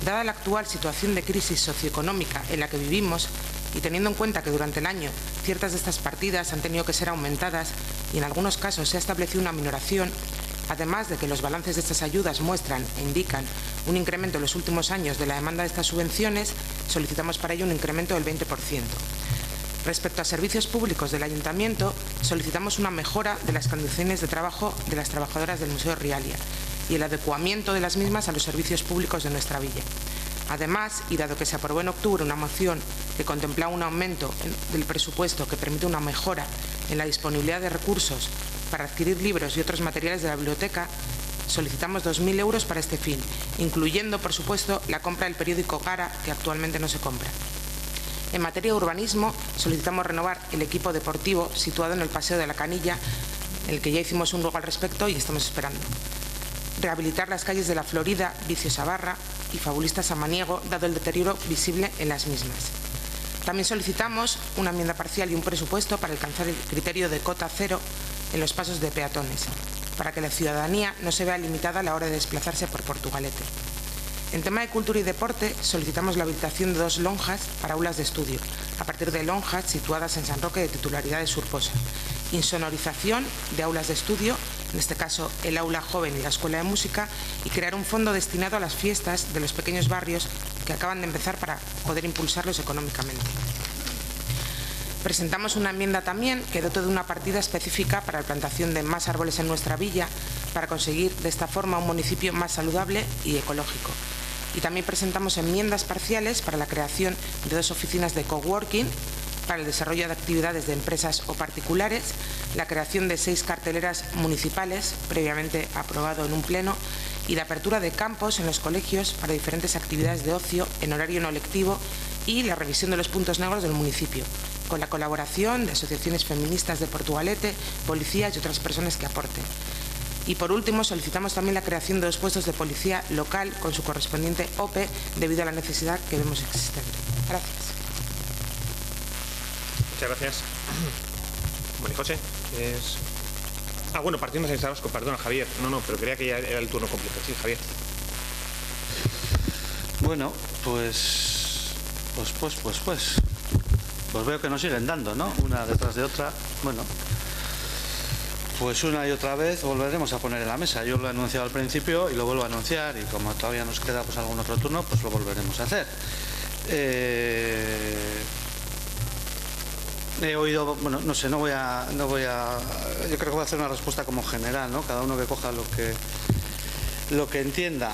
Dada la actual situación de crisis socioeconómica en la que vivimos, y teniendo en cuenta que durante el año ciertas de estas partidas han tenido que ser aumentadas y en algunos casos se ha establecido una minoración, además de que los balances de estas ayudas muestran e indican un incremento en los últimos años de la demanda de estas subvenciones, solicitamos para ello un incremento del 20%. Respecto a servicios públicos del Ayuntamiento, solicitamos una mejora de las condiciones de trabajo de las trabajadoras del Museo Rialia y el adecuamiento de las mismas a los servicios públicos de nuestra villa. Además, y dado que se aprobó en octubre una moción que contemplaba un aumento del presupuesto que permite una mejora en la disponibilidad de recursos para adquirir libros y otros materiales de la biblioteca, solicitamos 2.000 euros para este fin, incluyendo, por supuesto, la compra del periódico Gara, que actualmente no se compra. En materia de urbanismo, solicitamos renovar el equipo deportivo situado en el Paseo de la Canilla, en el que ya hicimos un ruego al respecto y estamos esperando. Rehabilitar las calles de La Florida, Vicio Sabarra y Fabulista Samaniego, dado el deterioro visible en las mismas. También solicitamos una enmienda parcial y un presupuesto para alcanzar el criterio de cota cero en los pasos de peatones, para que la ciudadanía no se vea limitada a la hora de desplazarse por Portugalete. En tema de cultura y deporte, solicitamos la habilitación de 2 lonjas para aulas de estudio, a partir de lonjas situadas en San Roque de titularidad de Surposa. Insonorización de aulas de estudio, en este caso el aula joven y la escuela de música, y crear un fondo destinado a las fiestas de los pequeños barrios que acaban de empezar para poder impulsarlos económicamente. Presentamos una enmienda también que dote de una partida específica para la plantación de más árboles en nuestra villa, para conseguir de esta forma un municipio más saludable y ecológico. Y también presentamos enmiendas parciales para la creación de 2 oficinas de coworking, para el desarrollo de actividades de empresas o particulares, la creación de 6 carteleras municipales, previamente aprobado en un pleno, y la apertura de campos en los colegios para diferentes actividades de ocio en horario no lectivo, y la revisión de los puntos negros del municipio, con la colaboración de asociaciones feministas de Portugalete, policías y otras personas que aporten. Y por último, solicitamos también la creación de 2 puestos de policía local con su correspondiente OPE, debido a la necesidad que vemos existente. Gracias. Muchas gracias. Bueno, José, es... bueno, Partido Nacionalista Vasco, perdona, Javier. No, pero creía que ya era el turno completo. Sí, Javier. Bueno, pues veo que nos siguen dando, ¿no? Una detrás de otra. Bueno, pues una y otra vez volveremos a poner en la mesa. Yo lo he anunciado al principio y lo vuelvo a anunciar, y como todavía nos queda pues algún otro turno, pues lo volveremos a hacer. He oído, bueno, no sé, no voy a yo creo que voy a hacer una respuesta como general, ¿no? Cada uno que coja lo que entienda.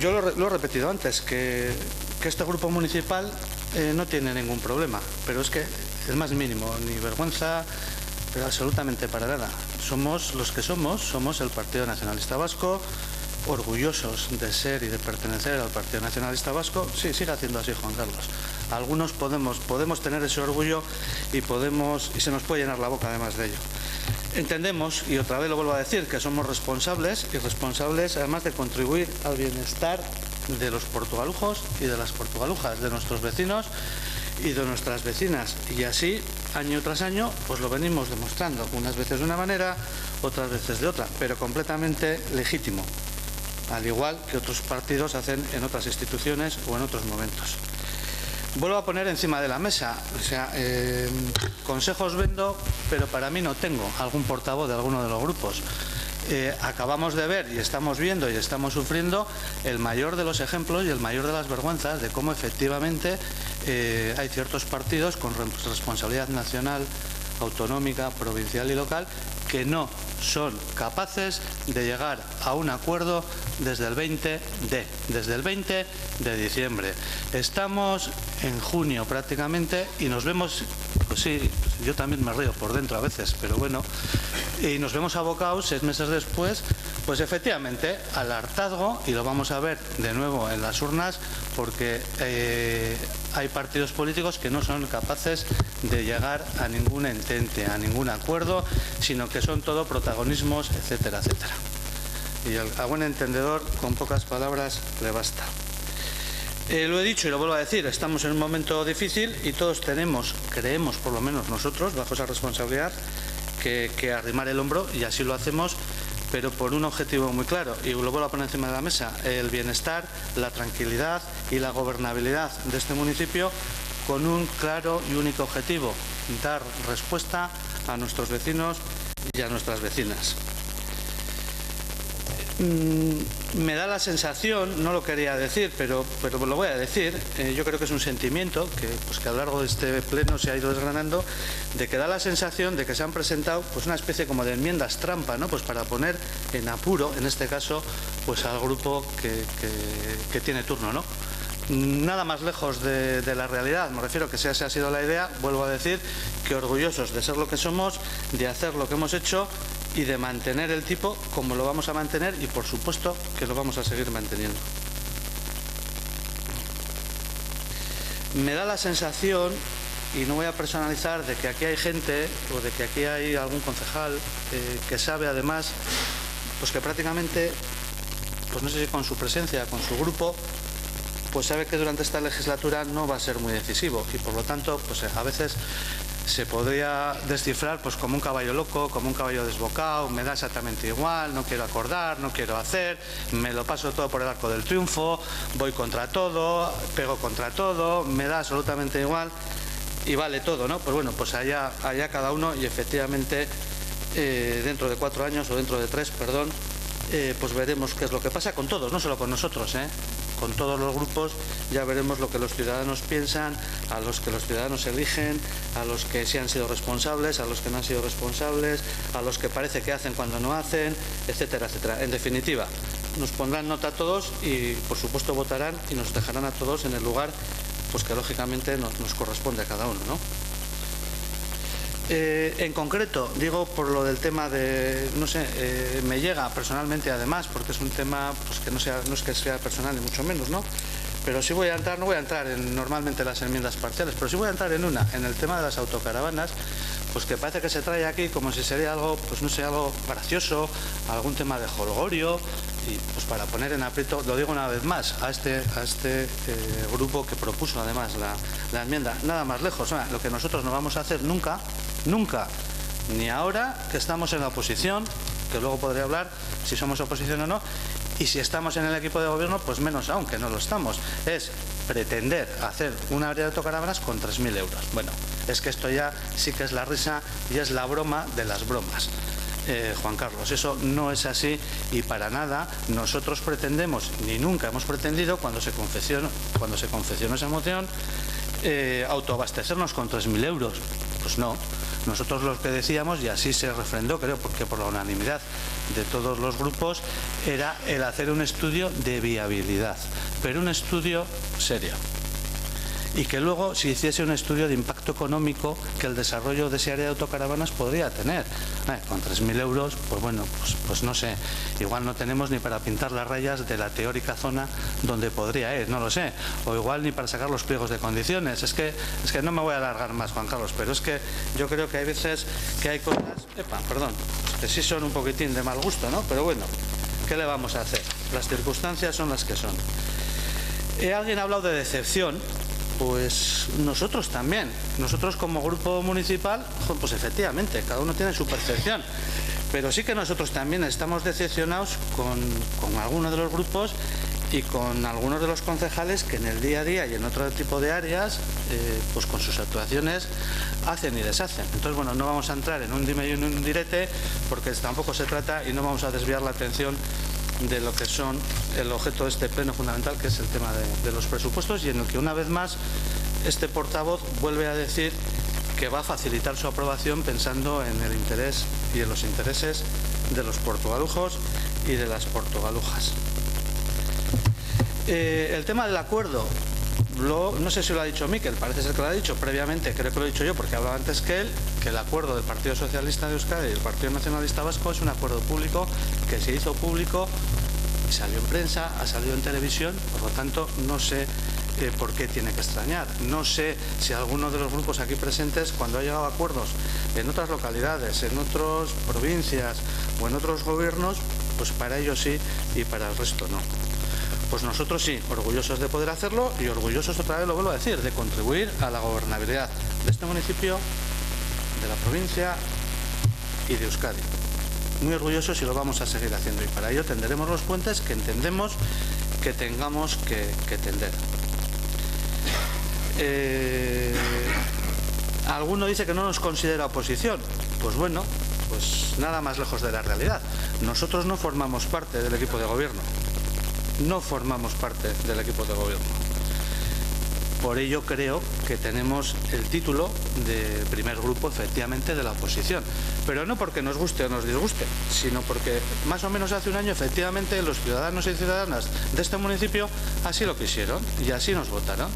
Yo lo he repetido antes, que este grupo municipal no tiene ningún problema, pero es que el más mínimo, ni vergüenza, pero absolutamente para nada. Somos los que somos el Partido Nacionalista Vasco, orgullosos de ser y de pertenecer al Partido Nacionalista Vasco. Sí, siga haciendo así, Juan Carlos. Algunos podemos tener ese orgullo y se nos puede llenar la boca además de ello. Entendemos, y otra vez lo vuelvo a decir, que somos responsables, y responsables además de contribuir al bienestar de los portugalujos y de las portugalujas, de nuestros vecinos y de nuestras vecinas. Y así, año tras año, pues lo venimos demostrando, unas veces de una manera, otras veces de otra, pero completamente legítimo, al igual que otros partidos hacen en otras instituciones o en otros momentos. Vuelvo a poner encima de la mesa, o sea, consejos vendo, pero para mí no tengo algún portavoz de alguno de los grupos. Acabamos de ver y estamos viendo y estamos sufriendo el mayor de los ejemplos y el mayor de las vergüenzas de cómo efectivamente hay ciertos partidos con responsabilidad nacional, autonómica, provincial y local que no son capaces de llegar a un acuerdo desde el 20 de diciembre. Estamos en junio prácticamente y nos vemos, pues sí, yo también me río por dentro a veces, pero bueno, y nos vemos abocados 6 meses después, pues efectivamente al hartazgo, y lo vamos a ver de nuevo en las urnas, porque hay partidos políticos que no son capaces de llegar a ningún entente, a ningún acuerdo, sino que son todo protagonismos, etcétera, etcétera. Y a buen entendedor, con pocas palabras, le basta. Lo he dicho y lo vuelvo a decir, estamos en un momento difícil y todos creemos, por lo menos nosotros, bajo esa responsabilidad, que arrimar el hombro, y así lo hacemos, pero por un objetivo muy claro, y lo vuelvo a poner encima de la mesa: el bienestar, la tranquilidad y la gobernabilidad de este municipio, con un claro y único objetivo: dar respuesta a nuestros vecinos y a nuestras vecinas. Me da la sensación, no lo quería decir, pero lo voy a decir, yo creo que es un sentimiento que a lo largo de este pleno se ha ido desgranando, de que da la sensación de que se han presentado pues una especie como de enmiendas trampa, ¿no? Pues para poner en apuro, en este caso, pues al grupo que tiene turno, ¿no? Nada más lejos de la realidad, me refiero que si esa ha sido la idea, vuelvo a decir que orgullosos de ser lo que somos, de hacer lo que hemos hecho y de mantener el tipo como lo vamos a mantener, y por supuesto que lo vamos a seguir manteniendo. Me da la sensación, y no voy a personalizar, de que aquí hay gente o de que aquí hay algún concejal que sabe además pues que prácticamente, pues no sé si con su presencia, con su grupo, pues sabe que durante esta legislatura no va a ser muy decisivo, y por lo tanto pues a veces se podría descifrar pues como un caballo loco, como un caballo desbocado, me da exactamente igual, no quiero acordar, no quiero hacer, me lo paso todo por el arco del triunfo, voy contra todo, pego contra todo, me da absolutamente igual y vale todo, ¿no? Pues bueno, pues allá cada uno, y efectivamente dentro de 4 años o dentro de 3, perdón, pues veremos qué es lo que pasa con todos, no solo con nosotros, con todos los grupos. Ya veremos lo que los ciudadanos piensan, a los que los ciudadanos eligen, a los que sí han sido responsables, a los que no han sido responsables, a los que parece que hacen cuando no hacen, etcétera, etcétera. En definitiva, nos pondrán nota a todos y por supuesto votarán y nos dejarán a todos en el lugar pues que lógicamente nos corresponde a cada uno, ¿no? En concreto, digo por lo del tema de, no sé, me llega personalmente además, porque es un tema pues que no es que sea personal ni mucho menos, ¿no? Pero sí voy a entrar, no voy a entrar en normalmente las enmiendas parciales, pero sí voy a entrar en el tema de las autocaravanas, pues que parece que se trae aquí como si sería algo, pues no sé, algo gracioso, algún tema de jolgorio, y pues para poner en aprieto, lo digo una vez más, a este grupo que propuso además la enmienda, nada más lejos. Lo que nosotros no vamos a hacer nunca, ni ahora que estamos en la oposición, que luego podré hablar si somos oposición o no, y si estamos en el equipo de gobierno, pues menos aún, que no lo estamos, es pretender hacer una área de autocaravanas con 3.000 euros. Bueno, es que esto ya sí que es la risa y es la broma de las bromas. Juan Carlos, eso no es así, y para nada nosotros pretendemos, ni nunca hemos pretendido, cuando se confeccionó esa moción, autoabastecernos con 3.000 euros. Pues no, nosotros lo que decíamos, y así se refrendó, creo, porque por la unanimidad de todos los grupos, era el hacer un estudio de viabilidad, pero un estudio serio. y que luego se hiciese un estudio de impacto económico que el desarrollo de ese área de autocaravanas podría tener. Con 3.000 euros, pues bueno, pues no sé, igual no tenemos ni para pintar las rayas de la teórica zona donde podría ir, no lo sé, o igual ni para sacar los pliegos de condiciones. Es que no me voy a alargar más, Juan Carlos, pero es que yo creo que hay veces que hay cosas, que sí son un poquitín de mal gusto, ¿no? Pero bueno, ¿qué le vamos a hacer? Las circunstancias son las que son. Alguien ha hablado de decepción. Pues nosotros también, nosotros como grupo municipal, pues efectivamente, cada uno tiene su percepción, pero sí que nosotros también estamos decepcionados con algunos de los grupos y con algunos de los concejales que en el día a día y en otro tipo de áreas, pues con sus actuaciones hacen y deshacen. Entonces, bueno, no vamos a entrar en un dime y un direte, porque tampoco se trata, y no vamos a desviar la atención de lo que son el objeto de este pleno fundamental, que es el tema de los presupuestos, y en el que una vez más este portavoz vuelve a decir que va a facilitar su aprobación pensando en el interés y en los intereses de los portugalujos y de las portugalujas. El tema del acuerdo, no sé si lo ha dicho Miquel, parece ser que lo ha dicho previamente, creo que lo he dicho yo porque he hablado antes que él, que el acuerdo del Partido Socialista de Euskadi y el Partido Nacionalista Vasco es un acuerdo público que se hizo público, salió en prensa, ha salido en televisión, por lo tanto no sé por qué tiene que extrañar. No sé si alguno de los grupos aquí presentes, cuando ha llegado a acuerdos en otras localidades, en otras provincias o en otros gobiernos, pues para ellos sí y para el resto no. Pues nosotros sí, orgullosos de poder hacerlo y orgullosos, otra vez lo vuelvo a decir, de contribuir a la gobernabilidad de este municipio, de la provincia y de Euskadi. Muy orgullosos y lo vamos a seguir haciendo, y para ello tenderemos los puentes que entendemos que tengamos que tender. Alguno dice que no nos considera oposición. Pues bueno, pues nada más lejos de la realidad. Nosotros no formamos parte del equipo de gobierno. No formamos parte del equipo de gobierno. Por ello creo que tenemos el título de primer grupo, efectivamente, de la oposición. Pero no porque nos guste o nos disguste, sino porque más o menos hace un año, efectivamente, los ciudadanos y ciudadanas de este municipio así lo quisieron y así nos votaron.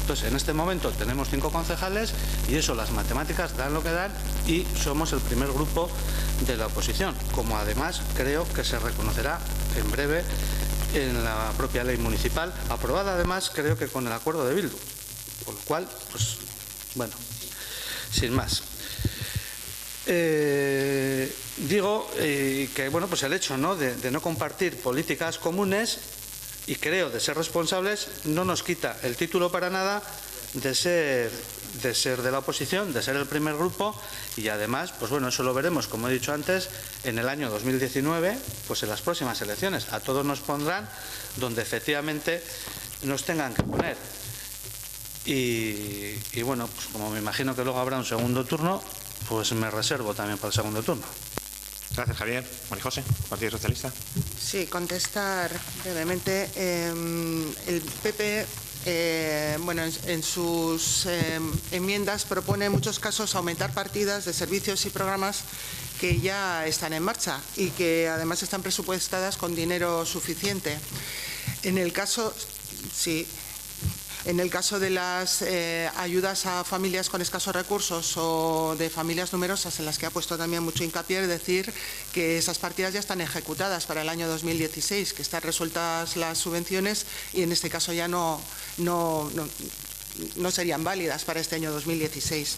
Entonces, en este momento tenemos 5 concejales y eso, las matemáticas dan lo que dan, y somos el primer grupo de la oposición, como además creo que se reconocerá en breve en la propia ley municipal, aprobada además creo que con el acuerdo de Bildu, con lo cual, pues bueno, sin más. Digo que bueno, pues el hecho, ¿no?, de no compartir políticas comunes, y creo de ser responsables, no nos quita el título para nada de ser de la oposición, de ser el primer grupo, y además, pues bueno, eso lo veremos, como he dicho antes, en el año 2019, pues en las próximas elecciones. A todos nos pondrán donde efectivamente nos tengan que poner. Y bueno, pues como me imagino que luego habrá un segundo turno, pues me reservo también para el segundo turno. Gracias, Javier. María José, Partido Socialista. Sí, contestar brevemente. El PP, bueno, en sus enmiendas propone en muchos casos aumentar partidas de servicios y programas que ya están en marcha y que además están presupuestadas con dinero suficiente. En el caso, sí. En el caso de las ayudas a familias con escasos recursos o de familias numerosas, en las que ha puesto también mucho hincapié, es decir, que esas partidas ya están ejecutadas para el año 2016, que están resueltas las subvenciones y en este caso ya no serían válidas para este año 2016.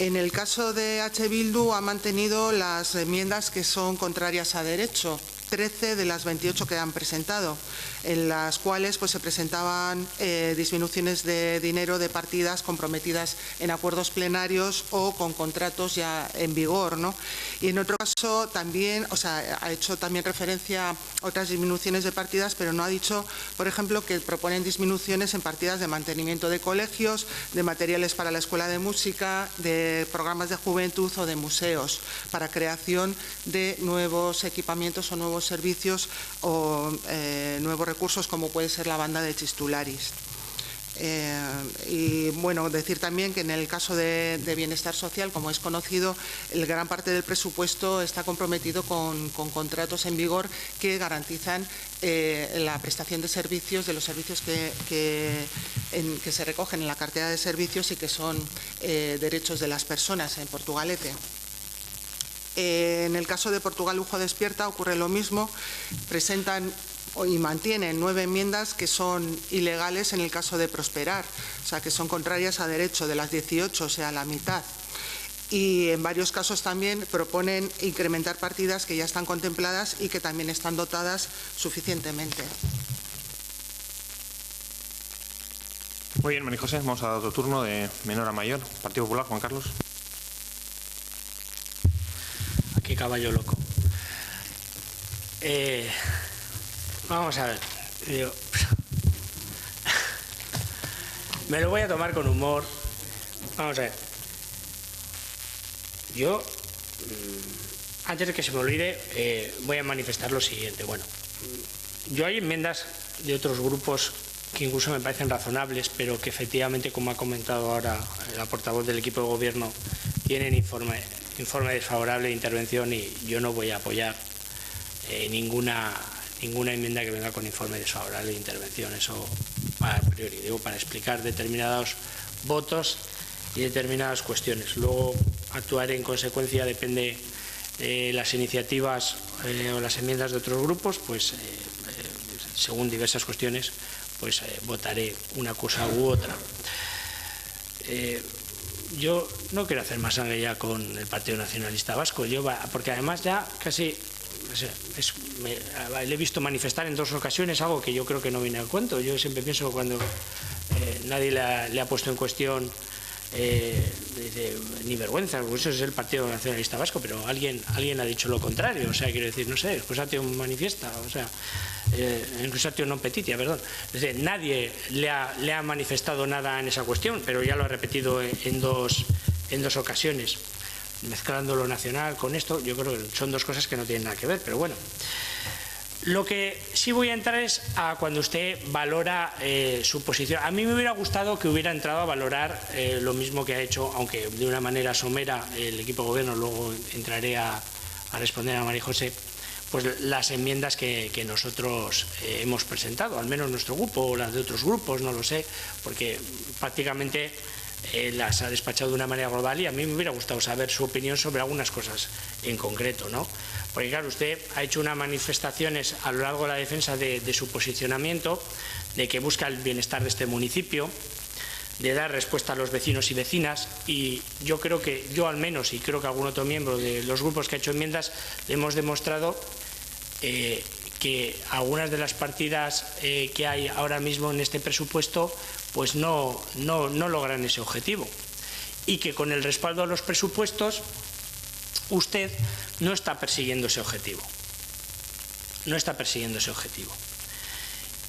En el caso de H. Bildu ha mantenido las enmiendas que son contrarias a derecho, 13 de las 28 que han presentado, en las cuales pues, se presentaban disminuciones de dinero de partidas comprometidas en acuerdos plenarios o con contratos ya en vigor, ¿no? Y en otro caso también, o sea, ha hecho también referencia a otras disminuciones de partidas, pero no ha dicho, por ejemplo, que proponen disminuciones en partidas de mantenimiento de colegios, de materiales para la escuela de música, de programas de juventud o de museos, para creación de nuevos equipamientos o nuevos servicios o nuevos recursos como puede ser la banda de Chistularis. Y bueno, decir también que en el caso de bienestar social, como es conocido, gran parte del presupuesto está comprometido con contratos en vigor que garantizan la prestación de servicios, de los servicios que se recogen en la cartera de servicios y que son derechos de las personas en Portugalete. En el caso de Portugal Lujo Despierta ocurre lo mismo, presentan y mantienen 9 enmiendas que son ilegales en el caso de prosperar, o sea, que son contrarias a derecho. De las 18, o sea, la mitad. Y en varios casos también proponen incrementar partidas que ya están contempladas y que también están dotadas suficientemente. Muy bien, María José, vamos a dar otro turno de menor a mayor. Partido Popular, Juan Carlos. Aquí caballo loco. Vamos a ver. Me lo voy a tomar con humor. Vamos a ver. Yo, antes de que se me olvide, voy a manifestar lo siguiente. Bueno, yo hay enmiendas de otros grupos que incluso me parecen razonables, pero que efectivamente, como ha comentado ahora la portavoz del equipo de gobierno, tienen informe desfavorable de intervención y yo no voy a apoyar ninguna enmienda que venga con informe desfavorable de intervención. Eso a priori, digo, para explicar determinados votos y determinadas cuestiones. Luego actuaré en consecuencia, depende de las iniciativas o las enmiendas de otros grupos, pues según diversas cuestiones, pues votaré una cosa u otra. Yo no quiero hacer más sangre ya con el Partido Nacionalista Vasco, porque además ya casi le he visto manifestar en 2 ocasiones algo que yo creo que no viene al cuento. Yo siempre pienso que cuando nadie le ha puesto en cuestión ni vergüenza, eso es el Partido Nacionalista Vasco, pero alguien ha dicho lo contrario. O sea, quiero decir, no sé, excusatio manifiesta, o sea, excusatio non petitia, perdón. Es decir, nadie le ha manifestado nada en esa cuestión, pero ya lo ha repetido en dos ocasiones. Mezclando lo nacional con esto, yo creo que son 2 cosas que no tienen nada que ver, pero bueno. Lo que sí voy a entrar es a cuando usted valora su posición. A mí me hubiera gustado que hubiera entrado a valorar lo mismo que ha hecho, aunque de una manera somera, el equipo de gobierno. Luego entraré a responder a María José, pues las enmiendas que nosotros hemos presentado, al menos nuestro grupo o las de otros grupos, no lo sé, porque prácticamente las ha despachado de una manera global y a mí me hubiera gustado saber su opinión sobre algunas cosas en concreto, ¿no? Porque claro, usted ha hecho unas manifestaciones a lo largo de la defensa de su posicionamiento, de que busca el bienestar de este municipio, de dar respuesta a los vecinos y vecinas, y yo creo que, yo al menos, y creo que algún otro miembro de los grupos que ha hecho enmiendas, le hemos demostrado que algunas de las partidas que hay ahora mismo en este presupuesto pues no logran ese objetivo, y que con el respaldo a los presupuestos usted no está persiguiendo ese objetivo. No está persiguiendo ese objetivo.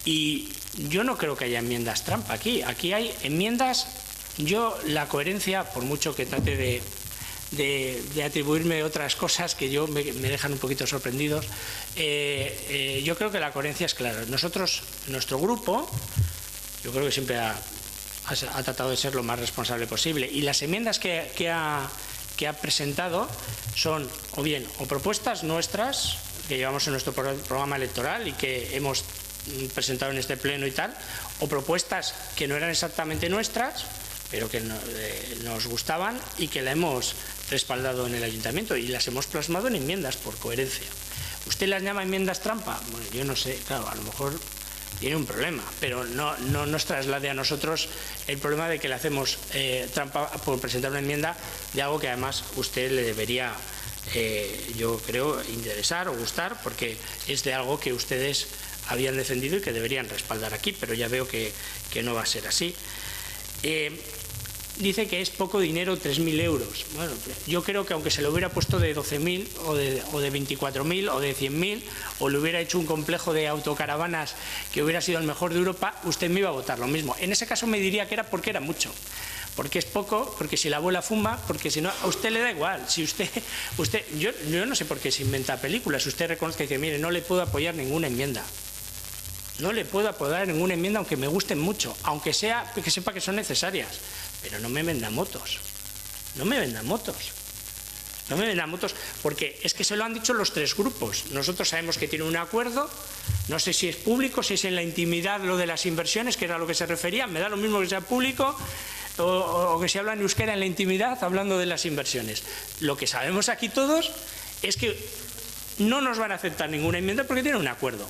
Y yo no creo que haya enmiendas trampa aquí. Aquí hay enmiendas. Yo la coherencia, por mucho que trate de atribuirme otras cosas que yo me dejan un poquito sorprendidos, yo creo que la coherencia es clara. Nosotros, nuestro grupo, yo creo que siempre ha tratado de ser lo más responsable posible, y las enmiendas que ha presentado son o bien propuestas nuestras que llevamos en nuestro programa electoral y que hemos presentado en este pleno y tal, o propuestas que no eran exactamente nuestras pero que nos gustaban y que la hemos respaldado en el ayuntamiento y las hemos plasmado en enmiendas por coherencia. ¿Usted las llama enmiendas trampa? Bueno, yo no sé, claro, a lo mejor tiene un problema, pero no nos traslade a nosotros el problema de que le hacemos trampa por presentar una enmienda de algo que además usted le debería, yo creo, interesar o gustar, porque es de algo que ustedes habían defendido y que deberían respaldar aquí, pero ya veo que no va a ser así. Dice que es poco dinero, 3.000 euros. Bueno, yo creo que aunque se le hubiera puesto de 12.000 o de 24.000 o de 100.000, o le hubiera hecho un complejo de autocaravanas que hubiera sido el mejor de Europa, usted me iba a votar lo mismo. En ese caso me diría que era porque era mucho, porque es poco, porque si la abuela fuma, porque si no, a usted le da igual. Si yo no sé por qué se inventa películas. Usted reconoce que dice, mire, no le puedo apoyar ninguna enmienda. No le puedo apoyar ninguna enmienda aunque me gusten mucho, aunque sea que sepa que son necesarias. Pero no me vendan motos. No me vendan motos. No me vendan motos, porque es que se lo han dicho los tres grupos. Nosotros sabemos que tiene un acuerdo, no sé si es público, si es en la intimidad lo de las inversiones, que era a lo que se refería, me da lo mismo que sea público o que se habla en euskera en la intimidad hablando de las inversiones. Lo que sabemos aquí todos es que no nos van a aceptar ninguna enmienda porque tienen un acuerdo.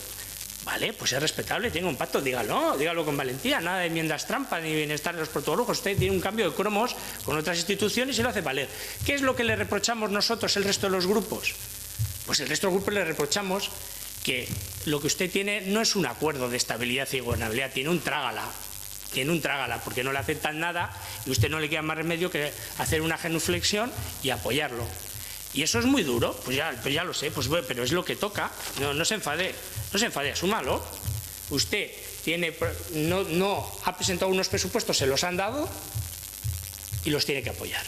Vale, pues es respetable, tenga un pacto, dígalo con valentía, nada de enmiendas trampa ni bienestar de los portugalujos. Usted tiene un cambio de cromos con otras instituciones y lo hace valer. ¿Qué es lo que le reprochamos nosotros, el resto de los grupos? Pues el resto de los grupos le reprochamos que lo que usted tiene no es un acuerdo de estabilidad y gobernabilidad, tiene un trágala. Tiene un trágala, porque no le aceptan nada y usted no le queda más remedio que hacer una genuflexión y apoyarlo. Y eso es muy duro, pues ya lo sé, pues bueno, pero es lo que toca. No se enfade, asúmalo. Usted no ha presentado unos presupuestos, se los han dado y los tiene que apoyar.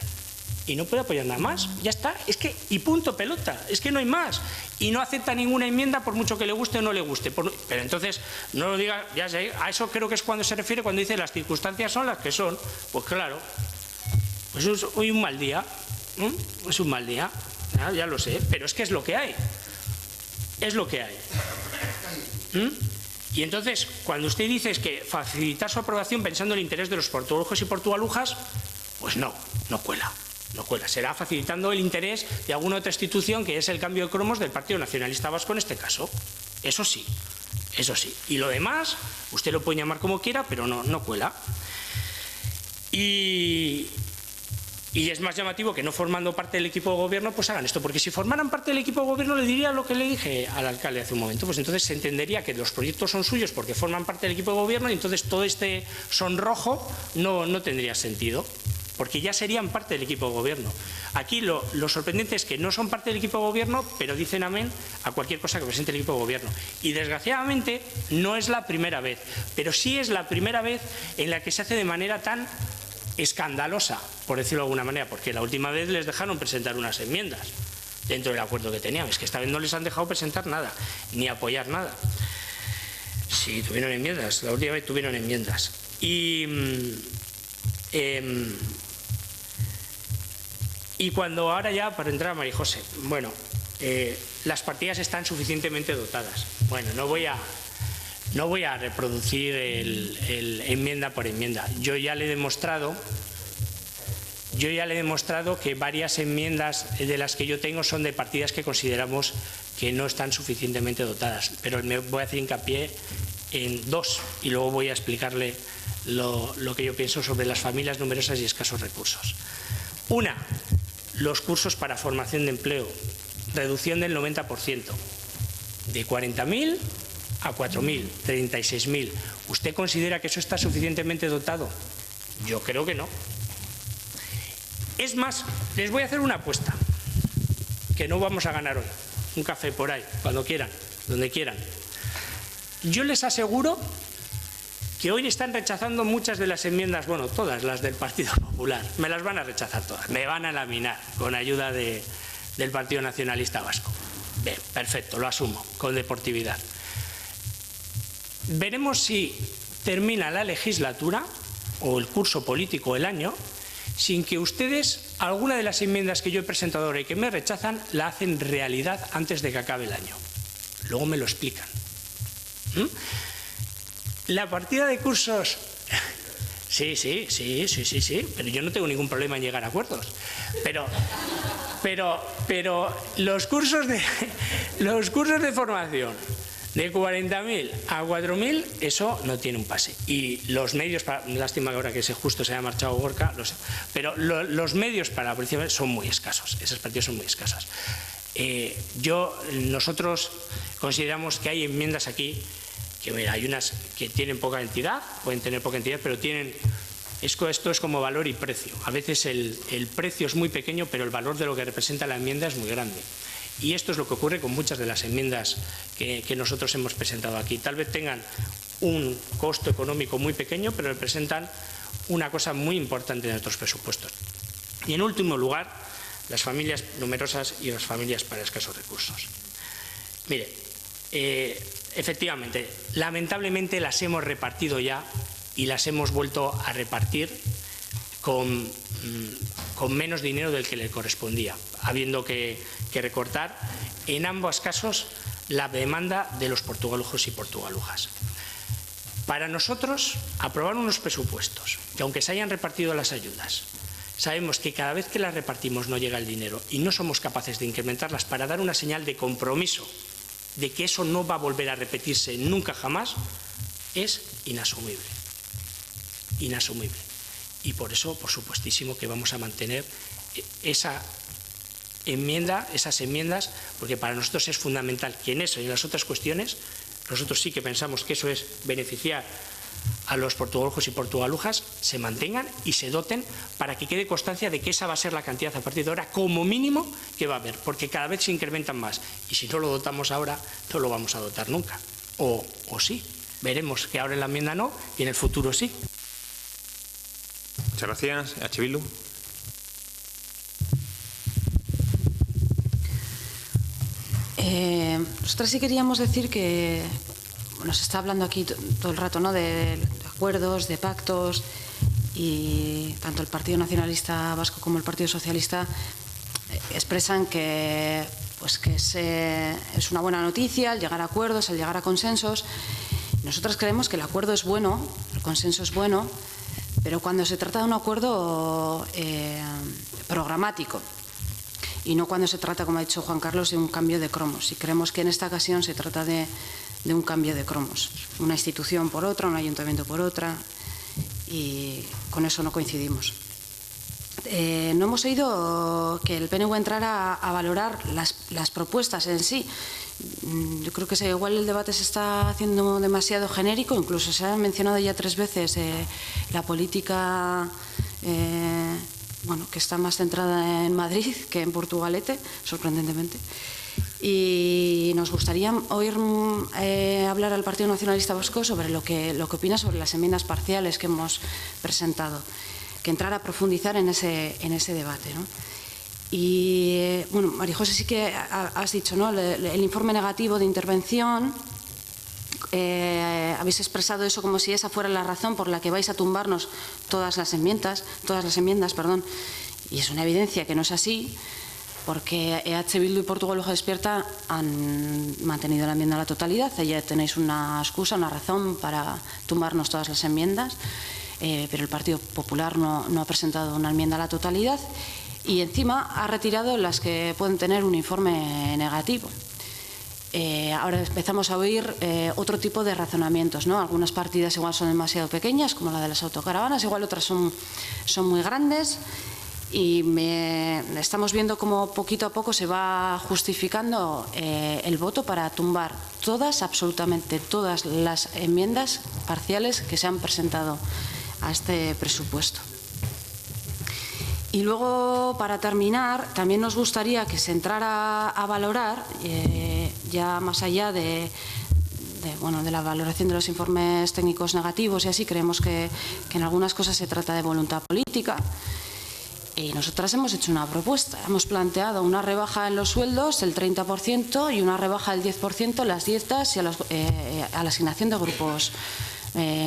Y no puede apoyar nada más, ya está, es que, y punto pelota, es que no hay más. Y no acepta ninguna enmienda por mucho que le guste o no le guste. Pero entonces, no lo diga, ya sé, a eso creo que es cuando se refiere, cuando dice las circunstancias son las que son. Pues claro, pues hoy un mal día, es un mal día. Ya lo sé, pero es que es lo que hay. Es lo que hay. Y entonces, cuando usted dice es que facilitar su aprobación pensando en el interés de los portugalujos y portugalujas, pues no cuela. No cuela. Será facilitando el interés de alguna otra institución que es el cambio de cromos del Partido Nacionalista Vasco en este caso. Eso sí, eso sí. Y lo demás, usted lo puede llamar como quiera, pero no cuela. Y es más llamativo que no formando parte del equipo de gobierno pues hagan esto, porque si formaran parte del equipo de gobierno le diría lo que le dije al alcalde hace un momento, pues entonces se entendería que los proyectos son suyos porque forman parte del equipo de gobierno y entonces todo este sonrojo no tendría sentido, porque ya serían parte del equipo de gobierno. Aquí lo sorprendente es que no son parte del equipo de gobierno, pero dicen amén a cualquier cosa que presente el equipo de gobierno. Y desgraciadamente no es la primera vez, pero sí es la primera vez en la que se hace de manera tan escandalosa, por decirlo de alguna manera, porque la última vez les dejaron presentar unas enmiendas dentro del acuerdo que tenían. Es que esta vez no les han dejado presentar nada, ni apoyar nada. Sí, tuvieron enmiendas, la última vez tuvieron enmiendas. Y cuando ahora ya, para entrar a María José, bueno, las partidas están suficientemente dotadas. Bueno, no voy a reproducir el enmienda por enmienda. Yo ya le he demostrado que varias enmiendas de las que yo tengo son de partidas que consideramos que no están suficientemente dotadas. Pero me voy a hacer hincapié en dos y luego voy a explicarle lo que yo pienso sobre las familias numerosas y escasos recursos. Una, los cursos para formación de empleo, reducción del 90%, de 40.000 a 4.000, 36.000. ¿Usted considera que eso está suficientemente dotado? Yo creo que no. Es más, les voy a hacer una apuesta, que no vamos a ganar hoy. Un café por ahí, cuando quieran, donde quieran. Yo les aseguro que hoy están rechazando muchas de las enmiendas, bueno, todas las del Partido Popular. Me las van a rechazar todas, me van a laminar con ayuda del Partido Nacionalista Vasco. Bien, perfecto, lo asumo, con deportividad. Veremos si termina la legislatura o el curso político el año sin que ustedes, alguna de las enmiendas que yo he presentado ahora y que me rechazan, la hacen realidad antes de que acabe el año. Luego me lo explican. La partida de cursos... Sí, pero yo no tengo ningún problema en llegar a acuerdos. Pero los cursos de formación de 40.000 a 4.000, eso no tiene un pase. Y los medios, lástima que ahora que justo se haya marchado Gorka, pero los medios para la policía son muy escasos, esas partidas son muy escasas. Nosotros consideramos que hay enmiendas aquí, que mira, hay unas que tienen poca entidad, pueden tener poca entidad, pero tienen... Esto es como valor y precio. A veces el precio es muy pequeño, pero el valor de lo que representa la enmienda es muy grande. Y esto es lo que ocurre con muchas de las enmiendas que nosotros hemos presentado aquí. Tal vez tengan un costo económico muy pequeño, pero representan una cosa muy importante en nuestros presupuestos. Y en último lugar, las familias numerosas y las familias para escasos recursos. Mire, efectivamente, lamentablemente las hemos repartido ya y las hemos vuelto a repartir con menos dinero del que le correspondía, habiendo que recortar en ambos casos la demanda de los portugalujos y portugalujas. Para nosotros, aprobar unos presupuestos que, aunque se hayan repartido las ayudas, sabemos que cada vez que las repartimos no llega el dinero y no somos capaces de incrementarlas para dar una señal de compromiso de que eso no va a volver a repetirse nunca jamás, es inasumible. Inasumible. Y por eso, por supuestísimo, que vamos a mantener esas enmiendas, porque para nosotros es fundamental que en eso y en las otras cuestiones, nosotros sí que pensamos que eso es beneficiar a los portugalujos y portugalujas, se mantengan y se doten para que quede constancia de que esa va a ser la cantidad a partir de ahora, como mínimo, que va a haber, porque cada vez se incrementan más. Y si no lo dotamos ahora, no lo vamos a dotar nunca. O sí, veremos que ahora en la enmienda no y en el futuro sí. Muchas gracias. H. Bildu. Nosotras sí queríamos decir que se está hablando aquí todo el rato, ¿no?, de acuerdos, de pactos, y tanto el Partido Nacionalista Vasco como el Partido Socialista expresan que es una buena noticia el llegar a acuerdos, el llegar a consensos. Nosotras creemos que el acuerdo es bueno, el consenso es bueno, pero cuando se trata de un acuerdo programático y no cuando se trata, como ha dicho Juan Carlos, de un cambio de cromos. Y creemos que en esta ocasión se trata de un cambio de cromos. Una institución por otra, un ayuntamiento por otra, y con eso no coincidimos. No hemos oído que el PNV entrara a valorar las propuestas en sí. Yo creo que igual el debate se está haciendo demasiado genérico, incluso se ha mencionado ya 3 veces la política que está más centrada en Madrid que en Portugalete, sorprendentemente. Y nos gustaría oír hablar al Partido Nacionalista Vasco sobre lo que opina sobre las enmiendas parciales que hemos presentado, que entrar a profundizar en ese debate, ¿no? Y, María José, sí que has dicho, ¿no?, el informe negativo de intervención, habéis expresado eso como si esa fuera la razón por la que vais a tumbarnos todas las enmiendas, y es una evidencia que no es así, porque EH Bildu y Portugaluja Despierta han mantenido la enmienda a la totalidad. Ya tenéis una excusa, una razón para tumbarnos todas las enmiendas, pero el Partido Popular no ha presentado una enmienda a la totalidad y encima ha retirado las que pueden tener un informe negativo. Ahora empezamos a oír otro tipo de razonamientos, ¿no? Algunas partidas igual son demasiado pequeñas, como la de las autocaravanas, igual otras son muy grandes. Y estamos viendo cómo poquito a poco se va justificando el voto para tumbar absolutamente todas las enmiendas parciales que se han presentado a este presupuesto. Y luego, para terminar, también nos gustaría que se entrara a valorar, ya más allá de la valoración de los informes técnicos negativos y así, creemos que en algunas cosas se trata de voluntad política. Y nosotras hemos hecho una propuesta, hemos planteado una rebaja en los sueldos del 30% y una rebaja del 10% en las dietas y a la asignación de grupos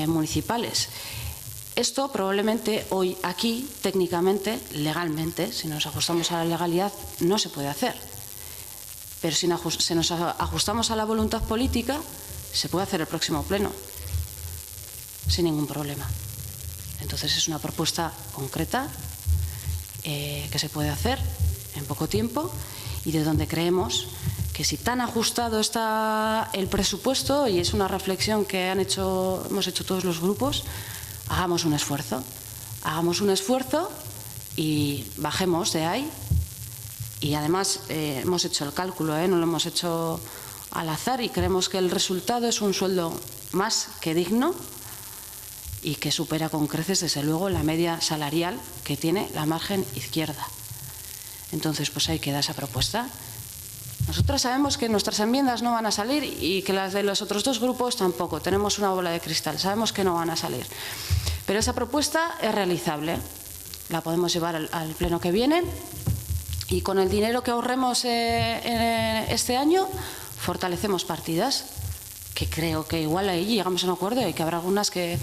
municipales. Esto probablemente hoy aquí, técnicamente, legalmente, si nos ajustamos a la legalidad, no se puede hacer. Pero si nos ajustamos a la voluntad política, se puede hacer el próximo pleno, sin ningún problema. Entonces es una propuesta concreta, que se puede hacer en poco tiempo y de donde creemos que si tan ajustado está el presupuesto, y es una reflexión que hemos hecho todos los grupos, hagamos un esfuerzo y bajemos de ahí. Y además hemos hecho el cálculo, no lo hemos hecho al azar, y creemos que el resultado es un sueldo más que digno y que supera con creces, desde luego, la media salarial que tiene la margen izquierda. Entonces, pues ahí queda esa propuesta. Nosotras sabemos que nuestras enmiendas no van a salir y que las de los otros dos grupos tampoco. Tenemos una bola de cristal, sabemos que no van a salir. Pero esa propuesta es realizable. La podemos llevar al pleno que viene y con el dinero que ahorremos este año fortalecemos partidas que creo que igual ahí llegamos a un acuerdo y que habrá algunas que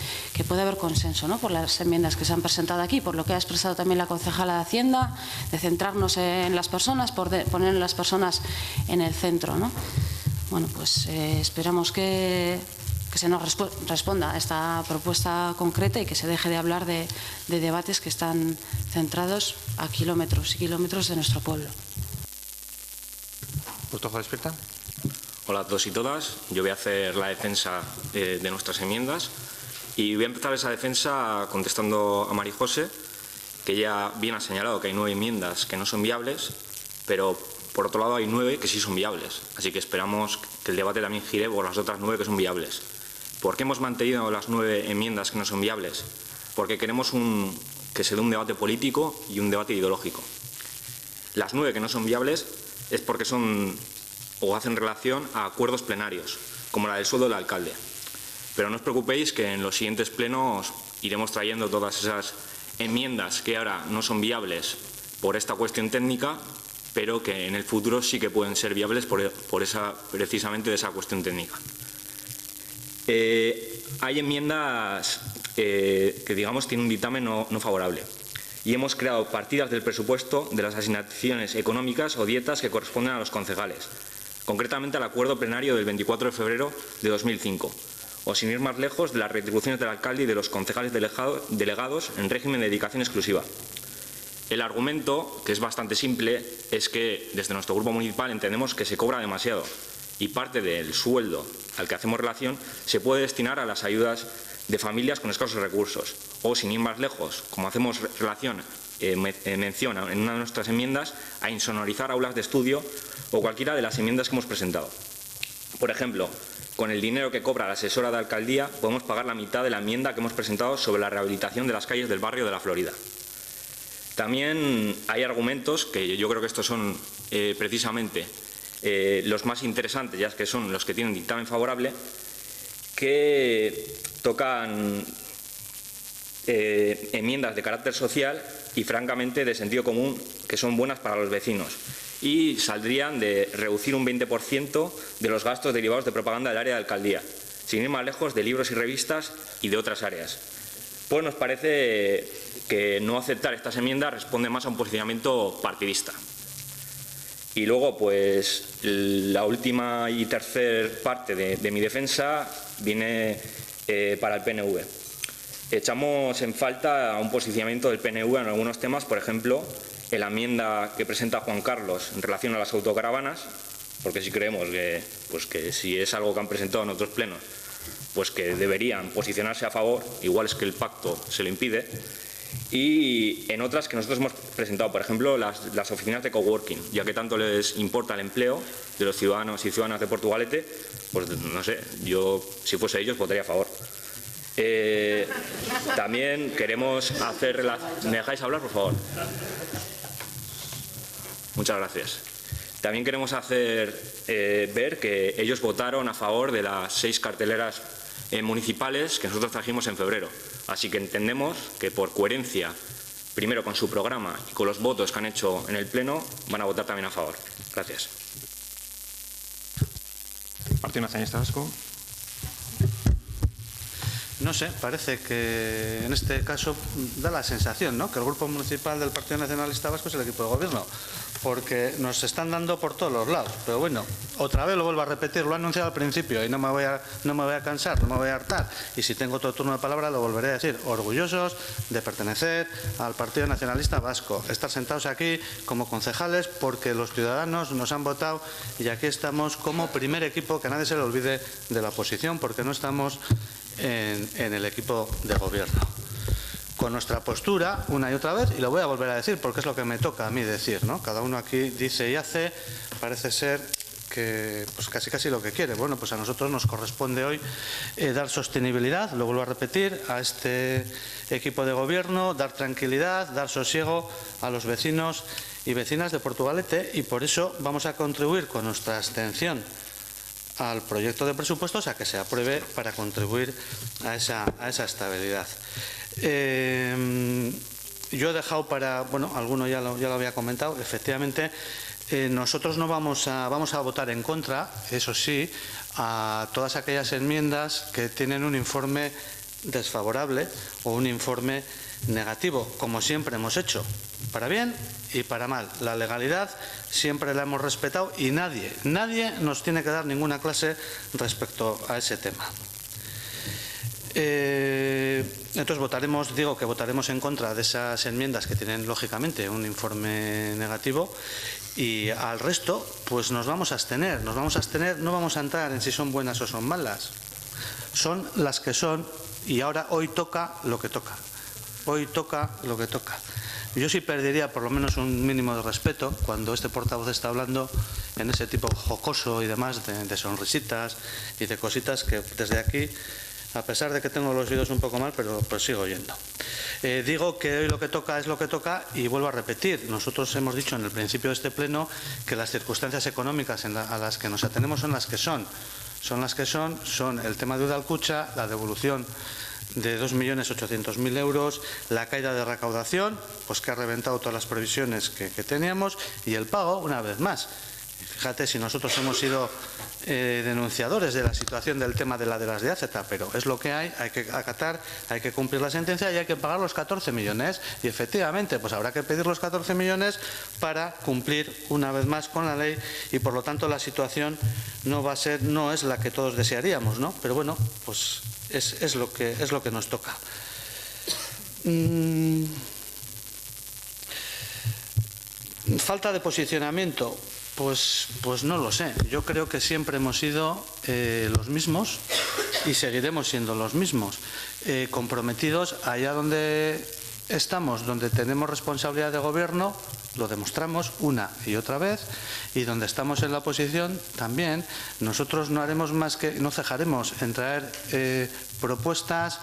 puede haber consenso, ¿no?, por las enmiendas que se han presentado aquí, por lo que ha expresado también la concejala de Hacienda, de centrarnos en las personas, por poner a las personas en el centro, ¿no? Bueno, pues esperamos que se nos responda a esta propuesta concreta y que se deje de hablar de debates que están centrados a kilómetros y kilómetros de nuestro pueblo. Hola a todos y todas. Yo voy a hacer la defensa de nuestras enmiendas y voy a empezar esa defensa contestando a María José, que ya bien ha señalado que hay 9 enmiendas que no son viables, pero por otro lado hay 9 que sí son viables. Así que esperamos que el debate también gire por las otras 9 que son viables. ¿Por qué hemos mantenido las 9 enmiendas que no son viables? Porque queremos que se dé un debate político y un debate ideológico. Las 9 que no son viables es porque son o hacen relación a acuerdos plenarios, como la del sueldo del alcalde. Pero no os preocupéis que en los siguientes plenos iremos trayendo todas esas enmiendas que ahora no son viables por esta cuestión técnica, pero que en el futuro sí que pueden ser viables precisamente de esa cuestión técnica. Hay enmiendas que digamos tienen un dictamen no favorable y hemos creado partidas del presupuesto de las asignaciones económicas o dietas que corresponden a los concejales, concretamente al acuerdo plenario del 24 de febrero de 2005, o sin ir más lejos, de las retribuciones del alcalde y de los concejales delegados en régimen de dedicación exclusiva. El argumento, que es bastante simple, es que desde nuestro grupo municipal entendemos que se cobra demasiado y parte del sueldo al que hacemos relación se puede destinar a las ayudas de familias con escasos recursos, o sin ir más lejos, como hacemos mención en una de nuestras enmiendas, a insonorizar aulas de estudio o cualquiera de las enmiendas que hemos presentado. Por ejemplo, con el dinero que cobra la asesora de alcaldía podemos pagar la mitad de la enmienda que hemos presentado sobre la rehabilitación de las calles del barrio de La Florida. También hay argumentos que yo creo que estos son precisamente los más interesantes, ya que son los que tienen dictamen favorable, que tocan enmiendas de carácter social y francamente de sentido común, que son buenas para los vecinos y saldrían de reducir un 20% de los gastos derivados de propaganda del área de alcaldía, sin ir más lejos de libros y revistas y de otras áreas. Pues nos parece que no aceptar estas enmiendas responde más a un posicionamiento partidista. Y luego, pues, la última y tercer parte de mi defensa viene para el PNV. Echamos en falta un posicionamiento del PNV en algunos temas, por ejemplo, en la enmienda que presenta Juan Carlos en relación a las autocaravanas, porque sí creemos que si es algo que han presentado en otros plenos, pues que deberían posicionarse a favor, igual es que el pacto se lo impide. Y en otras que nosotros hemos presentado, por ejemplo, las oficinas de coworking, ya que tanto les importa el empleo de los ciudadanos y ciudadanas de Portugalete, pues no sé, yo si fuese ellos votaría a favor. También queremos hacer... ¿Me dejáis hablar, por favor? Muchas gracias. También queremos hacer ver que ellos votaron a favor de las 6 carteleras municipales que nosotros trajimos en febrero. Así que entendemos que por coherencia, primero con su programa y con los votos que han hecho en el Pleno, van a votar también a favor. Gracias. Partido Nacionalista Vasco. No sé, parece que en este caso da la sensación, ¿no?, que el Grupo Municipal del Partido Nacionalista Vasco es el equipo de gobierno, porque nos están dando por todos los lados. Pero bueno, otra vez lo vuelvo a repetir, lo he anunciado al principio y no me voy a cansar, no me voy a hartar. Y si tengo otro turno de palabra lo volveré a decir. Orgullosos de pertenecer al Partido Nacionalista Vasco, estar sentados aquí como concejales porque los ciudadanos nos han votado y aquí estamos como primer equipo, que a nadie se le olvide, de la oposición, porque no estamos en el equipo de gobierno. Con nuestra postura, una y otra vez, y lo voy a volver a decir porque es lo que me toca a mí decir, ¿no? Cada uno aquí dice y hace, parece ser que pues casi lo que quiere. Bueno, pues a nosotros nos corresponde hoy dar sostenibilidad, lo vuelvo a repetir, a este equipo de gobierno, dar tranquilidad, dar sosiego a los vecinos y vecinas de Portugalete, y por eso vamos a contribuir con nuestra abstención al proyecto de presupuestos a que se apruebe para contribuir a esa estabilidad. Yo he dejado para, bueno, alguno ya lo había comentado, efectivamente Nosotros no vamos a votar en contra, eso sí, a todas aquellas enmiendas que tienen un informe desfavorable o un informe negativo, como siempre hemos hecho, para bien y para mal. La legalidad siempre la hemos respetado y nadie nos tiene que dar ninguna clase respecto a ese tema. Entonces votaremos en contra de esas enmiendas que tienen lógicamente un informe negativo, y al resto pues nos vamos a abstener, no vamos a entrar en si son buenas o son malas, son las que son, y ahora hoy toca lo que toca. Yo sí perdería por lo menos un mínimo de respeto cuando este portavoz está hablando en ese tipo jocoso y demás de sonrisitas y de cositas que desde aquí, a pesar de que tengo los oídos un poco mal, pero pues sigo oyendo. Digo que hoy lo que toca es lo que toca, y vuelvo a repetir, nosotros hemos dicho en el principio de este pleno que las circunstancias económicas a las que nos atenemos son las que son el tema de Udalkutxa, la devolución de 2.800.000 euros, la caída de recaudación, pues que ha reventado todas las previsiones que teníamos, y el pago una vez más. Fíjate, si nosotros hemos sido denunciadores de la situación del tema de las de AZ, pero es lo que hay que acatar, hay que cumplir la sentencia y hay que pagar los 14 millones. Y efectivamente, pues habrá que pedir los 14 millones para cumplir una vez más con la ley, y por lo tanto la situación no es la que todos desearíamos, ¿no? Pero bueno, pues es lo que nos toca. Falta de posicionamiento. Pues no lo sé. Yo creo que siempre hemos sido los mismos y seguiremos siendo los mismos, comprometidos allá donde estamos, donde tenemos responsabilidad de gobierno, lo demostramos una y otra vez, y donde estamos en la oposición también. Nosotros no cejaremos en traer propuestas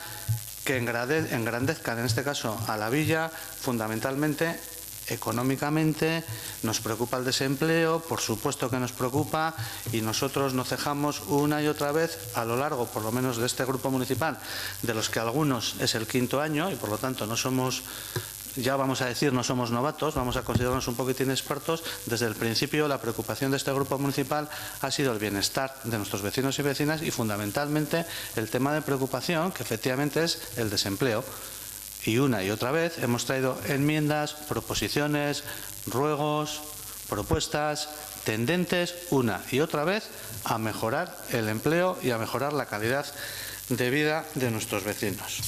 que engrandezcan, en este caso, a la villa, fundamentalmente económicamente. Nos preocupa el desempleo, por supuesto que nos preocupa, y nosotros no cejamos una y otra vez a lo largo, por lo menos de este grupo municipal, de los que algunos es el 5º año, y por lo tanto no somos, ya vamos a decir, no somos novatos, vamos a considerarnos un poquitín expertos. Desde el principio la preocupación de este grupo municipal ha sido el bienestar de nuestros vecinos y vecinas, y fundamentalmente el tema de preocupación, que efectivamente es el desempleo. Y una y otra vez hemos traído enmiendas, proposiciones, ruegos, propuestas tendentes una y otra vez a mejorar el empleo y a mejorar la calidad de vida de nuestros vecinos.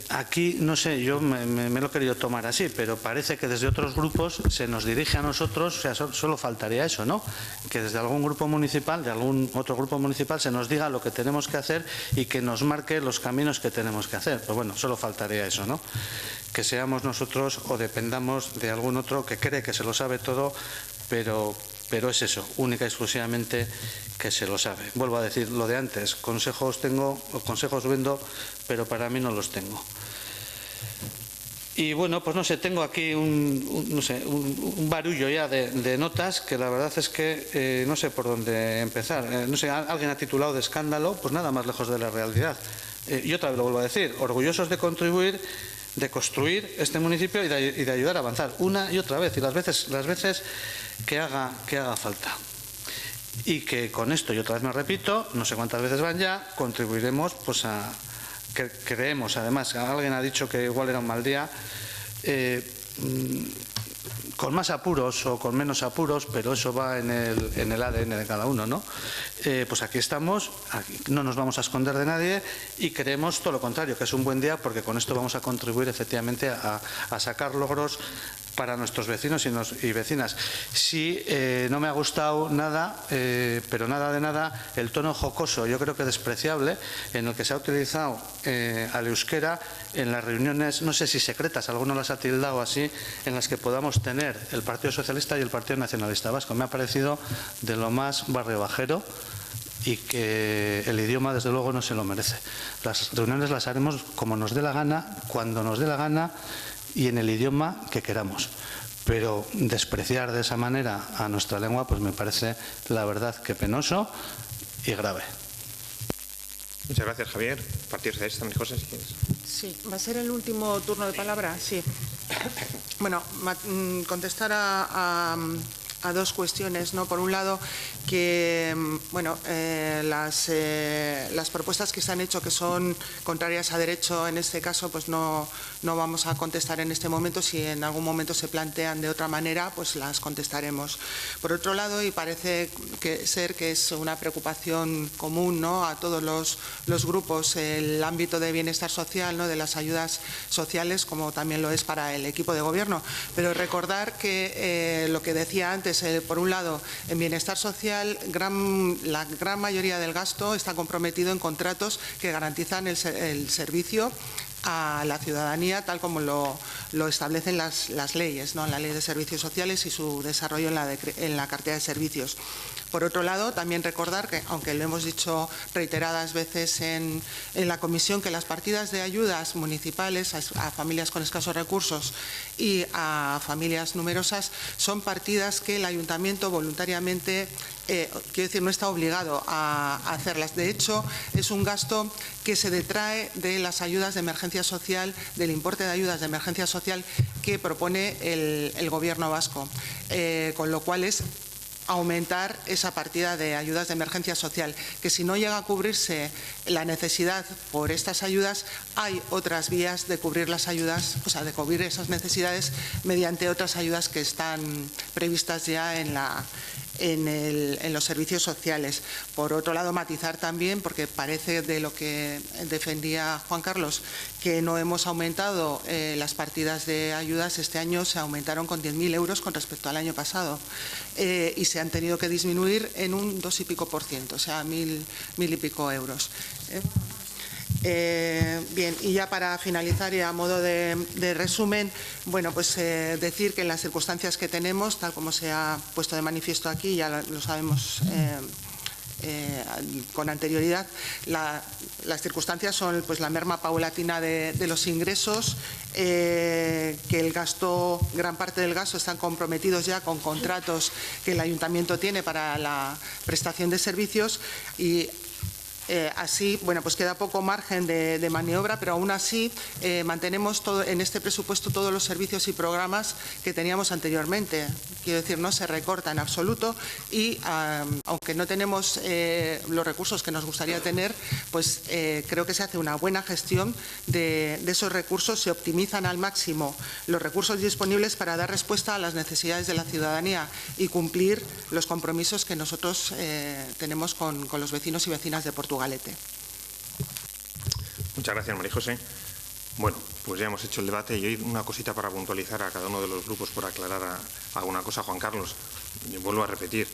Aquí, no sé, yo me lo he querido tomar así, pero parece que desde otros grupos se nos dirige a nosotros, o sea, solo faltaría eso, ¿no? Que desde algún grupo municipal, de algún otro grupo municipal, se nos diga lo que tenemos que hacer y que nos marque los caminos que tenemos que hacer. Pues bueno, solo faltaría eso, ¿no? Que seamos nosotros o dependamos de algún otro que cree que se lo sabe todo, pero es eso, única y exclusivamente que se lo sabe. Vuelvo a decir lo de antes, consejos vendo, pero para mí no los tengo. Y bueno, pues no sé, tengo aquí un barullo ya de notas que la verdad es que no sé por dónde empezar. No sé, alguien ha titulado de escándalo, pues nada más lejos de la realidad. Y otra vez lo vuelvo a decir, orgullosos de contribuir, de construir este municipio y de ayudar a avanzar una y otra vez, y las veces que haga falta. Y que con esto, y otra vez me repito, no sé cuántas veces van ya, contribuiremos pues a que creemos. Además, alguien ha dicho que igual era un mal día, con más apuros o con menos apuros, pero eso va en el ADN de cada uno, ¿no? Pues aquí estamos, no nos vamos a esconder de nadie, y creemos todo lo contrario, que es un buen día, porque con esto vamos a contribuir efectivamente a sacar logros para nuestros vecinos y vecinas. Sí, no me ha gustado nada, pero nada de nada, el tono jocoso, yo creo que despreciable, en el que se ha utilizado al euskera en las reuniones, no sé si secretas, alguno las ha tildado así, en las que podamos tener el Partido Socialista y el Partido Nacionalista Vasco. Me ha parecido de lo más barrio bajero, y que el idioma desde luego no se lo merece. Las reuniones las haremos como nos dé la gana, cuando nos dé la gana y en el idioma que queramos. Pero despreciar de esa manera a nuestra lengua, pues me parece, la verdad, que penoso y grave. Muchas gracias, Javier. Partido Socialista, María José, si quieres. Sí, ¿va a ser el último turno de palabra? Sí. Bueno, contestar a dos cuestiones, ¿no? Por un lado, que bueno, las propuestas que se han hecho que son contrarias a derecho, en este caso, pues no vamos a contestar en este momento. Si en algún momento se plantean de otra manera, pues las contestaremos. Por otro lado, y parece ser que es una preocupación común, ¿no?, a todos los grupos, el ámbito de bienestar social, ¿no?, de las ayudas sociales, como también lo es para el equipo de gobierno. Pero recordar que lo que decía antes, por un lado, en bienestar social, la gran mayoría del gasto está comprometido en contratos que garantizan el servicio a la ciudadanía, tal como lo establecen las leyes, ¿no?, la Ley de Servicios Sociales y su desarrollo en la cartera de servicios. Por otro lado, también recordar que, aunque lo hemos dicho reiteradas veces en la comisión, que las partidas de ayudas municipales a familias con escasos recursos y a familias numerosas son partidas que el ayuntamiento voluntariamente, quiero decir, no está obligado a hacerlas. De hecho, es un gasto que se detrae de las ayudas de emergencia social, del importe de ayudas de emergencia social que propone el Gobierno vasco, con lo cual es aumentar esa partida de ayudas de emergencia social, que si no llega a cubrirse la necesidad por estas ayudas, hay otras vías de cubrir las ayudas, o sea, de cubrir esas necesidades mediante otras ayudas que están previstas ya en los servicios sociales. Por otro lado, matizar también, porque parece de lo que defendía Juan Carlos, que no hemos aumentado las partidas de ayudas. Este año se aumentaron con 10.000 euros con respecto al año pasado y se han tenido que disminuir en un 2 y pico %, o sea, 1.000 y pico euros. Bien, y ya para finalizar y a modo de resumen, bueno, pues decir que en las circunstancias que tenemos, tal como se ha puesto de manifiesto aquí, ya lo sabemos con anterioridad, las circunstancias son pues la merma paulatina de los ingresos, que el gasto, gran parte del gasto están comprometidos ya con contratos que el ayuntamiento tiene para la prestación de servicios y así, bueno, pues queda poco margen de maniobra, pero aún así mantenemos en este presupuesto todos los servicios y programas que teníamos anteriormente. Quiero decir, no se recorta en absoluto y aunque no tenemos los recursos que nos gustaría tener, pues creo que se hace una buena gestión de esos recursos, se optimizan al máximo los recursos disponibles para dar respuesta a las necesidades de la ciudadanía y cumplir los compromisos que nosotros tenemos con los vecinos y vecinas de Portugalete. Muchas gracias, María José. Bueno, pues ya hemos hecho el debate y hoy una cosita para puntualizar a cada uno de los grupos, por aclarar alguna cosa. Juan Carlos, vuelvo a repetir,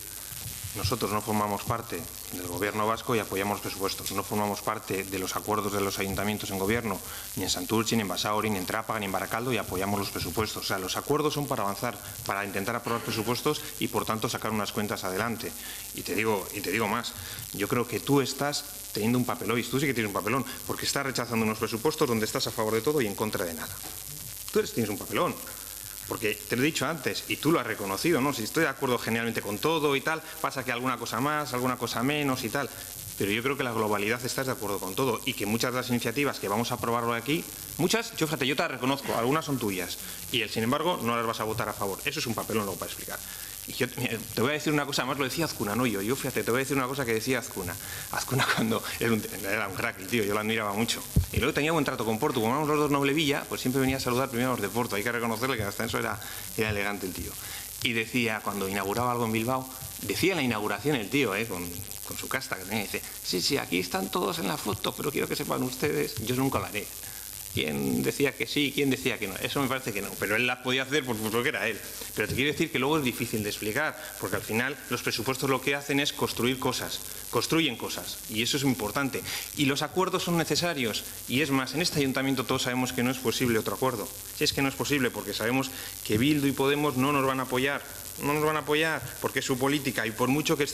nosotros no formamos parte del Gobierno vasco y apoyamos los presupuestos. No formamos parte de los acuerdos de los ayuntamientos en Gobierno, ni en Santurce, ni en Basauri, ni en Trápaga, ni en Baracaldo, y apoyamos los presupuestos. O sea, los acuerdos son para avanzar, para intentar aprobar presupuestos y, por tanto, sacar unas cuentas adelante. Y te digo más, yo creo que tú estás teniendo un papelón, y tú sí que tienes un papelón, porque estás rechazando unos presupuestos donde estás a favor de todo y en contra de nada. Tú tienes un papelón. Porque te lo he dicho antes, y tú lo has reconocido, ¿no? Si estoy de acuerdo generalmente con todo y tal, pasa que alguna cosa más, alguna cosa menos y tal. Pero yo creo que la globalidad estás de acuerdo con todo y que muchas de las iniciativas que vamos a aprobar aquí, muchas, fíjate, yo te las reconozco, algunas son tuyas y sin embargo no las vas a votar a favor. Eso es un papelón luego para explicar. Y yo te voy a decir una cosa, más lo decía Azcuna, no yo. Yo, fíjate, te voy a decir una cosa que decía Azcuna. Azcuna cuando era un crack el tío, yo lo admiraba mucho. Y luego tenía buen trato con Porto, como éramos los dos Noble Villa, pues siempre venía a saludar primero a los de Porto. Hay que reconocerle que hasta eso era elegante el tío. Y decía, cuando inauguraba algo en Bilbao, decía en la inauguración el tío, con su casta que tenía, dice, sí, aquí están todos en la foto, pero quiero que sepan ustedes, yo nunca lo haré. ¿Quién decía que sí? ¿Quién decía que no? Eso me parece que no, pero él las podía hacer porque era él. Pero te quiero decir que luego es difícil de explicar, porque al final los presupuestos lo que hacen es construir cosas, construyen cosas, y eso es importante. Y los acuerdos son necesarios, y es más, en este ayuntamiento todos sabemos que no es posible otro acuerdo. Si es que no es posible, porque sabemos que Bildu y Podemos no nos van a apoyar. No nos van a apoyar porque es su política y por mucho que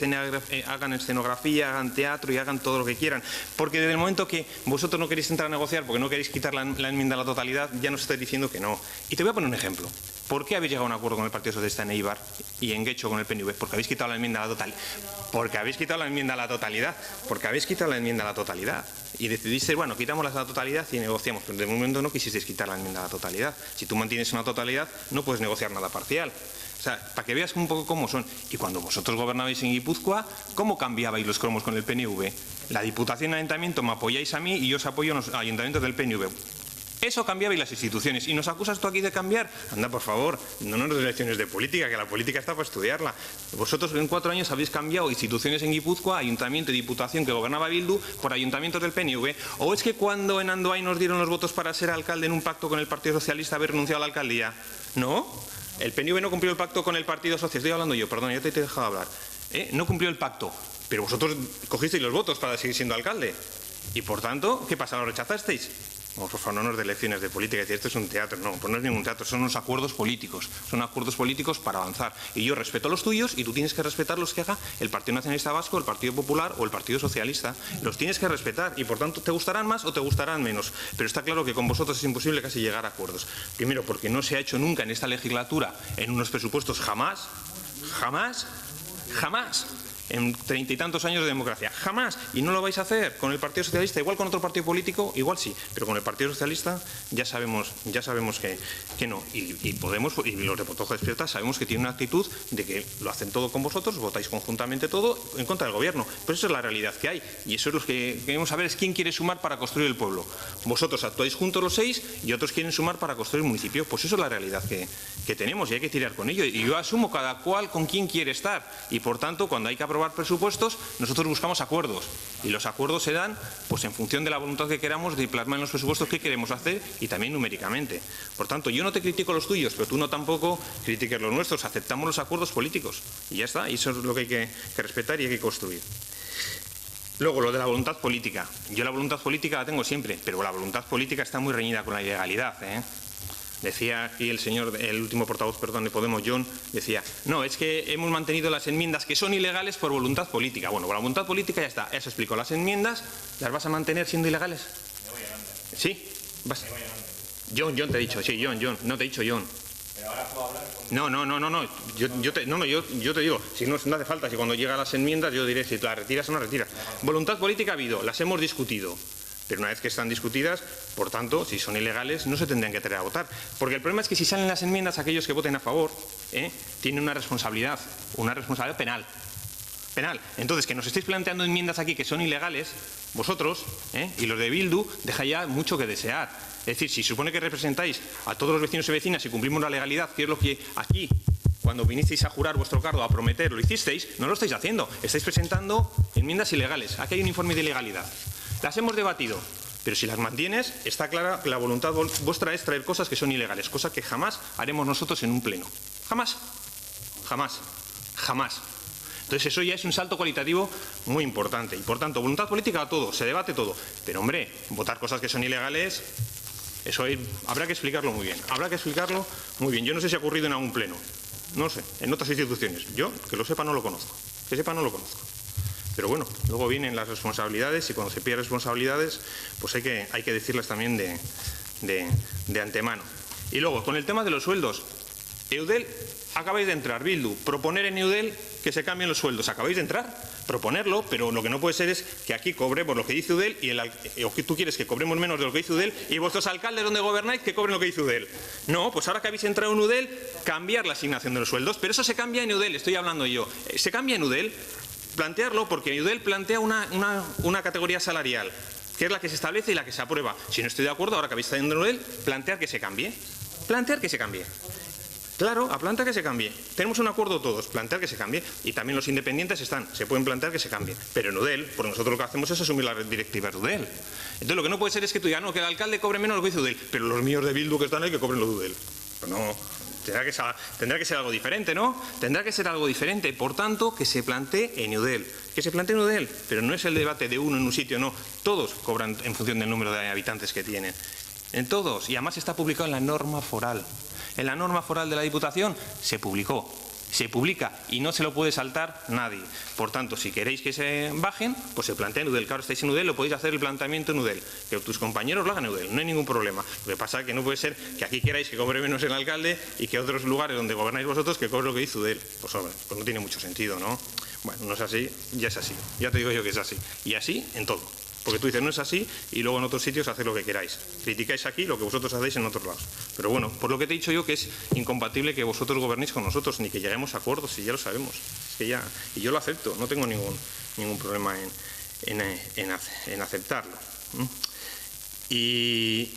hagan escenografía, hagan teatro y hagan todo lo que quieran, porque desde el momento que vosotros no queréis entrar a negociar porque no queréis quitar la enmienda a la totalidad, ya nos estáis diciendo que no. Y te voy a poner un ejemplo. ¿Por qué habéis llegado a un acuerdo con el Partido Socialista en Eibar y en Guecho con el PNV? Porque habéis quitado la enmienda a la totalidad. Porque habéis quitado la enmienda a la totalidad. Porque habéis quitado la enmienda a la totalidad. Y decidiste, bueno, quitamos la totalidad y negociamos. Pero de momento no quisisteis quitar la enmienda a la totalidad. Si tú mantienes una totalidad, no puedes negociar nada parcial. O sea, para que veas un poco cómo son. Y cuando vosotros gobernabais en Guipúzcoa, ¿cómo cambiabais los cromos con el PNV? La Diputación y el Ayuntamiento me apoyáis a mí y yo os apoyo en los ayuntamientos del PNV. Eso cambiaba y las instituciones. ¿Y nos acusas tú aquí de cambiar? Anda, por favor, no nos des lecciones de política, que la política está para estudiarla. Vosotros en 4 años habéis cambiado instituciones en Guipúzcoa, ayuntamiento y diputación que gobernaba Bildu, por ayuntamientos del PNV. ¿O es que cuando en Andoain nos dieron los votos para ser alcalde en un pacto con el Partido Socialista habéis renunciado a la alcaldía? ¿No? El PNV no cumplió el pacto con el Partido Socialista. Estoy hablando yo, perdón, ya te he dejado hablar. No cumplió el pacto, pero vosotros cogisteis los votos para seguir siendo alcalde. Y por tanto, ¿qué pasa? ¿Lo rechazasteis? No, por favor, no nos dé lecciones de política. Es decir, esto es un teatro. No, pues no es ningún teatro, son unos acuerdos políticos. Son acuerdos políticos para avanzar. Y yo respeto los tuyos y tú tienes que respetar los que haga el Partido Nacionalista Vasco, el Partido Popular o el Partido Socialista. Los tienes que respetar y, por tanto, te gustarán más o te gustarán menos. Pero está claro que con vosotros es imposible casi llegar a acuerdos. Primero, porque no se ha hecho nunca en esta legislatura, en unos presupuestos jamás, en 30 y tantos años de democracia. Jamás. Y no lo vais a hacer con el Partido Socialista. Igual con otro partido político, igual sí. Pero con el Partido Socialista ya sabemos que no. Y Podemos, y los de Potojo Despierta, sabemos que tienen una actitud de que lo hacen todo con vosotros, votáis conjuntamente todo en contra del gobierno. Pero eso es la realidad que hay. Y eso es lo que queremos saber, es quién quiere sumar para construir el pueblo. Vosotros actuáis juntos los 6 y otros quieren sumar para construir el municipio. Pues eso es la realidad que tenemos y hay que tirar con ello. Y yo asumo cada cual con quién quiere estar. Y por tanto, cuando hay que aprobar presupuestos, nosotros buscamos acuerdos y los acuerdos se dan pues en función de la voluntad que queramos de plasmar en los presupuestos qué queremos hacer y también numéricamente. Por tanto, yo no te critico los tuyos, pero tú no tampoco critiques los nuestros. Aceptamos los acuerdos políticos y ya está. Y eso es lo que hay que respetar y hay que construir. Luego, lo de la voluntad política. Yo la voluntad política la tengo siempre, pero la voluntad política está muy reñida con la ilegalidad, Decía aquí el último portavoz, perdón, de Podemos, John, decía, no, es que hemos mantenido las enmiendas que son ilegales por voluntad política. Bueno, con la voluntad política ya está, eso explico. Las enmiendas, ¿las vas a mantener siendo ilegales? ¿Sí? ¿Vas? John te he dicho, sí, John, no te he dicho John. Pero ahora puedo hablar. No. Yo te digo, si no hace falta, si cuando llegan las enmiendas yo diré si las retiras o no retiras. Voluntad política ha habido, las hemos discutido. Pero una vez que están discutidas, por tanto, si son ilegales, no se tendrían que traer a votar. Porque el problema es que si salen las enmiendas, aquellos que voten a favor, tienen una responsabilidad penal. Entonces, que nos estéis planteando enmiendas aquí que son ilegales, vosotros, y los de Bildu, deja ya mucho que desear. Es decir, si supone que representáis a todos los vecinos y vecinas y cumplimos la legalidad, que es lo que aquí, cuando vinisteis a jurar vuestro cargo, a prometer, lo hicisteis, no lo estáis haciendo. Estáis presentando enmiendas ilegales. Aquí hay un informe de ilegalidad. Las hemos debatido, pero si las mantienes, está clara que la voluntad vuestra es traer cosas que son ilegales, cosa que jamás haremos nosotros en un pleno. Jamás. Entonces eso ya es un salto cualitativo muy importante. Y por tanto, voluntad política a todo, se debate todo. Pero hombre, votar cosas que son ilegales, eso habrá que explicarlo muy bien. Yo no sé si ha ocurrido en algún pleno, no sé, en otras instituciones. Yo, que lo sepa, no lo conozco. Pero bueno, luego vienen las responsabilidades y cuando se pierden responsabilidades, pues hay que decirlas también de antemano. Y luego, con el tema de los sueldos, Eudel, acabáis de entrar, Bildu, proponer en Eudel que se cambien los sueldos. Acabáis de entrar, proponerlo, pero lo que no puede ser es que aquí cobremos lo que dice Eudel o que tú quieres que cobremos menos de lo que dice Eudel y vuestros alcaldes donde gobernáis que cobren lo que dice Eudel. No, pues ahora que habéis entrado en Eudel, cambiar la asignación de los sueldos, pero eso se cambia en Eudel, estoy hablando yo. Se cambia en Eudel. Plantearlo porque Eudel plantea una categoría salarial, que es la que se establece y la que se aprueba. Si no estoy de acuerdo, ahora que habéis estado en Eudel, plantear que se cambie. Claro, a plantear que se cambie. Tenemos un acuerdo todos, plantear que se cambie. Y también los independientes se pueden plantear que se cambie. Pero en Eudel, porque nosotros lo que hacemos es asumir las directivas de Eudel. Entonces lo que no puede ser es que tú digas, no, que el alcalde cobre menos de lo que dice Eudel, pero los míos de Bildu que están ahí que cobren lo de Eudel. Pues no. Tendrá que ser algo diferente, ¿no? Tendrá que ser algo diferente. Por tanto, que se plantee en Eudel. Pero no es el debate de uno en un sitio, no. Todos cobran en función del número de habitantes que tienen. En todos. Y además está publicado en la norma foral. En la norma foral de la Diputación se publicó. Se publica y no se lo puede saltar nadie. Por tanto, si queréis que se bajen, pues se plantea en UDEL. Claro, estáis en UDEL, lo podéis hacer el planteamiento en UDEL. Que tus compañeros lo hagan en UDEL, no hay ningún problema. Lo que pasa es que no puede ser que aquí queráis que cobre menos el alcalde y que otros lugares donde gobernáis vosotros que cobre lo que dice UDEL. Pues hombre, pues no tiene mucho sentido, ¿no? Bueno, no es así, ya es así. Ya te digo yo que es así. Y así en todo. Porque tú dices, no es así, y luego en otros sitios hacéis lo que queráis. Criticáis aquí lo que vosotros hacéis en otros lados. Pero bueno, por lo que te he dicho yo, que es incompatible que vosotros gobernéis con nosotros, ni que lleguemos a acuerdos, y ya lo sabemos. Es que ya, y yo lo acepto, no tengo ningún problema en aceptarlo. Y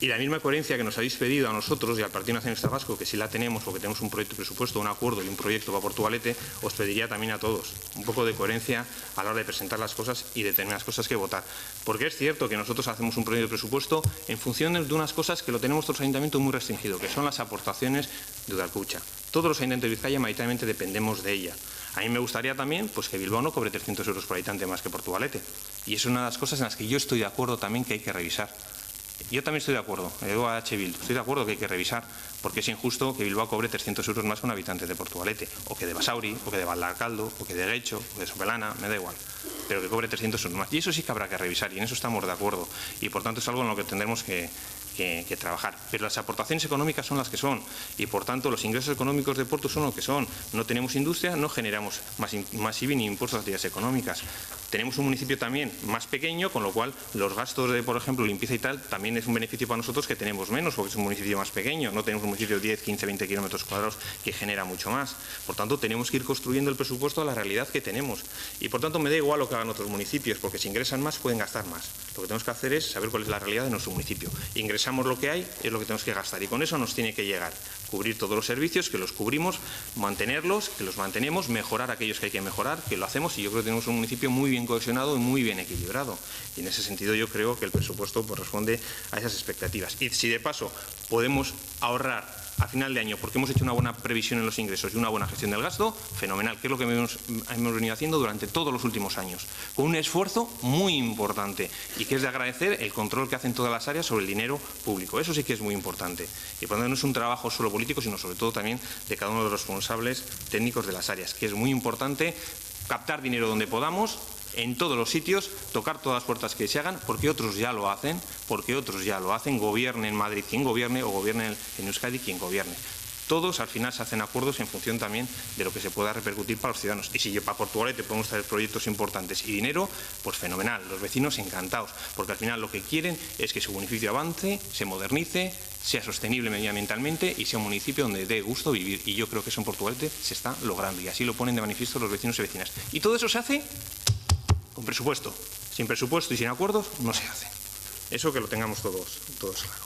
la misma coherencia que nos habéis pedido a nosotros y al Partido Nacionalista Vasco, que si la tenemos, porque tenemos un proyecto de presupuesto, un acuerdo y un proyecto para Portugalete, os pediría también a todos un poco de coherencia a la hora de presentar las cosas y de tener las cosas que votar. Porque es cierto que nosotros hacemos un proyecto de presupuesto en función de unas cosas que lo tenemos todos los ayuntamientos muy restringido, que son las aportaciones de Udalcucha. Todos los ayuntamientos de Vizcaya mayoritariamente dependemos de ella. A mí me gustaría también pues, que Bilbao no cobre 300 euros por habitante más que Portugalete. Y es una de las cosas en las que yo estoy de acuerdo también que hay que revisar. Yo también estoy de acuerdo, le digo a H. Bildu, estoy de acuerdo que hay que revisar, porque es injusto que Bilbao cobre 300 euros más que un habitante de Portugalete, o que de Basauri, o que de Valdarcaldo, o que de Guecho, o de Sopelana, me da igual, pero que cobre 300 euros más. Y eso sí que habrá que revisar, y en eso estamos de acuerdo, y por tanto es algo en lo que tendremos que trabajar. Pero las aportaciones económicas son las que son, y por tanto los ingresos económicos de Porto son lo que son. No tenemos industria, no generamos más IBI ni impuestos a actividades económicas. Tenemos un municipio también más pequeño, con lo cual los gastos de, por ejemplo, limpieza y tal, también es un beneficio para nosotros que tenemos menos, porque es un municipio más pequeño. No tenemos un municipio de 10, 15, 20 kilómetros cuadrados que genera mucho más. Por tanto, tenemos que ir construyendo el presupuesto a la realidad que tenemos. Y por tanto, me da igual lo que hagan otros municipios, porque si ingresan más, pueden gastar más. Lo que tenemos que hacer es saber cuál es la realidad de nuestro municipio. Ingresamos lo que hay, es lo que tenemos que gastar. Y con eso nos tiene que llegar. Cubrir todos los servicios, que los cubrimos, mantenerlos, que los mantenemos, mejorar aquellos que hay que mejorar, que lo hacemos, y yo creo que tenemos un municipio muy bien cohesionado y muy bien equilibrado. Y en ese sentido yo creo que el presupuesto pues, responde a esas expectativas. Y si de paso podemos ahorrar a final de año, porque hemos hecho una buena previsión en los ingresos y una buena gestión del gasto, fenomenal, que es lo que hemos venido haciendo durante todos los últimos años, con un esfuerzo muy importante y que es de agradecer el control que hacen todas las áreas sobre el dinero público. Eso sí que es muy importante. Y por lo tanto no es un trabajo solo político, sino sobre todo también de cada uno de los responsables técnicos de las áreas, que es muy importante captar dinero donde podamos, en todos los sitios, tocar todas las puertas que se hagan, porque otros ya lo hacen, gobierne en Madrid quien gobierne o gobierne en Euskadi quien gobierne. Todos al final se hacen acuerdos en función también de lo que se pueda repercutir para los ciudadanos. Y si para Portugalete podemos traer proyectos importantes y dinero, pues fenomenal, los vecinos encantados, porque al final lo que quieren es que su municipio avance, se modernice, sea sostenible medioambientalmente y sea un municipio donde dé gusto vivir. Y yo creo que eso en Portugalete se está logrando y así lo ponen de manifiesto los vecinos y vecinas. Y todo eso se hace con presupuesto. Sin presupuesto y sin acuerdos no se hace. Eso que lo tengamos todos claro.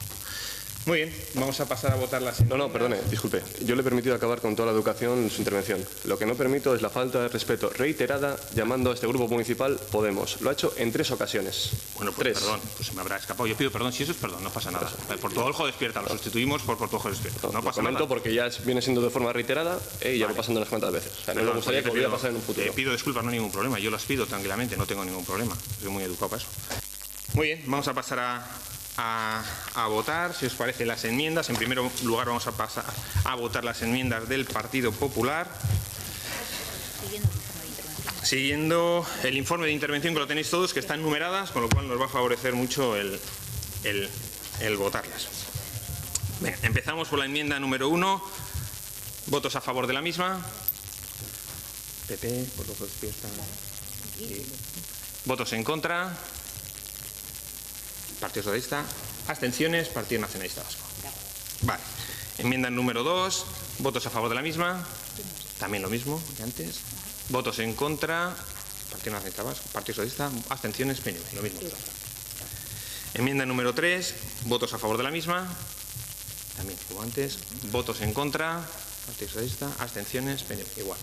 Muy bien, vamos a pasar a votar las enmiendas. No, perdone, disculpe. Yo le he permitido acabar con toda la educación en su intervención. Lo que no permito es la falta de respeto reiterada llamando a este grupo municipal Podemos. Lo ha hecho en 3 ocasiones. Bueno, pues perdón, pues se me habrá escapado. Yo pido perdón, si eso es perdón, no pasa nada. Portuojo despierta, lo sustituimos por Portuojo despierta. No pasa nada. Porque ya viene siendo de forma reiterada y ya va pasando unas cuantas veces. O sea, no me gustaría que volviera a pasar en un futuro. Pido disculpas, no hay ningún problema. Yo las pido tranquilamente, no tengo ningún problema. Soy muy educado para eso. Muy bien, vamos a pasar a votar, si os parece, las enmiendas. En primer lugar vamos a pasar a votar las enmiendas del Partido Popular. Siguiendo el informe de intervención, que lo tenéis todos, que están numeradas, con lo cual nos va a favorecer mucho el votarlas. Venga, empezamos por la enmienda número 1. ¿Votos a favor de la misma? PP, por lo que despierta. ¿Votos en contra? Partido Socialista. Abstenciones, Partido Nacionalista Vasco. Vale. Enmienda número 2. ¿Votos a favor de la misma? También lo mismo que antes. ¿Votos en contra? Partido Nacionalista Vasco. Partido Socialista. Abstenciones, PNV. Lo mismo. Enmienda número 3. ¿Votos a favor de la misma? También como antes. ¿Votos en contra? Partido Socialista. Abstenciones, PNV. Igual.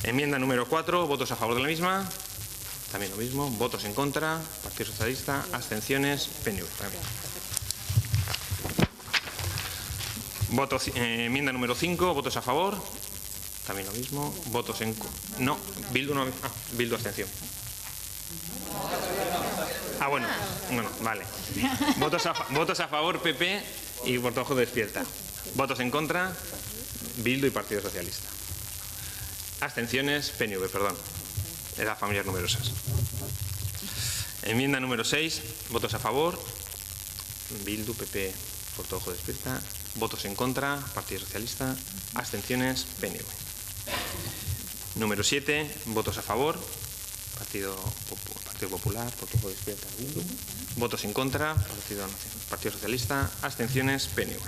Enmienda número 4. ¿Votos a favor de la misma? También lo mismo. ¿Votos en contra? Partido Socialista. Abstenciones. PNV. Enmienda número 5. ¿Votos a favor? También lo mismo. ¿Votos en contra? No. Bildu no. Bildu abstención. Bueno, vale. Votos a favor PP y Portuojo despierta. ¿Votos en contra? Bildu y Partido Socialista. Abstenciones, PNV, perdón. Era familias numerosas. Enmienda número 6, votos a favor. Bildu, PP, Portojo, Despierta. Votos en contra, Partido Socialista. Abstenciones, PNV. Número 7, votos a favor. Partido Popular, Portojo, Despierta, Bildu. Votos en contra, Partido Socialista. Abstenciones, PNV.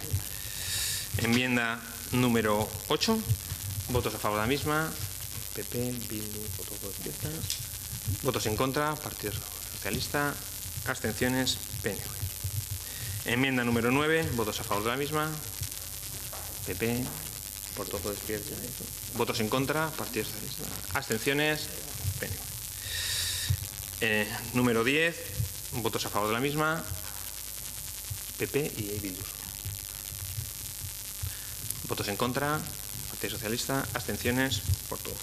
Enmienda número 8, votos a favor de la misma. PP, Bildu, Portojo, Despierta. Votos en contra, Partido Socialista. Abstenciones, PNV. Enmienda número 9, votos a favor de la misma. PP, Portojo, Despierta. Votos en contra, Partido Socialista. Abstenciones, PNV. Número 10, votos a favor de la misma. PP y Bildu. Votos en contra, Partido Socialista. Abstenciones, Portojo.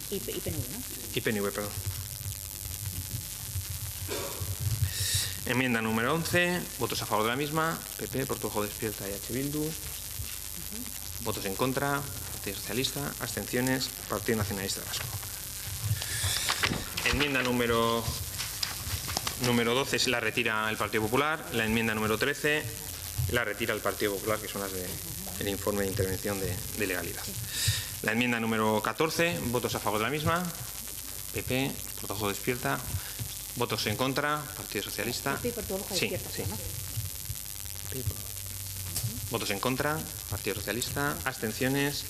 Y PNV, ¿no? Y PNV, perdón. Enmienda número 11, votos a favor de la misma. PP, Portojo, Despierta y H. Bildu. Votos en contra, Partido Socialista. Abstenciones, Partido Nacionalista Vasco. Enmienda número 12 la retira el Partido Popular. La enmienda número 13 la retira el Partido Popular, que son las del informe de intervención de legalidad. La enmienda número 14, votos a favor de la misma. PP, Portojo, Despierta. Votos en contra, Partido Socialista. PP, Portojo, Despierta, sí. ¿no? Votos en contra, Partido Socialista. Abstenciones,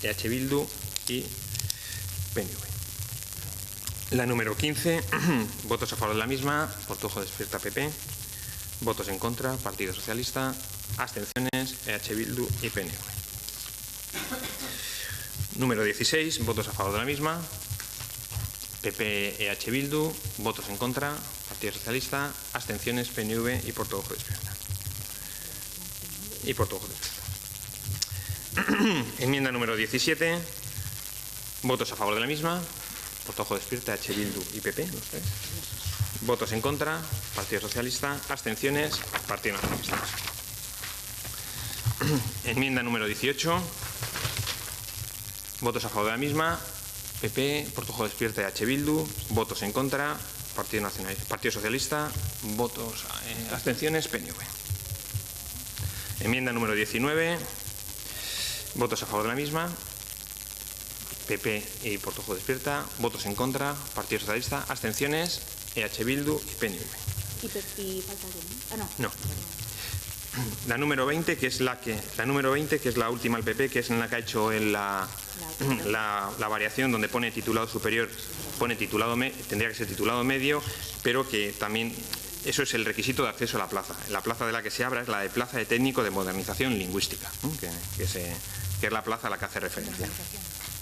EH Bildu y PNV. La número 15, votos a favor de la misma. Portojo, Despierta, PP. Votos en contra, Partido Socialista. Abstenciones, EH Bildu y PNV. Número 16, votos a favor de la misma. PP, EH Bildu. Votos en contra, Partido Socialista. Abstenciones, PNV y Portojo, Despierta. Enmienda número 17, votos a favor de la misma. Portojo, Despierta, EH Bildu y PP, los tres. Votos en contra, Partido Socialista. Abstenciones, Partido Nacionalista. Enmienda número 18, votos a favor de la misma. PP, Portojo, Despierta y H. Bildu. Votos en contra, Partido Socialista. Votos, abstenciones, PNV. Enmienda número 19, votos a favor de la misma. PP y Portojo, Despierta. Votos en contra, Partido Socialista. Abstenciones, EH Bildu y PNV. Y falta alguien, ¿no? Ah, no. No. La número 20, que es la última, el PP, que es en la que ha hecho la variación donde pone titulado superior, pone titulado tendría que ser titulado medio, pero que también eso es el requisito de acceso a la plaza. La plaza de la que se abra es la de plaza de técnico de modernización lingüística, ¿no? que es la plaza a la que hace referencia.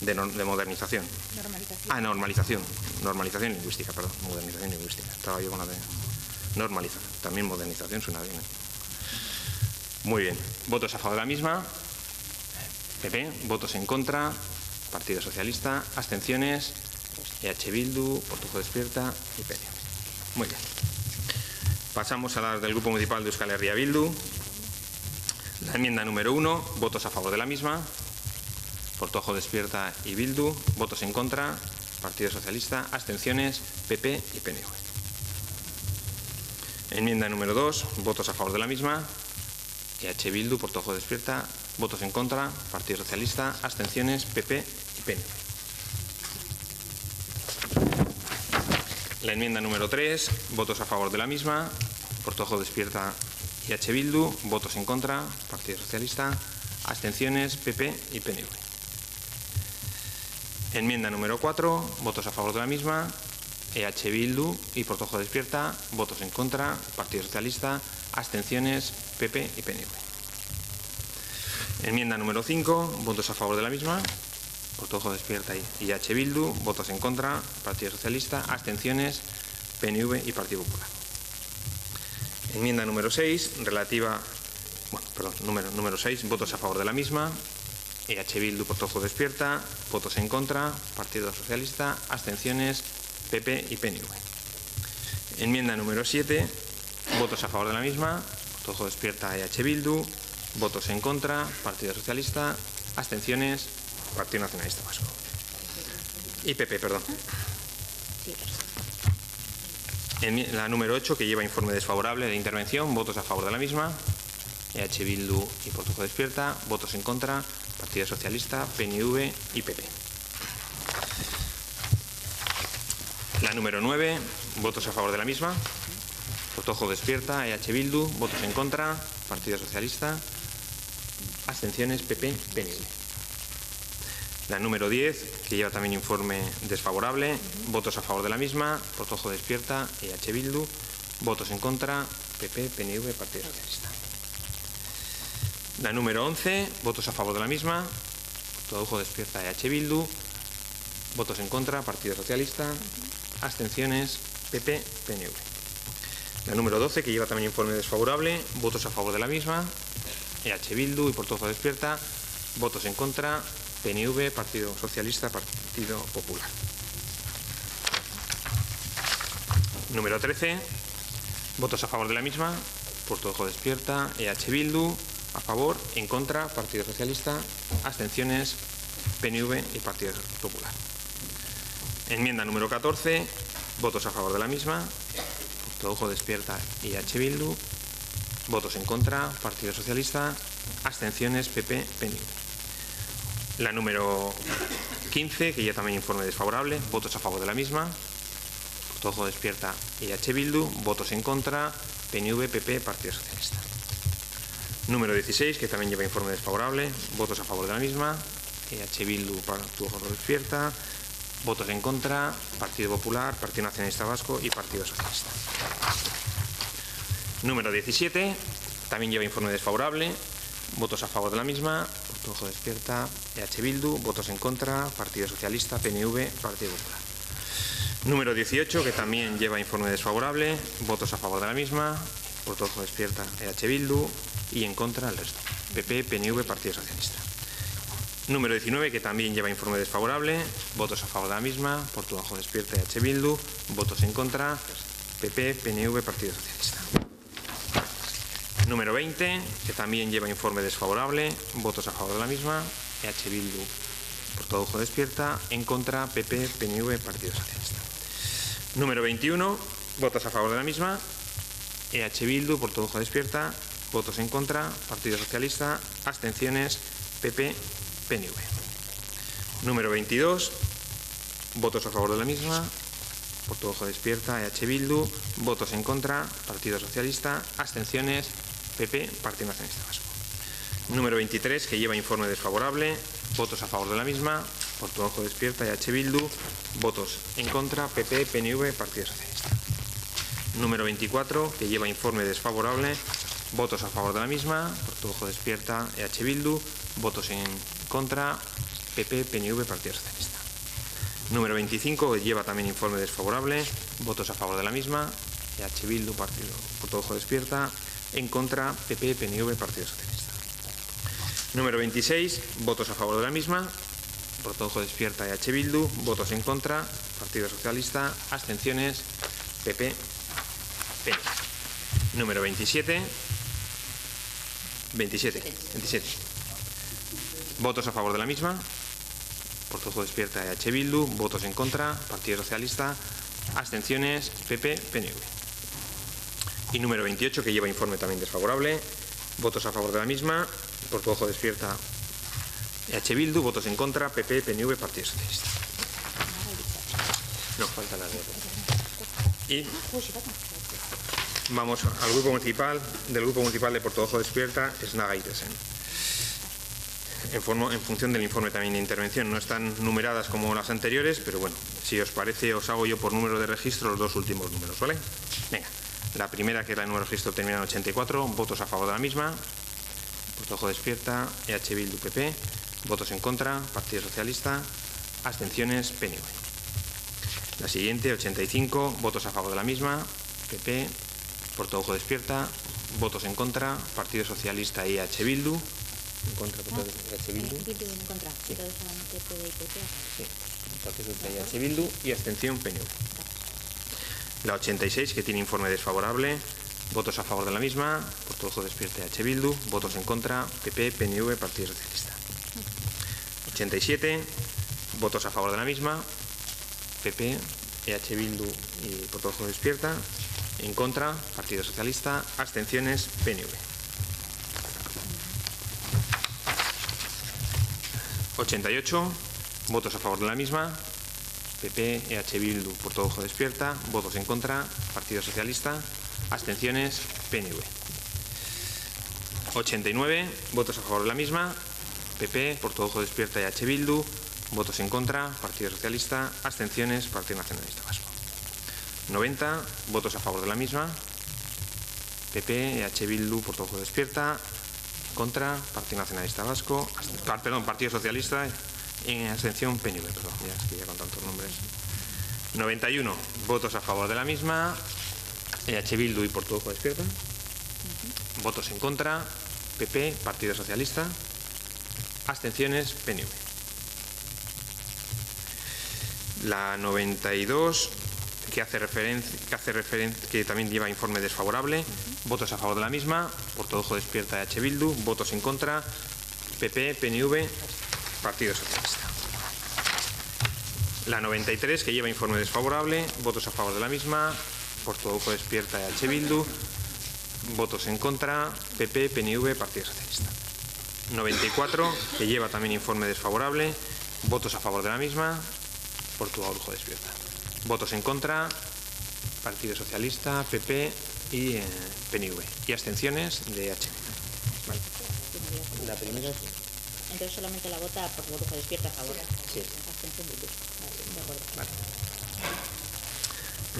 De modernización. Normalización. Normalización lingüística, perdón. Modernización lingüística. Estaba yo con la de normalización. También modernización suena bien. Muy bien. Votos a favor de la misma. PP. Votos en contra. Partido Socialista. Abstenciones. EH Bildu. Portojo, Despierta y PNV. Muy bien. Pasamos a las del Grupo Municipal de Euskal Herria Bildu. La enmienda número 1. Votos a favor de la misma. Portojo, Despierta y Bildu. Votos en contra, Partido Socialista. Abstenciones, PP y PNV. Enmienda número 2, votos a favor de la misma. EH Bildu, Portojo, Despierta. Votos en contra, Partido Socialista. Abstenciones, PP y PNV. La enmienda número 3, votos a favor de la misma. Portojo, Despierta y EH Bildu. Votos en contra, Partido Socialista. Abstenciones, PP y PNV. Enmienda número 4, votos a favor de la misma. EH Bildu y Portojo, Despierta. Votos en contra, Partido Socialista. Abstenciones, PP y PNV. Enmienda número 5, votos a favor de la misma. Portojo, Despierta y EH Bildu. Votos en contra, Partido Socialista. Abstenciones, PNV y Partido Popular. Enmienda número 6, número 6, votos a favor de la misma. EH Bildu, Portojo, Despierta. Votos en contra, Partido Socialista. Abstenciones, PP y PNV. Enmienda número 7, votos a favor de la misma. Portojo, Despierta, EH Bildu. votos en contra, Partido Socialista, abstenciones, Partido Nacionalista Vasco. Y PP, perdón. La número 8, que lleva informe desfavorable de intervención, votos a favor de la misma, EH Bildu y Portujo Despierta, votos en contra, Partido Socialista, PNV y PP. La número 9, votos a favor de la misma, Portujo Despierta, EH Bildu, votos en contra, Partido Socialista, abstenciones, PP, PNV. La número 10, que lleva también informe desfavorable, votos a favor de la misma, Portujo Despierta, EH Bildu, votos en contra, PP, PNV, Partido Socialista. La número 11, votos a favor de la misma, Portujo Despierta, EH Bildu, votos en contra, Partido Socialista, abstenciones, PP, PNV. La número 12, que lleva también informe desfavorable, votos a favor de la misma, EH Bildu y Portujo Despierta, votos en contra, PNV, Partido Socialista, Partido Popular. Número 13, votos a favor de la misma, Portujo Despierta, EH Bildu, a favor, en contra, Partido Socialista, abstenciones, PNV y Partido Popular. Enmienda número 14, votos a favor de la misma, Portujo Despierta y EH Bildu, votos en contra, Partido Socialista, abstenciones, PP, PNV. La número 15, que ya también informe desfavorable, votos a favor de la misma, Portujo Despierta y EH Bildu, votos en contra, PNV, PP, Partido Socialista. Número 16, que también lleva informe desfavorable, votos a favor de la misma, EH Bildu, Portujo Despierta, votos en contra, Partido Popular, Partido Nacionalista Vasco y Partido Socialista. Número 17, también lleva informe desfavorable, votos a favor de la misma, Portujo Despierta, EH Bildu, votos en contra, Partido Socialista, PNV, Partido Popular. Número 18, que también lleva informe desfavorable, votos a favor de la misma, Portujo Despierta, EH Bildu y en contra el resto, PP, PNV, Partido Socialista. Número 19, que también lleva informe desfavorable, votos a favor de la misma, Portujo Despierta, EH Bildu, votos en contra, PP, PNV, Partido Socialista. Número 20, que también lleva informe desfavorable, votos a favor de la misma, EH Bildu, Portujo Despierta, en contra, PP, PNV, Partido Socialista. Número 21, votos a favor de la misma, EH Bildu, Portujo Despierta, votos en contra, Partido Socialista, abstenciones, PP, PNV. Número 22, votos a favor de la misma, Portujo Despierta, EH Bildu, votos en contra, Partido Socialista, abstenciones, PP, Partido Nacionalista Vasco. Número 23, que lleva informe desfavorable, votos a favor de la misma, Portujo Despierta, EH Bildu, votos en contra, PP, PNV, Partido Socialista. Número 24, que lleva informe desfavorable, votos a favor de la misma, Portujo Despierta, EH Bildu, votos en contra, PP, PNV, Partido Socialista. Número 25, que lleva también informe desfavorable, votos a favor de la misma, EH Bildu, Portujo Despierta, en contra, PP, PNV, Partido Socialista. Número 26, votos a favor de la misma, Portujo Despierta, EH Bildu, votos en contra, Partido Socialista, abstenciones, PP, PNV. Número 27, votos a favor de la misma, Portujo Despierta, EH Bildu, votos en contra, Partido Socialista, abstenciones, PP, PNV. Y número 28, que lleva informe también desfavorable, votos a favor de la misma, Portujo Despierta, EH Bildu, votos en contra, PP, PNV, Partido Socialista. No, falta la de... Y vamos al grupo municipal, del grupo municipal de Portujo Despierta, Snaga y Tesen. En función del informe también de intervención, no están numeradas como las anteriores, pero bueno, si os parece, os hago yo por número de registro los dos últimos números, ¿vale? Venga, la primera, que es la de número de registro, termina en 84, votos a favor de la misma, Portujo Despierta, EH Bildu, PP, votos en contra, Partido Socialista, abstenciones, PNV. La siguiente, 85, votos a favor de la misma, PP, Portujo Despierta, votos en contra, Partido Socialista y EH Bildu. En contra, EH Bildu. En contra, sí. solamente PD y PP. Sí, Partido Socialista y EH Bildu y abstención PNV. La 86, que tiene informe desfavorable, Votos a favor de la misma, por todo ojo despierta EH Bildu. Votos en contra, PP, PNV, Partido Socialista. 87. Votos a favor de la misma, PP, EH Bildu y por todo ojo despierta. En contra, Partido Socialista. Abstenciones, PNV. 88. Votos a favor de la misma, PP, EH Bildu, por todo ojo despierta. Votos en contra, Partido Socialista. Abstenciones, PNV. 89. Votos a favor de la misma, PP, por todo ojo despierta, EH Bildu. Votos en contra, Partido Socialista. Abstenciones, Partido Nacionalista Vasco. 90. Votos a favor de la misma, PP, EH Bildu, por todo ojo despierta. Contra, Partido Nacionalista Vasco. Partido Socialista. En abstención, PNV, perdón, ya es que ya con tantos nombres. 91. Votos a favor de la misma, EH Bildu y por todo ojo despierta. Votos en contra, PP, Partido Socialista. Abstenciones, PNV. La 92, que también lleva informe desfavorable. Votos a favor de la misma, por todo ojo despierta, EH Bildu. Votos en contra, PP, PNV, Partido Socialista. La 93, que lleva informe desfavorable. Votos a favor de la misma, por todo ojo despierta, EH Bildu. Votos en contra, PP, PNV, Partido Socialista. 94, que lleva también informe desfavorable. Votos a favor de la misma, por todo ojo despierta. Votos en contra, Partido Socialista, PP y PNV. Y abstenciones de EH Bildu. Vale. La primera es... Entonces solamente la vota por ojo despierta a favor. Sí. Abstención de acuerdo. Vale.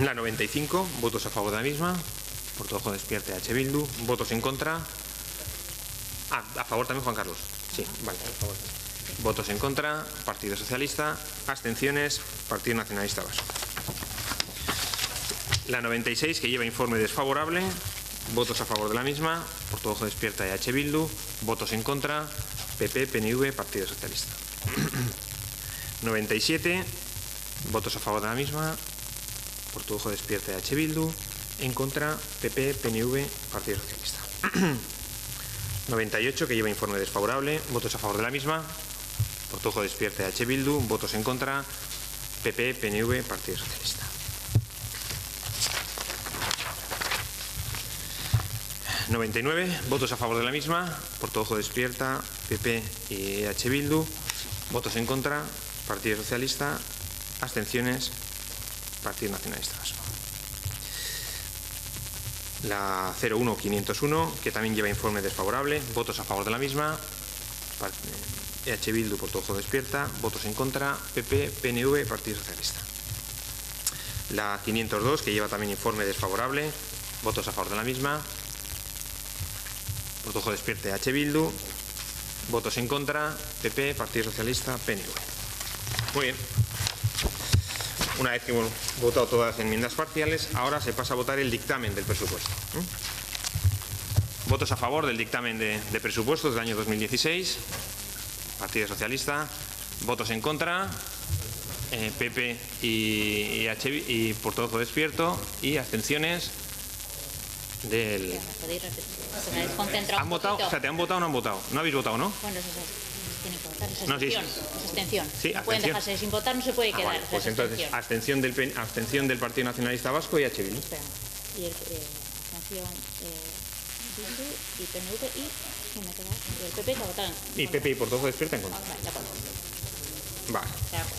La 95, votos a favor de la misma, por todo ojo despierta EH Bildu. Votos en contra. A favor también Juan Carlos. Sí, vale, a favor. Votos en contra, Partido Socialista. Abstenciones, Partido Nacionalista Vasco. La 96, que lleva informe desfavorable. Votos a favor de la misma, por todo ojo despierta EH Bildu. Votos en contra, PP, PNV, Partido Socialista. 97, votos a favor de la misma, por todo ojo despierta EH Bildu. En contra, PP, PNV, Partido Socialista. 98, que lleva informe desfavorable. Votos a favor de la misma, por todo ojo despierta EH Bildu. Votos en contra, PP, PNV, Partido Socialista. 99, votos a favor de la misma, por todo ojo despierta, PP y EH Bildu. Votos en contra, Partido Socialista. Abstenciones, Partido Nacionalista Vasco. La 01501, que también lleva informe desfavorable. Votos a favor de la misma, EH Bildu, por todo ojo despierta. Votos en contra, PP, PNV, Partido Socialista. La 502, que lleva también informe desfavorable. Votos a favor de la misma, por todo ojo despierta EH Bildu. Votos en contra, PP, Partido Socialista, PNV. Muy bien. Una vez que hemos votado todas las enmiendas parciales, ahora se pasa a votar el dictamen del presupuesto. Votos a favor del dictamen de presupuestos del año 2016. Partido Socialista. Votos en contra, PP y por todo ojo despierto. Y abstenciones del... ¿Han votado? O sea, ¿te han votado o no han votado? ¿No habéis votado, no? Bueno, eso tienen que votar. Es No, sí. abstención. Sí, no pueden abstención. dejarse sin votar, no se puede quedar. Vale, pues entonces, abstención del Partido Nacionalista Vasco y EH Bildu. Espera. Y abstención Bildu y PNV y ¿quién me queda? El PP que ha votado. Y PP y por todo ojo despierta en contra. Vale, de acuerdo. Vale. De acuerdo.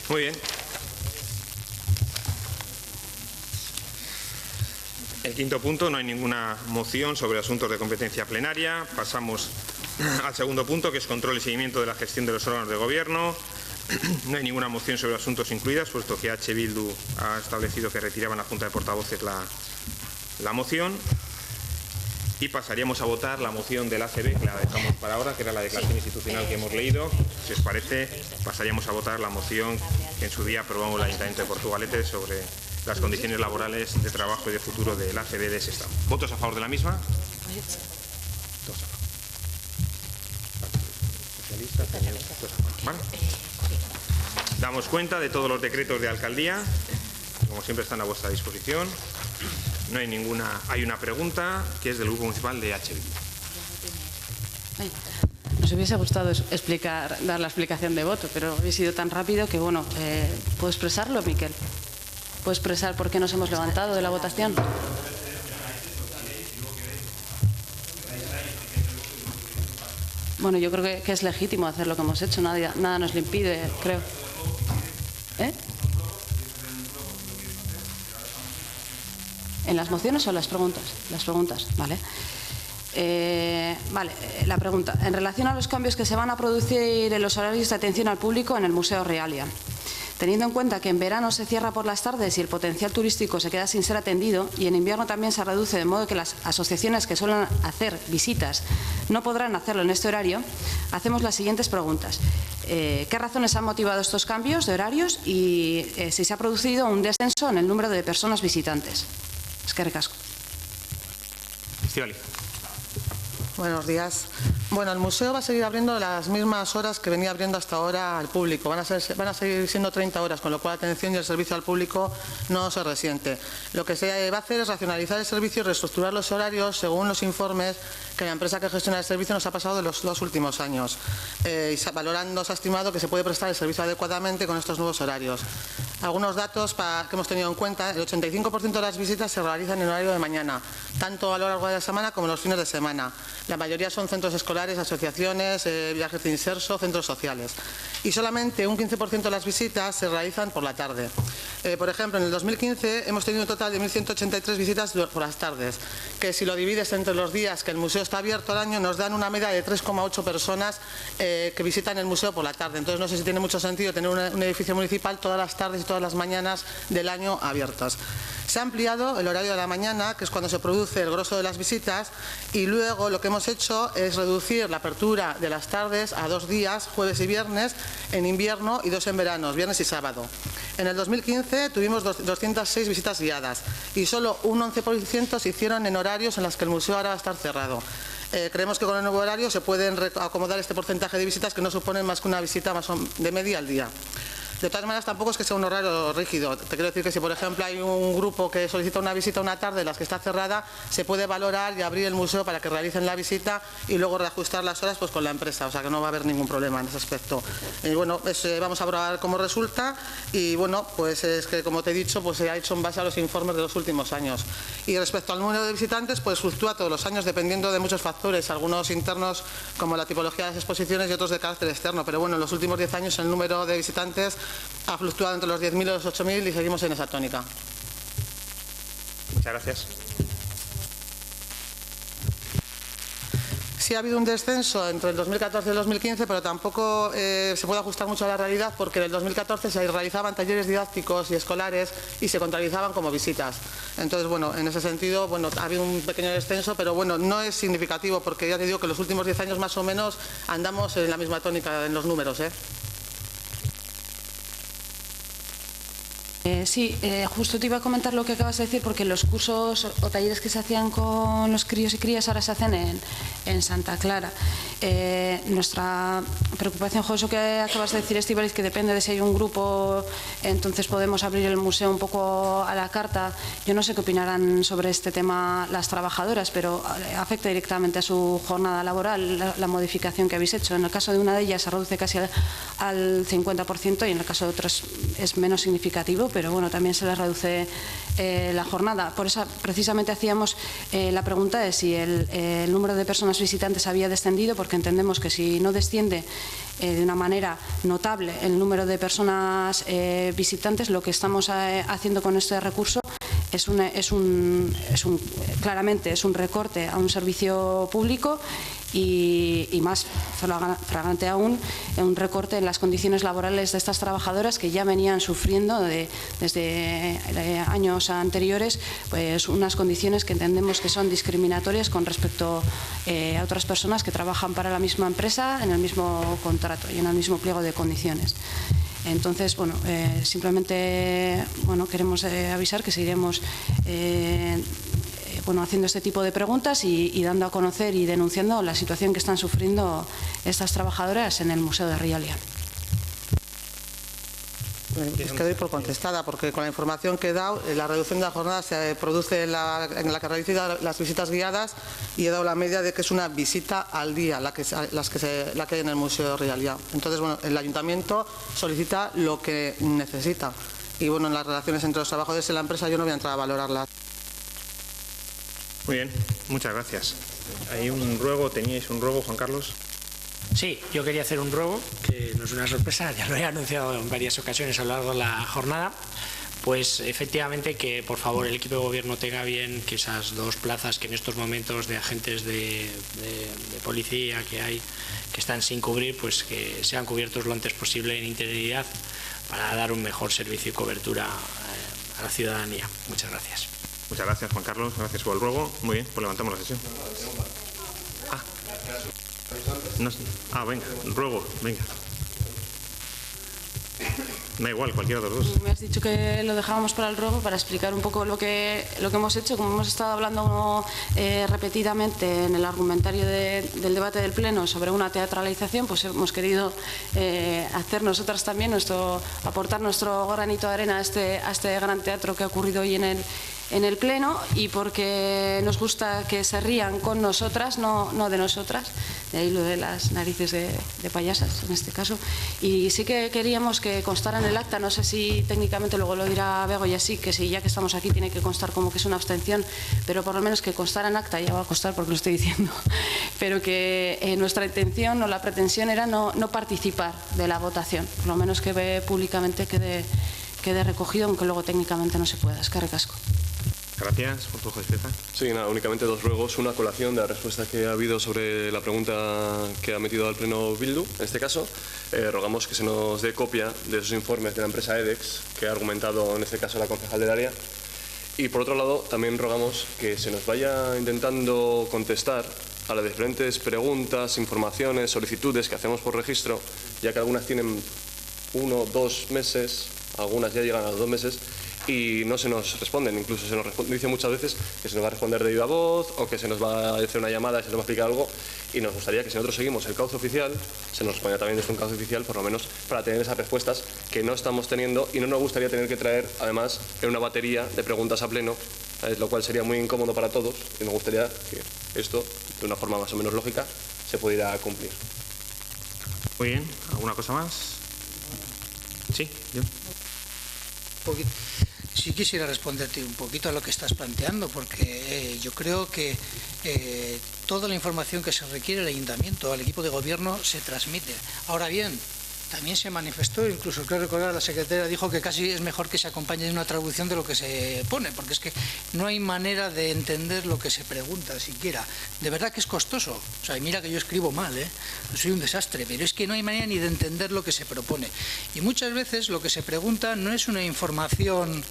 Muy bien. El quinto punto, no hay ninguna moción sobre asuntos de competencia plenaria. Pasamos al segundo punto, que es control y seguimiento de la gestión de los órganos de gobierno. No hay ninguna moción sobre asuntos incluidas, puesto que EH Bildu ha establecido que retiraban la Junta de Portavoces la moción. Y pasaríamos a votar la moción del ACB, que la dejamos para ahora, que era la declaración institucional que hemos leído. Si os parece, pasaríamos a votar la moción que en su día aprobamos el Ayuntamiento de Portugalete sobre las condiciones laborales de trabajo y de futuro del ACB de Sestao. ¿Votos a favor de la misma? Todos a favor. Socialista, todos a favor. ¿Vale? Damos cuenta de todos los decretos de alcaldía, como siempre están a vuestra disposición. No hay ninguna. Hay una pregunta que es del Grupo Municipal de H. Bildu. Nos hubiese gustado dar la explicación de voto, pero habéis sido tan rápido que, bueno, ¿puedo expresarlo, Miquel? ¿Puedo expresar por qué nos hemos levantado de la votación? Bueno, yo creo que es legítimo hacer lo que hemos hecho, nada nos lo impide, creo. ¿En las mociones o las preguntas? Las preguntas, vale. La pregunta. En relación a los cambios que se van a producir en los horarios de atención al público en el Museo Realia, teniendo en cuenta que en verano se cierra por las tardes y el potencial turístico se queda sin ser atendido, y en invierno también se reduce, de modo que las asociaciones que suelen hacer visitas no podrán hacerlo en este horario, hacemos las siguientes preguntas. ¿Qué razones han motivado estos cambios de horarios y si se ha producido un descenso en el número de personas visitantes? Eskerrik asko. Estíbaliz. Buenos días. Bueno, el museo va a seguir abriendo las mismas horas que venía abriendo hasta ahora al público. Van a seguir siendo 30 horas, con lo cual la atención y el servicio al público no se resiente. Lo que se va a hacer es racionalizar el servicio y reestructurar los horarios según los informes que la empresa que gestiona el servicio nos ha pasado de los 2 últimos años. Valorando, se ha estimado que se puede prestar el servicio adecuadamente con estos nuevos horarios. Algunos datos que hemos tenido en cuenta: el 85% de las visitas se realizan en horario de mañana, tanto a lo largo de la semana como en los fines de semana. La mayoría son centros escolares, asociaciones, viajes de inserso, centros sociales. Y solamente un 15% de las visitas se realizan por la tarde. Por ejemplo, en el 2015 hemos tenido un total de 1.183 visitas por las tardes, que si lo divides entre los días que el museo está abierto al año, nos dan una media de 3,8 personas que visitan el museo por la tarde. Entonces no sé si tiene mucho sentido tener un edificio municipal todas las tardes y todas las mañanas del año abiertas. Se ha ampliado el horario de la mañana, que es cuando se produce el grosso de las visitas, y luego lo que hemos hecho es reducir la apertura de las tardes a 2 días, jueves y viernes, en invierno, y 2 en verano, viernes y sábado. En el 2015 tuvimos 206 visitas guiadas y solo un 11% se hicieron en horarios en los que el museo ahora va a estar cerrado. Creemos que con el nuevo horario se pueden acomodar este porcentaje de visitas, que no suponen más que una visita más de media al día. De todas maneras, tampoco es que sea un horario rígido. Te quiero decir que si, por ejemplo, hay un grupo que solicita una visita una tarde, las que está cerrada, se puede valorar y abrir el museo para que realicen la visita y luego reajustar las horas pues con la empresa. O sea que no va a haber ningún problema en ese aspecto. Bueno, vamos a probar cómo resulta y bueno, pues es que, como te he dicho, pues se ha hecho en base a los informes de los últimos años. Y respecto al número de visitantes, pues fluctúa todos los años dependiendo de muchos factores, algunos internos como la tipología de las exposiciones y otros de carácter externo. Pero bueno, en los últimos 10 años el número de visitantes ha fluctuado entre los 10.000 y los 8.000 y seguimos en esa tónica. Muchas gracias. Sí ha habido un descenso entre el 2014 y el 2015, pero tampoco se puede ajustar mucho a la realidad, porque en el 2014 se realizaban talleres didácticos y escolares y se contabilizaban como visitas. Entonces, bueno, en ese sentido, bueno, ha habido un pequeño descenso, pero bueno, no es significativo, porque ya te digo que los últimos 10 años más o menos andamos en la misma tónica en los números, Sí, justo te iba a comentar lo que acabas de decir, porque los cursos o talleres que se hacían con los críos y crías ahora se hacen en Santa Clara. Nuestra preocupación, eso que acabas de decir, Estíbaliz, que depende de si hay un grupo, entonces podemos abrir el museo un poco a la carta. Yo no sé qué opinarán sobre este tema las trabajadoras, pero afecta directamente a su jornada laboral la modificación que habéis hecho. En el caso de una de ellas se reduce casi al 50% y en el caso de otras es menos significativo, pero bueno, también se les reduce la jornada. Por eso precisamente hacíamos la pregunta de si el número de personas visitantes había descendido, porque entendemos que si no desciende de una manera notable el número de personas visitantes, lo que estamos haciendo con este recurso claramente es un recorte a un servicio público y más flagrante aún, un recorte en las condiciones laborales de estas trabajadoras que ya venían sufriendo desde años anteriores pues unas condiciones que entendemos que son discriminatorias con respecto a otras personas que trabajan para la misma empresa en el mismo contrato y en el mismo pliego de condiciones. Entonces, bueno, simplemente queremos avisar que seguiremos haciendo este tipo de preguntas y dando a conocer y denunciando la situación que están sufriendo estas trabajadoras en el Museo de Rialia. Es que doy por contestada, porque con la información que he dado, la reducción de la jornada se produce en la que realizo las visitas guiadas, y he dado la media de que es una visita al día la que hay en el Museo Rialia. Entonces, bueno, el Ayuntamiento solicita lo que necesita. Y bueno, en las relaciones entre los trabajadores y la empresa yo no voy a entrar a valorarlas. Muy bien, muchas gracias. ¿Hay un ruego? ¿Teníais un ruego, Juan Carlos? Sí, yo quería hacer un ruego, que no es una sorpresa, ya lo he anunciado en varias ocasiones a lo largo de la jornada. Pues efectivamente que por favor el equipo de gobierno tenga bien que esas 2 plazas que en estos momentos de agentes de policía que están sin cubrir, pues que sean cubiertos lo antes posible en integridad para dar un mejor servicio y cobertura a la ciudadanía. Muchas gracias. Muchas gracias, Juan Carlos. Gracias por el ruego. Muy bien, pues levantamos la sesión. Venga, el ruego, venga. Da igual, cualquiera de los dos. Me has dicho que lo dejábamos para el ruego para explicar un poco lo que hemos hecho. Como hemos estado hablando repetidamente en el argumentario del debate del Pleno sobre una teatralización, pues hemos querido hacer nosotras también aportar nuestro granito de arena a este gran teatro que ha ocurrido hoy en el Pleno, y porque nos gusta que se rían con nosotras, no de nosotras, de ahí lo de las narices de payasas en este caso. Y sí que queríamos que constara en el acta, no sé si técnicamente luego lo dirá Bego y así, que si ya que estamos aquí tiene que constar como que es una abstención, pero por lo menos que constara en acta, ya va a costar porque lo estoy diciendo, pero que nuestra intención o la pretensión era no participar de la votación, por lo menos que públicamente quede recogido, aunque luego técnicamente no se pueda. Eskerrik asko. Gracias. Por tu justicia. Sí, nada, únicamente 2 ruegos. Una colación de la respuesta que ha habido sobre la pregunta que ha metido al Pleno Bildu. En este caso, rogamos que se nos dé copia de esos informes de la empresa EDEX, que ha argumentado en este caso la concejal del área. Y por otro lado, también rogamos que se nos vaya intentando contestar a las diferentes preguntas, informaciones, solicitudes que hacemos por registro, ya que algunas tienen 1 o 2 meses, algunas ya llegan a los 2 meses, y no se nos responden. Incluso se nos dice muchas veces que se nos va a responder de viva voz, o que se nos va a hacer una llamada y se nos va a explicar algo, y nos gustaría que si nosotros seguimos el cauce oficial, se nos responda también desde un cauce oficial, por lo menos para tener esas respuestas que no estamos teniendo, y no nos gustaría tener que traer además en una batería de preguntas a pleno, lo cual sería muy incómodo para todos, y nos gustaría que esto, de una forma más o menos lógica, se pudiera cumplir. Muy bien, ¿alguna cosa más? Sí, yo. Sí quisiera responderte un poquito a lo que estás planteando, porque yo creo que toda la información que se requiere al Ayuntamiento, al equipo de gobierno, se transmite. Ahora bien, también se manifestó, incluso creo recordar, la secretaria dijo que casi es mejor que se acompañe de una traducción de lo que se pone, porque es que no hay manera de entender lo que se pregunta siquiera. De verdad que es costoso. O sea, mira que yo escribo mal, soy un desastre, pero es que no hay manera ni de entender lo que se propone. Y muchas veces lo que se pregunta no es una información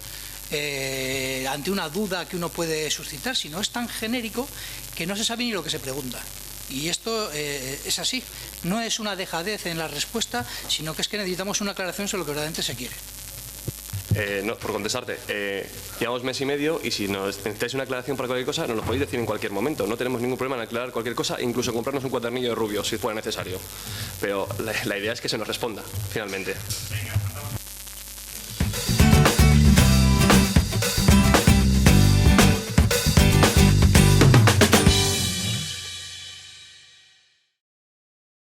ante una duda que uno puede suscitar, sino es tan genérico que no se sabe ni lo que se pregunta. Y esto es así, no es una dejadez en la respuesta, sino que es que necesitamos una aclaración sobre lo que verdaderamente se quiere. No, por contestarte, llevamos mes y medio, y si necesitáis una aclaración para cualquier cosa, nos lo podéis decir en cualquier momento. No tenemos ningún problema en aclarar cualquier cosa, incluso comprarnos un cuadernillo de rubio si fuera necesario. Pero la idea es que se nos responda, finalmente.